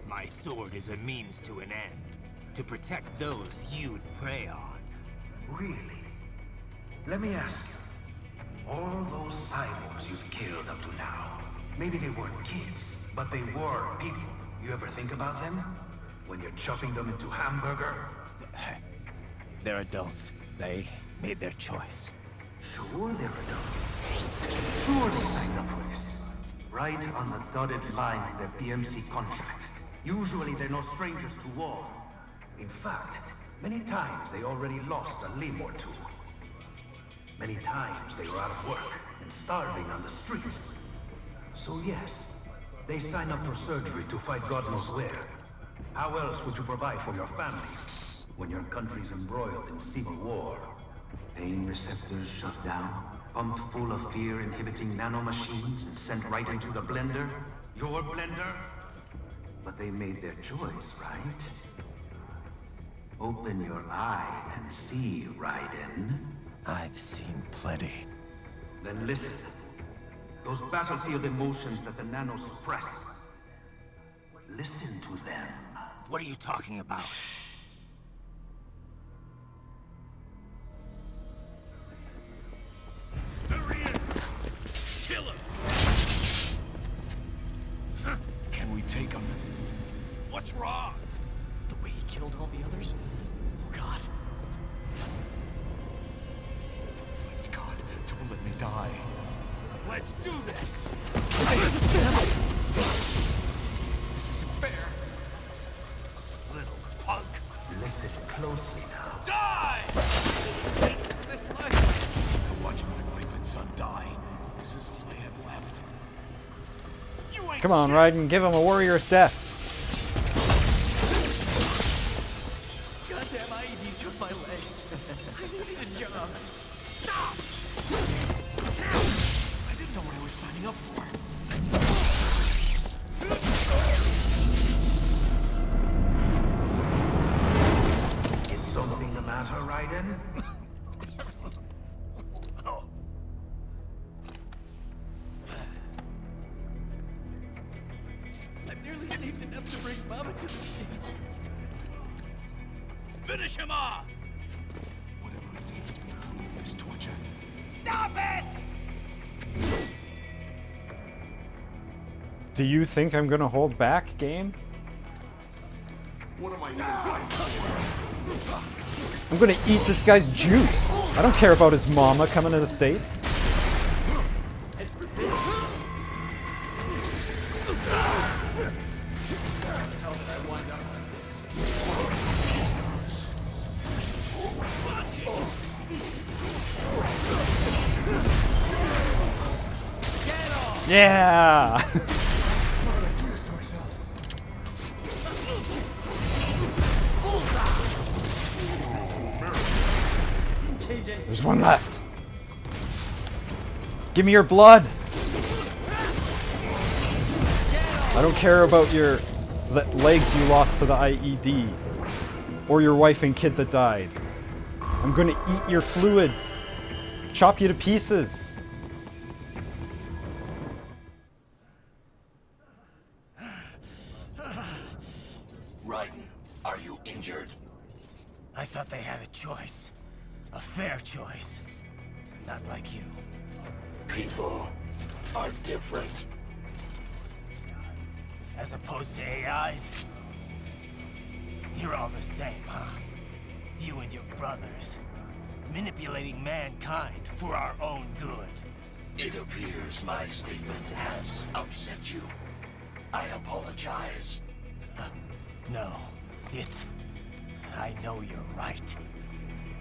My sword is a means to an end. To protect those you'd prey on. Really? Let me ask you. All those cyborgs you've killed up to now, maybe they weren't kids, but they were people. You ever think about them? When you're chopping them into hamburger? They're adults. They made their choice. Sure they're adults. Sure they signed up for this. Right on the dotted line of their BMC contract. Usually they're no strangers to war. In fact, many times they already lost a limb or two. Many times they were out of work and starving on the street. So yes, they sign up for surgery to fight God knows where. How else would you provide for your family when your country's embroiled in civil war? Pain receptors shut down, pumped full of fear-inhibiting nanomachines and sent right into the blender? Your blender? But they made their choice, right? Open your eye and see, Raiden. I've seen plenty. Then listen. Those battlefield emotions that the nanos suppress. Listen to them. What are you talking about? Shh. There he is! Kill him! Can we take him? What's wrong? The way he killed all the others? Oh God. Please God, don't let me die. Let's do this! This isn't fair. Little punk! Listen closely now. Die! This life. To watch my wife and son die. This is all I had left. You ain't Come on, shit. Raiden, give him a warrior's death. Goddamn, I need just my leg. I needed a job. Stop! I didn't know what I was signing up for. Raiden? I've nearly saved enough to bring Mama to the States. Finish him off! Whatever it takes to be free of this torture. Stop it! Do you think I'm gonna hold back, game? What am I even doing? I'm gonna eat this guy's juice. I don't care about his mama coming to the States. Yeah! There's one left. Give me your blood. I don't care about your legs you lost to the IED or your wife and kid that died. I'm gonna eat your fluids. Chop you to pieces. Raiden, are you injured? I thought they had a choice. A fair choice. Not like you. People are different. As opposed to AIs? You're all the same, huh? You and your brothers. Manipulating mankind for our own good. It appears my statement has upset you. I apologize. No, it's... I know you're right.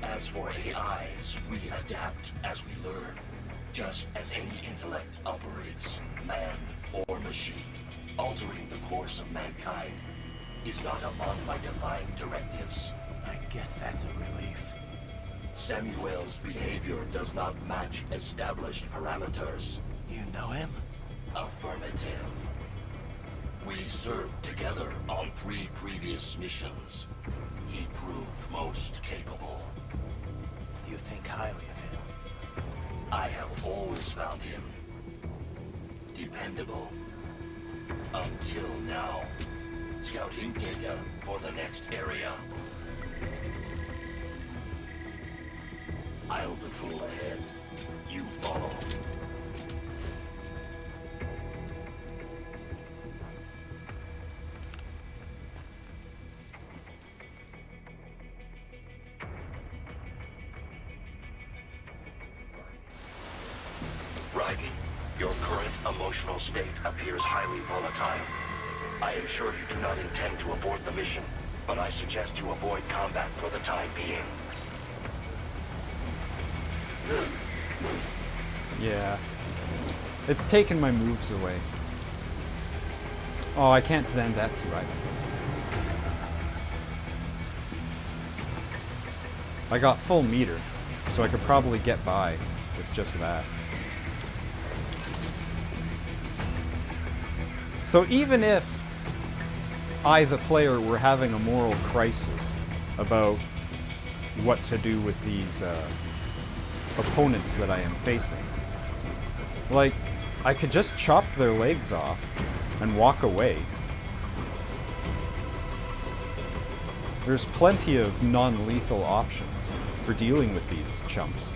As for AIs, we adapt as we learn. Just as any intellect operates, man or machine. Altering the course of mankind is not among my defined directives. I guess that's a relief. Samuel's behavior does not match established parameters. You know him? Affirmative. We served together on 3 previous missions. He proved most capable. You think highly of him? I have always found him dependable. Until now. Scouting data for the next area. I'll patrol ahead. You follow. Raiden, your current emotional state appears highly volatile. I am sure you do not intend to abort the mission, but I suggest you avoid combat for the time being. Yeah. It's taken my moves away. Oh, I can't Zandatsu either. I got full meter, so I could probably get by with just that. So even if I, the player, were having a moral crisis about what to do with these opponents that I am facing, like, I could just chop their legs off and walk away. There's plenty of non-lethal options for dealing with these chumps.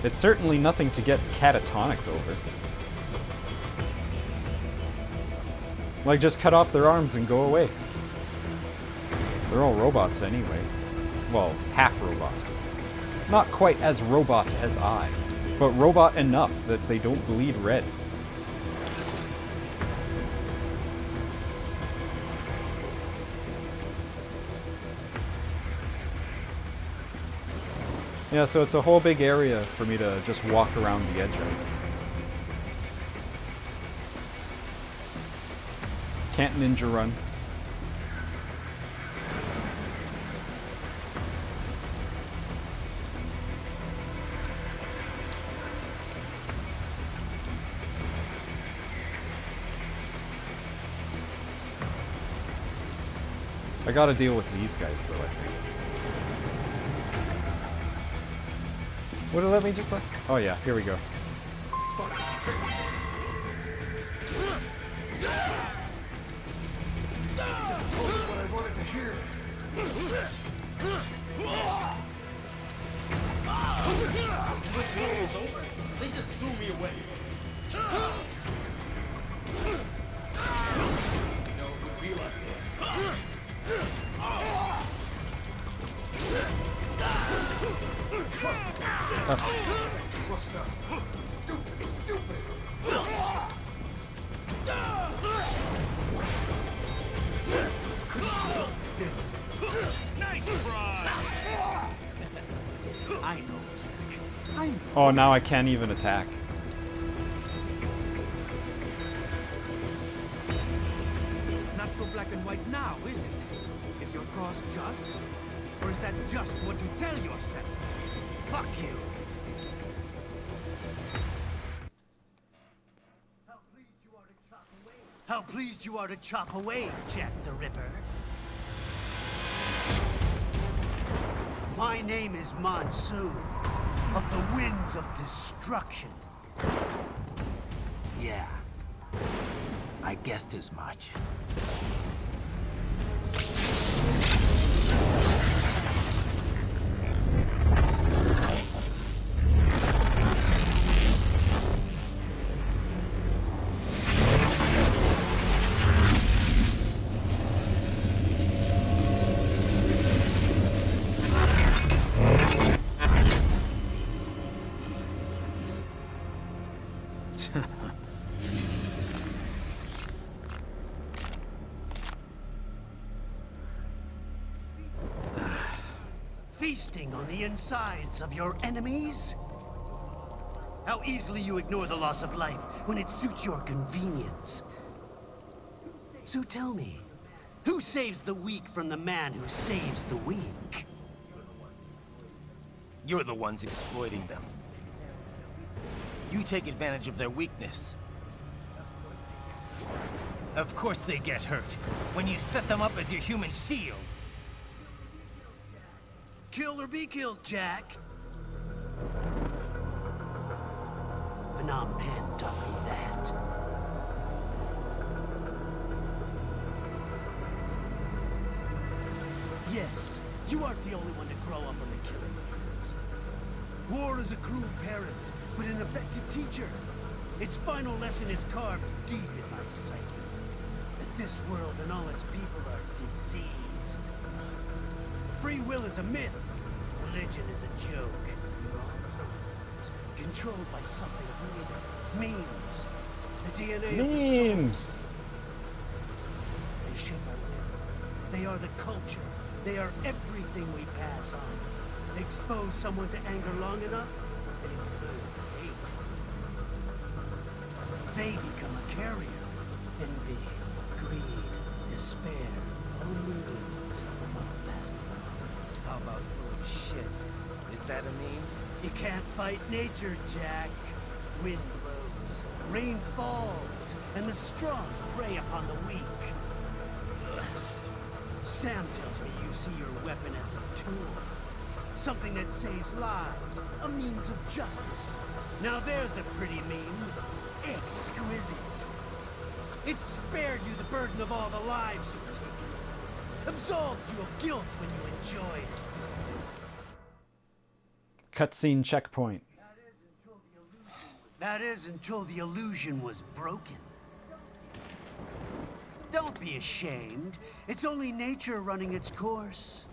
It's certainly nothing to get catatonic over. Like, just cut off their arms and go away. They're all robots anyway. Well, half robots. Not quite as robot as I, but robot enough that they don't bleed red. Yeah, so it's a whole big area for me to just walk around the edge of. Can't ninja run. I gotta deal with these guys though, I think. Would it let me just like... Oh yeah, here we go. What I wanted to hear. They just threw me away. You know, it would be like this. Trust now. Stupid, stupid. Nice try. I know, Jack. I know. Oh, now I can't even attack. Not so black and white now, is it? Is your cause just? Or is that just what you tell yourself? Fuck you! How pleased you are to chop away, Jack the Ripper. My name is Monsoon, of the Winds of Destruction. Yeah, I guessed as much. Feasting on the insides of your enemies? How easily you ignore the loss of life when it suits your convenience. So tell me, who saves the weak from the man who saves the weak? You're the ones exploiting them. You take advantage of their weakness. Of course they get hurt when you set them up as your human shield. Kill or be killed, Jack. Phnom Penh taught me that. Yes, you aren't the only one to grow up on the killing fields. War is a cruel parent, but an effective teacher. Its final lesson is carved deep in my psyche. That this world and all its people are diseased. Free will is a myth. Religion is a joke. It's controlled by something weird. Memes. The DNA of the soul. Memes! They shape our living. They are the culture. They are everything we pass on. Expose someone to anger long enough, they learn to hate. They become a carrier. Envy, greed, despair, only wounds of past. How about full of shit? Is that a meme? You can't fight nature, Jack. Wind blows, rain falls, and the strong prey upon the weak. Ugh. Sam tells me you see your weapon as a tool. Something that saves lives, a means of justice. Now there's a pretty meme. Exquisite. It spared you the burden of all the lives you've taken. Absolved you of guilt when you enjoyed it. Cutscene checkpoint. That is until the illusion was broken. Don't be ashamed. It's only nature running its course.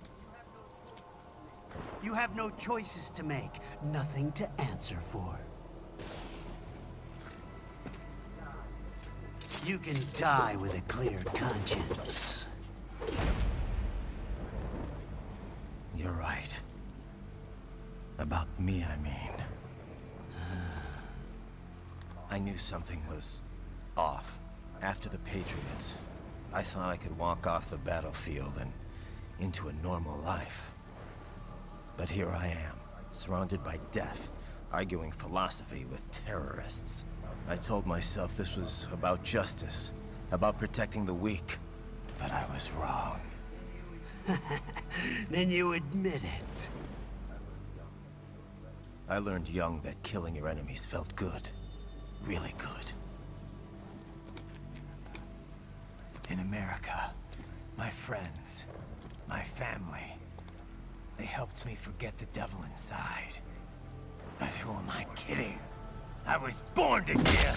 You have no choices to make, nothing to answer for. You can die with a clear conscience. You're right. About me, I mean. I knew something was off. After the Patriots, I thought I could walk off the battlefield and into a normal life. But here I am, surrounded by death, arguing philosophy with terrorists. I told myself this was about justice, about protecting the weak. But I was wrong. Then you admit it. I learned young that killing your enemies felt good. Really good. In America, my friends, my family, they helped me forget the devil inside. But who am I kidding? I was born to kill!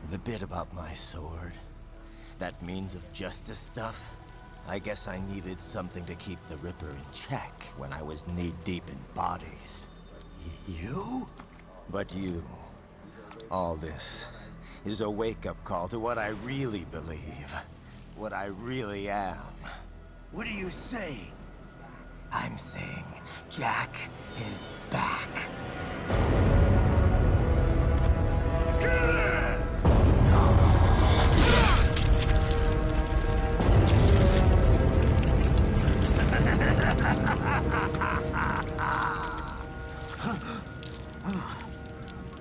The bit about my sword, that means of justice stuff, I guess I needed something to keep the Ripper in check when I was knee-deep in bodies. You? But you, all this, is a wake-up call to what I really believe. What I really am. What are you saying? I'm saying Jack is back.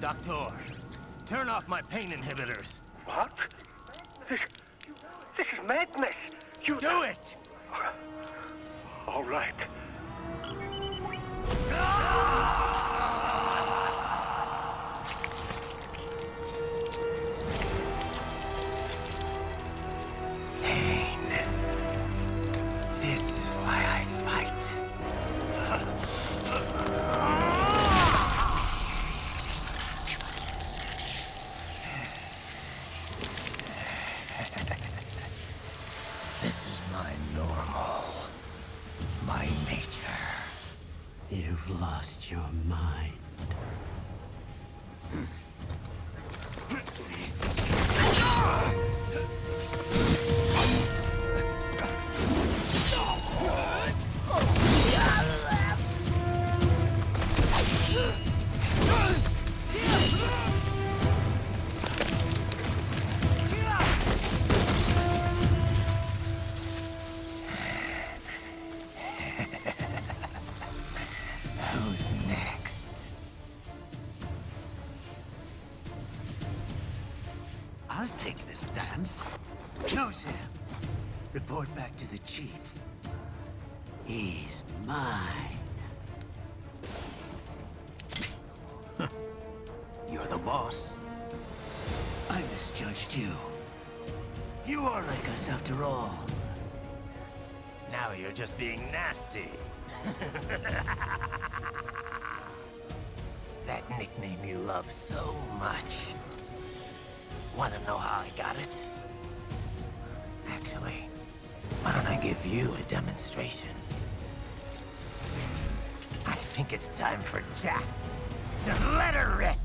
Doctor, turn off my pain inhibitors. What? This is madness. You do it! All right. Pain. This is why I fight. This is my normal. My nature. You've lost your mind. Who's next? I'll take this dance. No, Sam. Report back to the chief. He's mine. You're the boss. I misjudged you. You are like us after all. Now you're just being nasty. That nickname you love so much. Want to know how I got it? Actually, why don't I give you a demonstration? I think it's time for Jack to let her rip.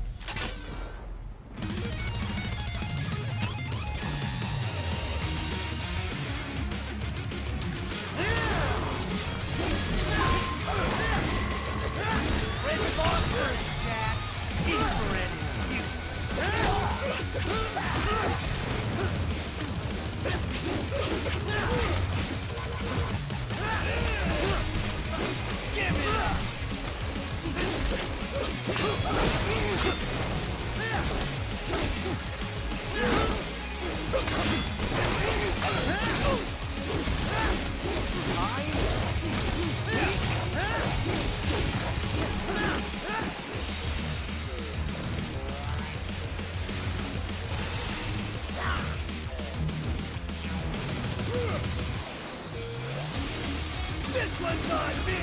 This one's on me!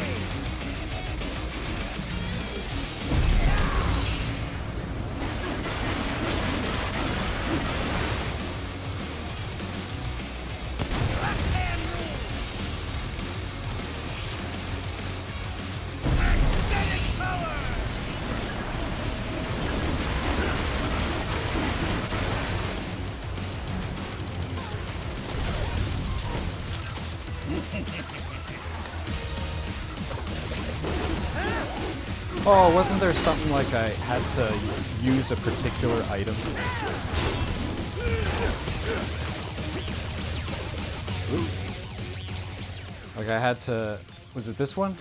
Oh, wasn't there something like I had to use a particular item? Ooh. Like I had to... Was it this one?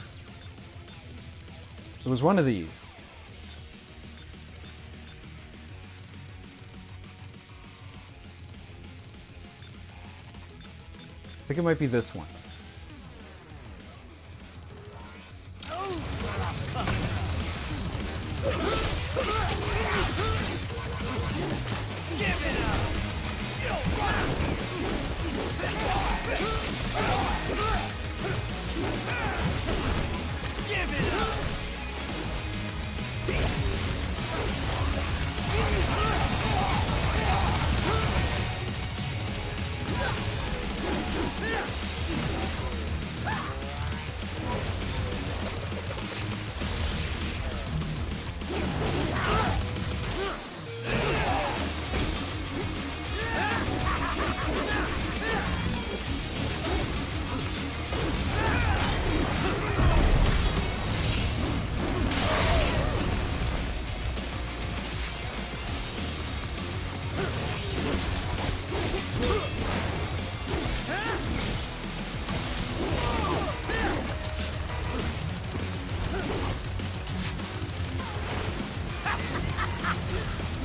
It was one of these. think it might be this one.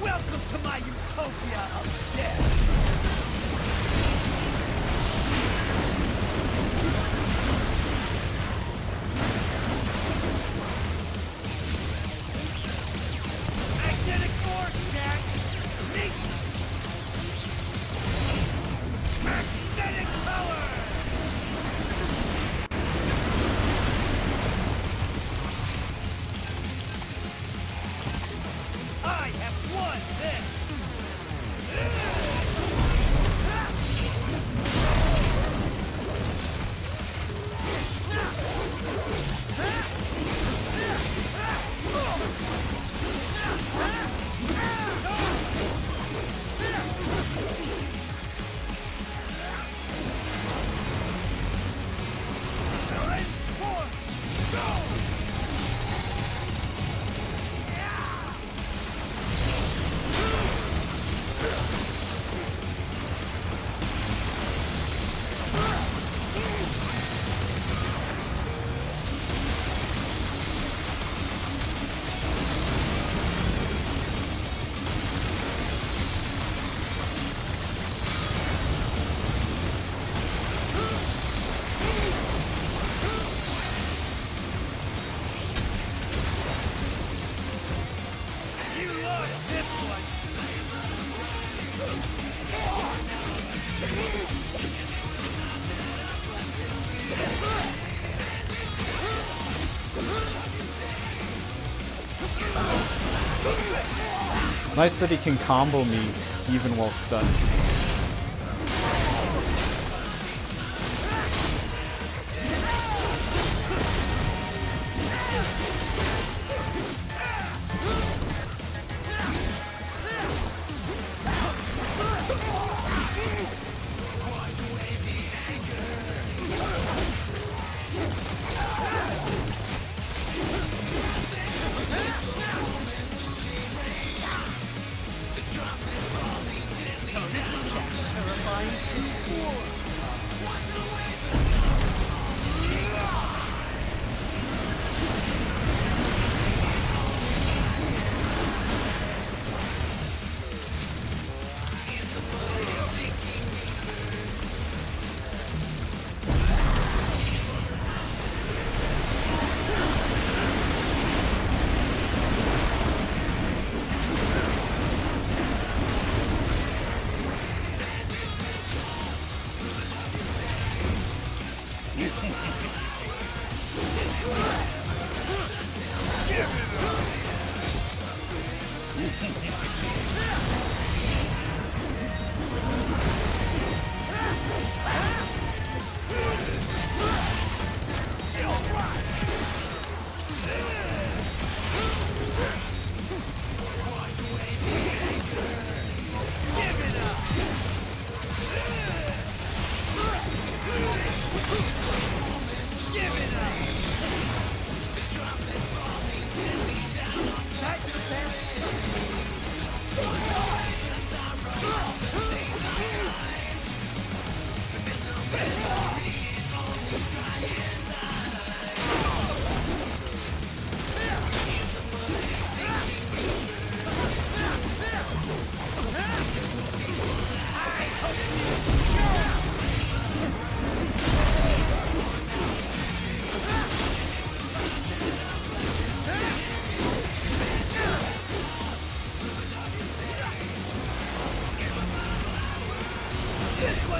Welcome to my utopia of death! Magnetic force, Jack! Nature! Magnetic power! I have won this! Nice that he can combo me even while stunned.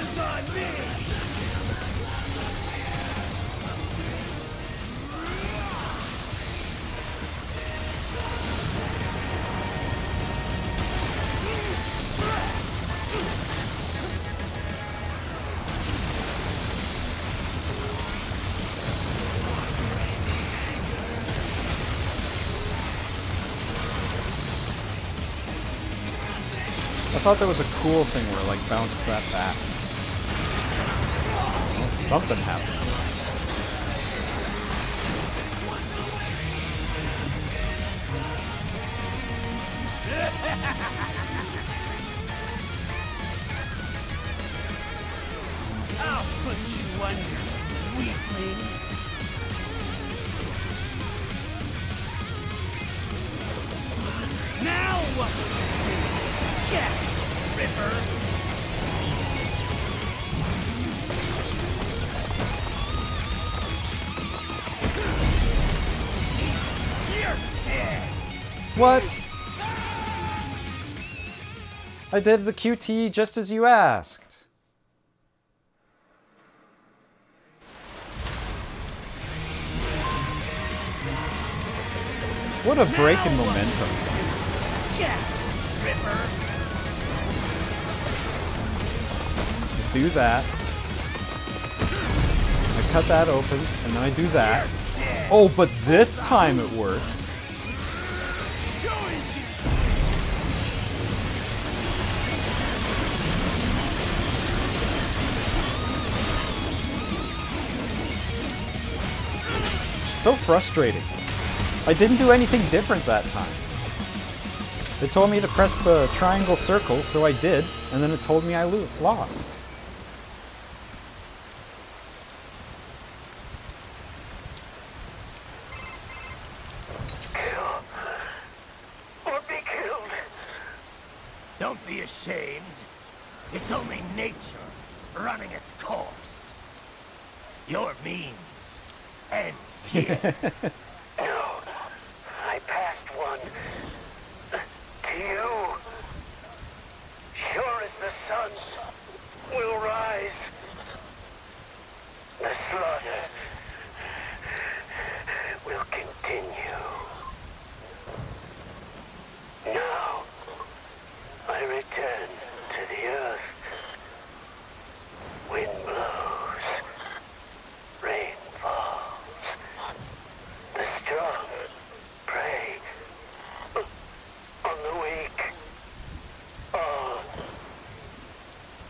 one's on me! I thought that was a cool thing where it like bounced that back. Well, something happened. I'll put you under, weakling. Now what will you do? Jack the Ripper! You're dead! What? I did the QT just as you asked. What a break in momentum. Jack the Ripper! Do that. I cut that open, and then I do that. Oh, but this time it works. So frustrating. I didn't do anything different that time. It told me to press the triangle circle, so I did, and then it told me I lost. Kill. Or be killed. Don't be ashamed. It's only nature running its course. Your means end here. No. I passed one. To you. Sure as the sun will rise. The slaughter will continue. Now, I return to the earth. Wind blows. Rain falls. The strong prey on the weak. All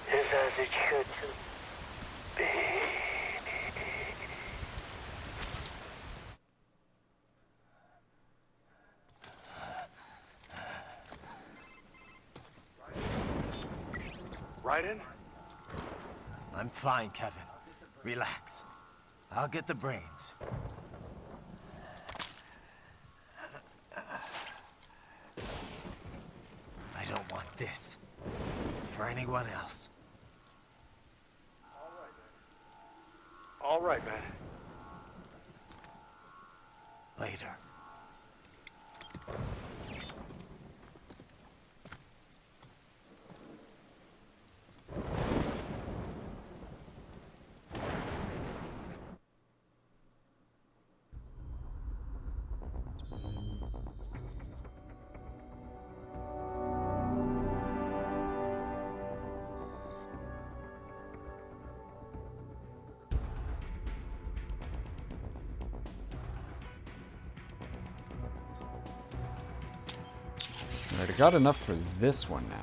is as it should be. Right in? I'm fine, Kevin. Relax. I'll get the brains. I don't want this for anyone else. All right, man. Later. Alright, I got enough for this one now.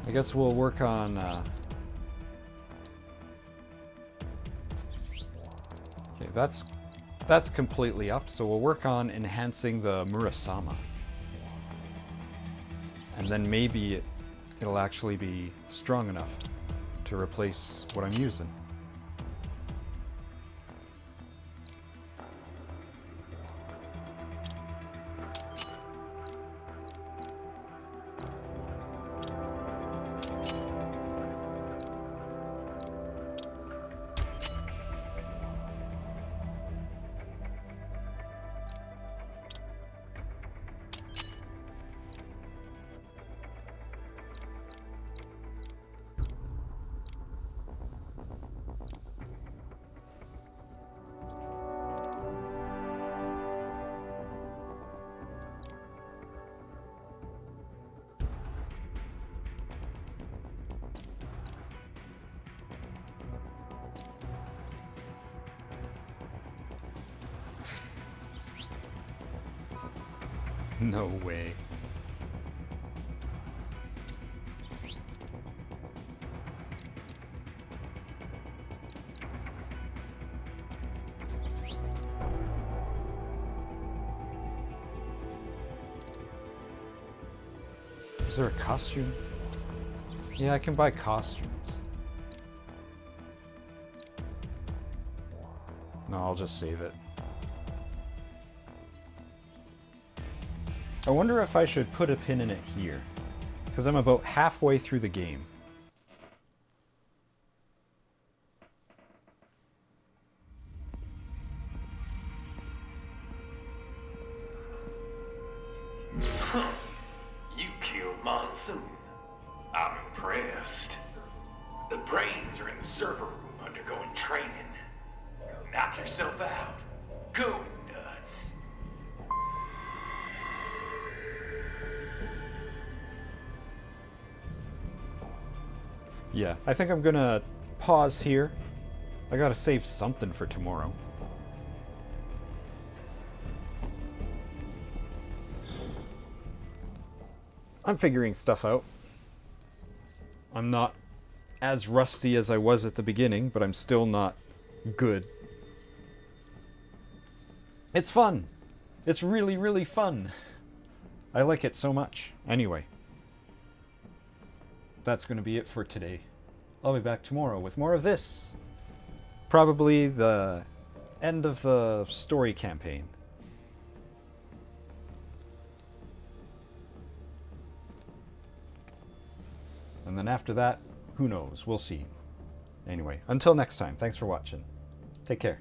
I guess we'll work on okay, that's completely up, so we'll work on enhancing the Murasama. And then maybe it'll actually be strong enough to replace what I'm using. No way. Is there a costume? Yeah, I can buy costumes. No, I'll just save it. I wonder if I should put a pin in it here, because I'm about halfway through the game. You killed Monsoon. I'm impressed. The brains are in the server room undergoing training. Knock yourself out. Go nuts. Yeah, I think I'm gonna pause here. I gotta save something for tomorrow. I'm figuring stuff out. I'm not as rusty as I was at the beginning, but I'm still not good. It's fun. It's really, really fun. I like it so much. Anyway, that's going to be it for today. I'll be back tomorrow with more of this. Probably the end of the story campaign. And then after that, who knows? We'll see. Anyway, until next time, thanks for watching. Take care.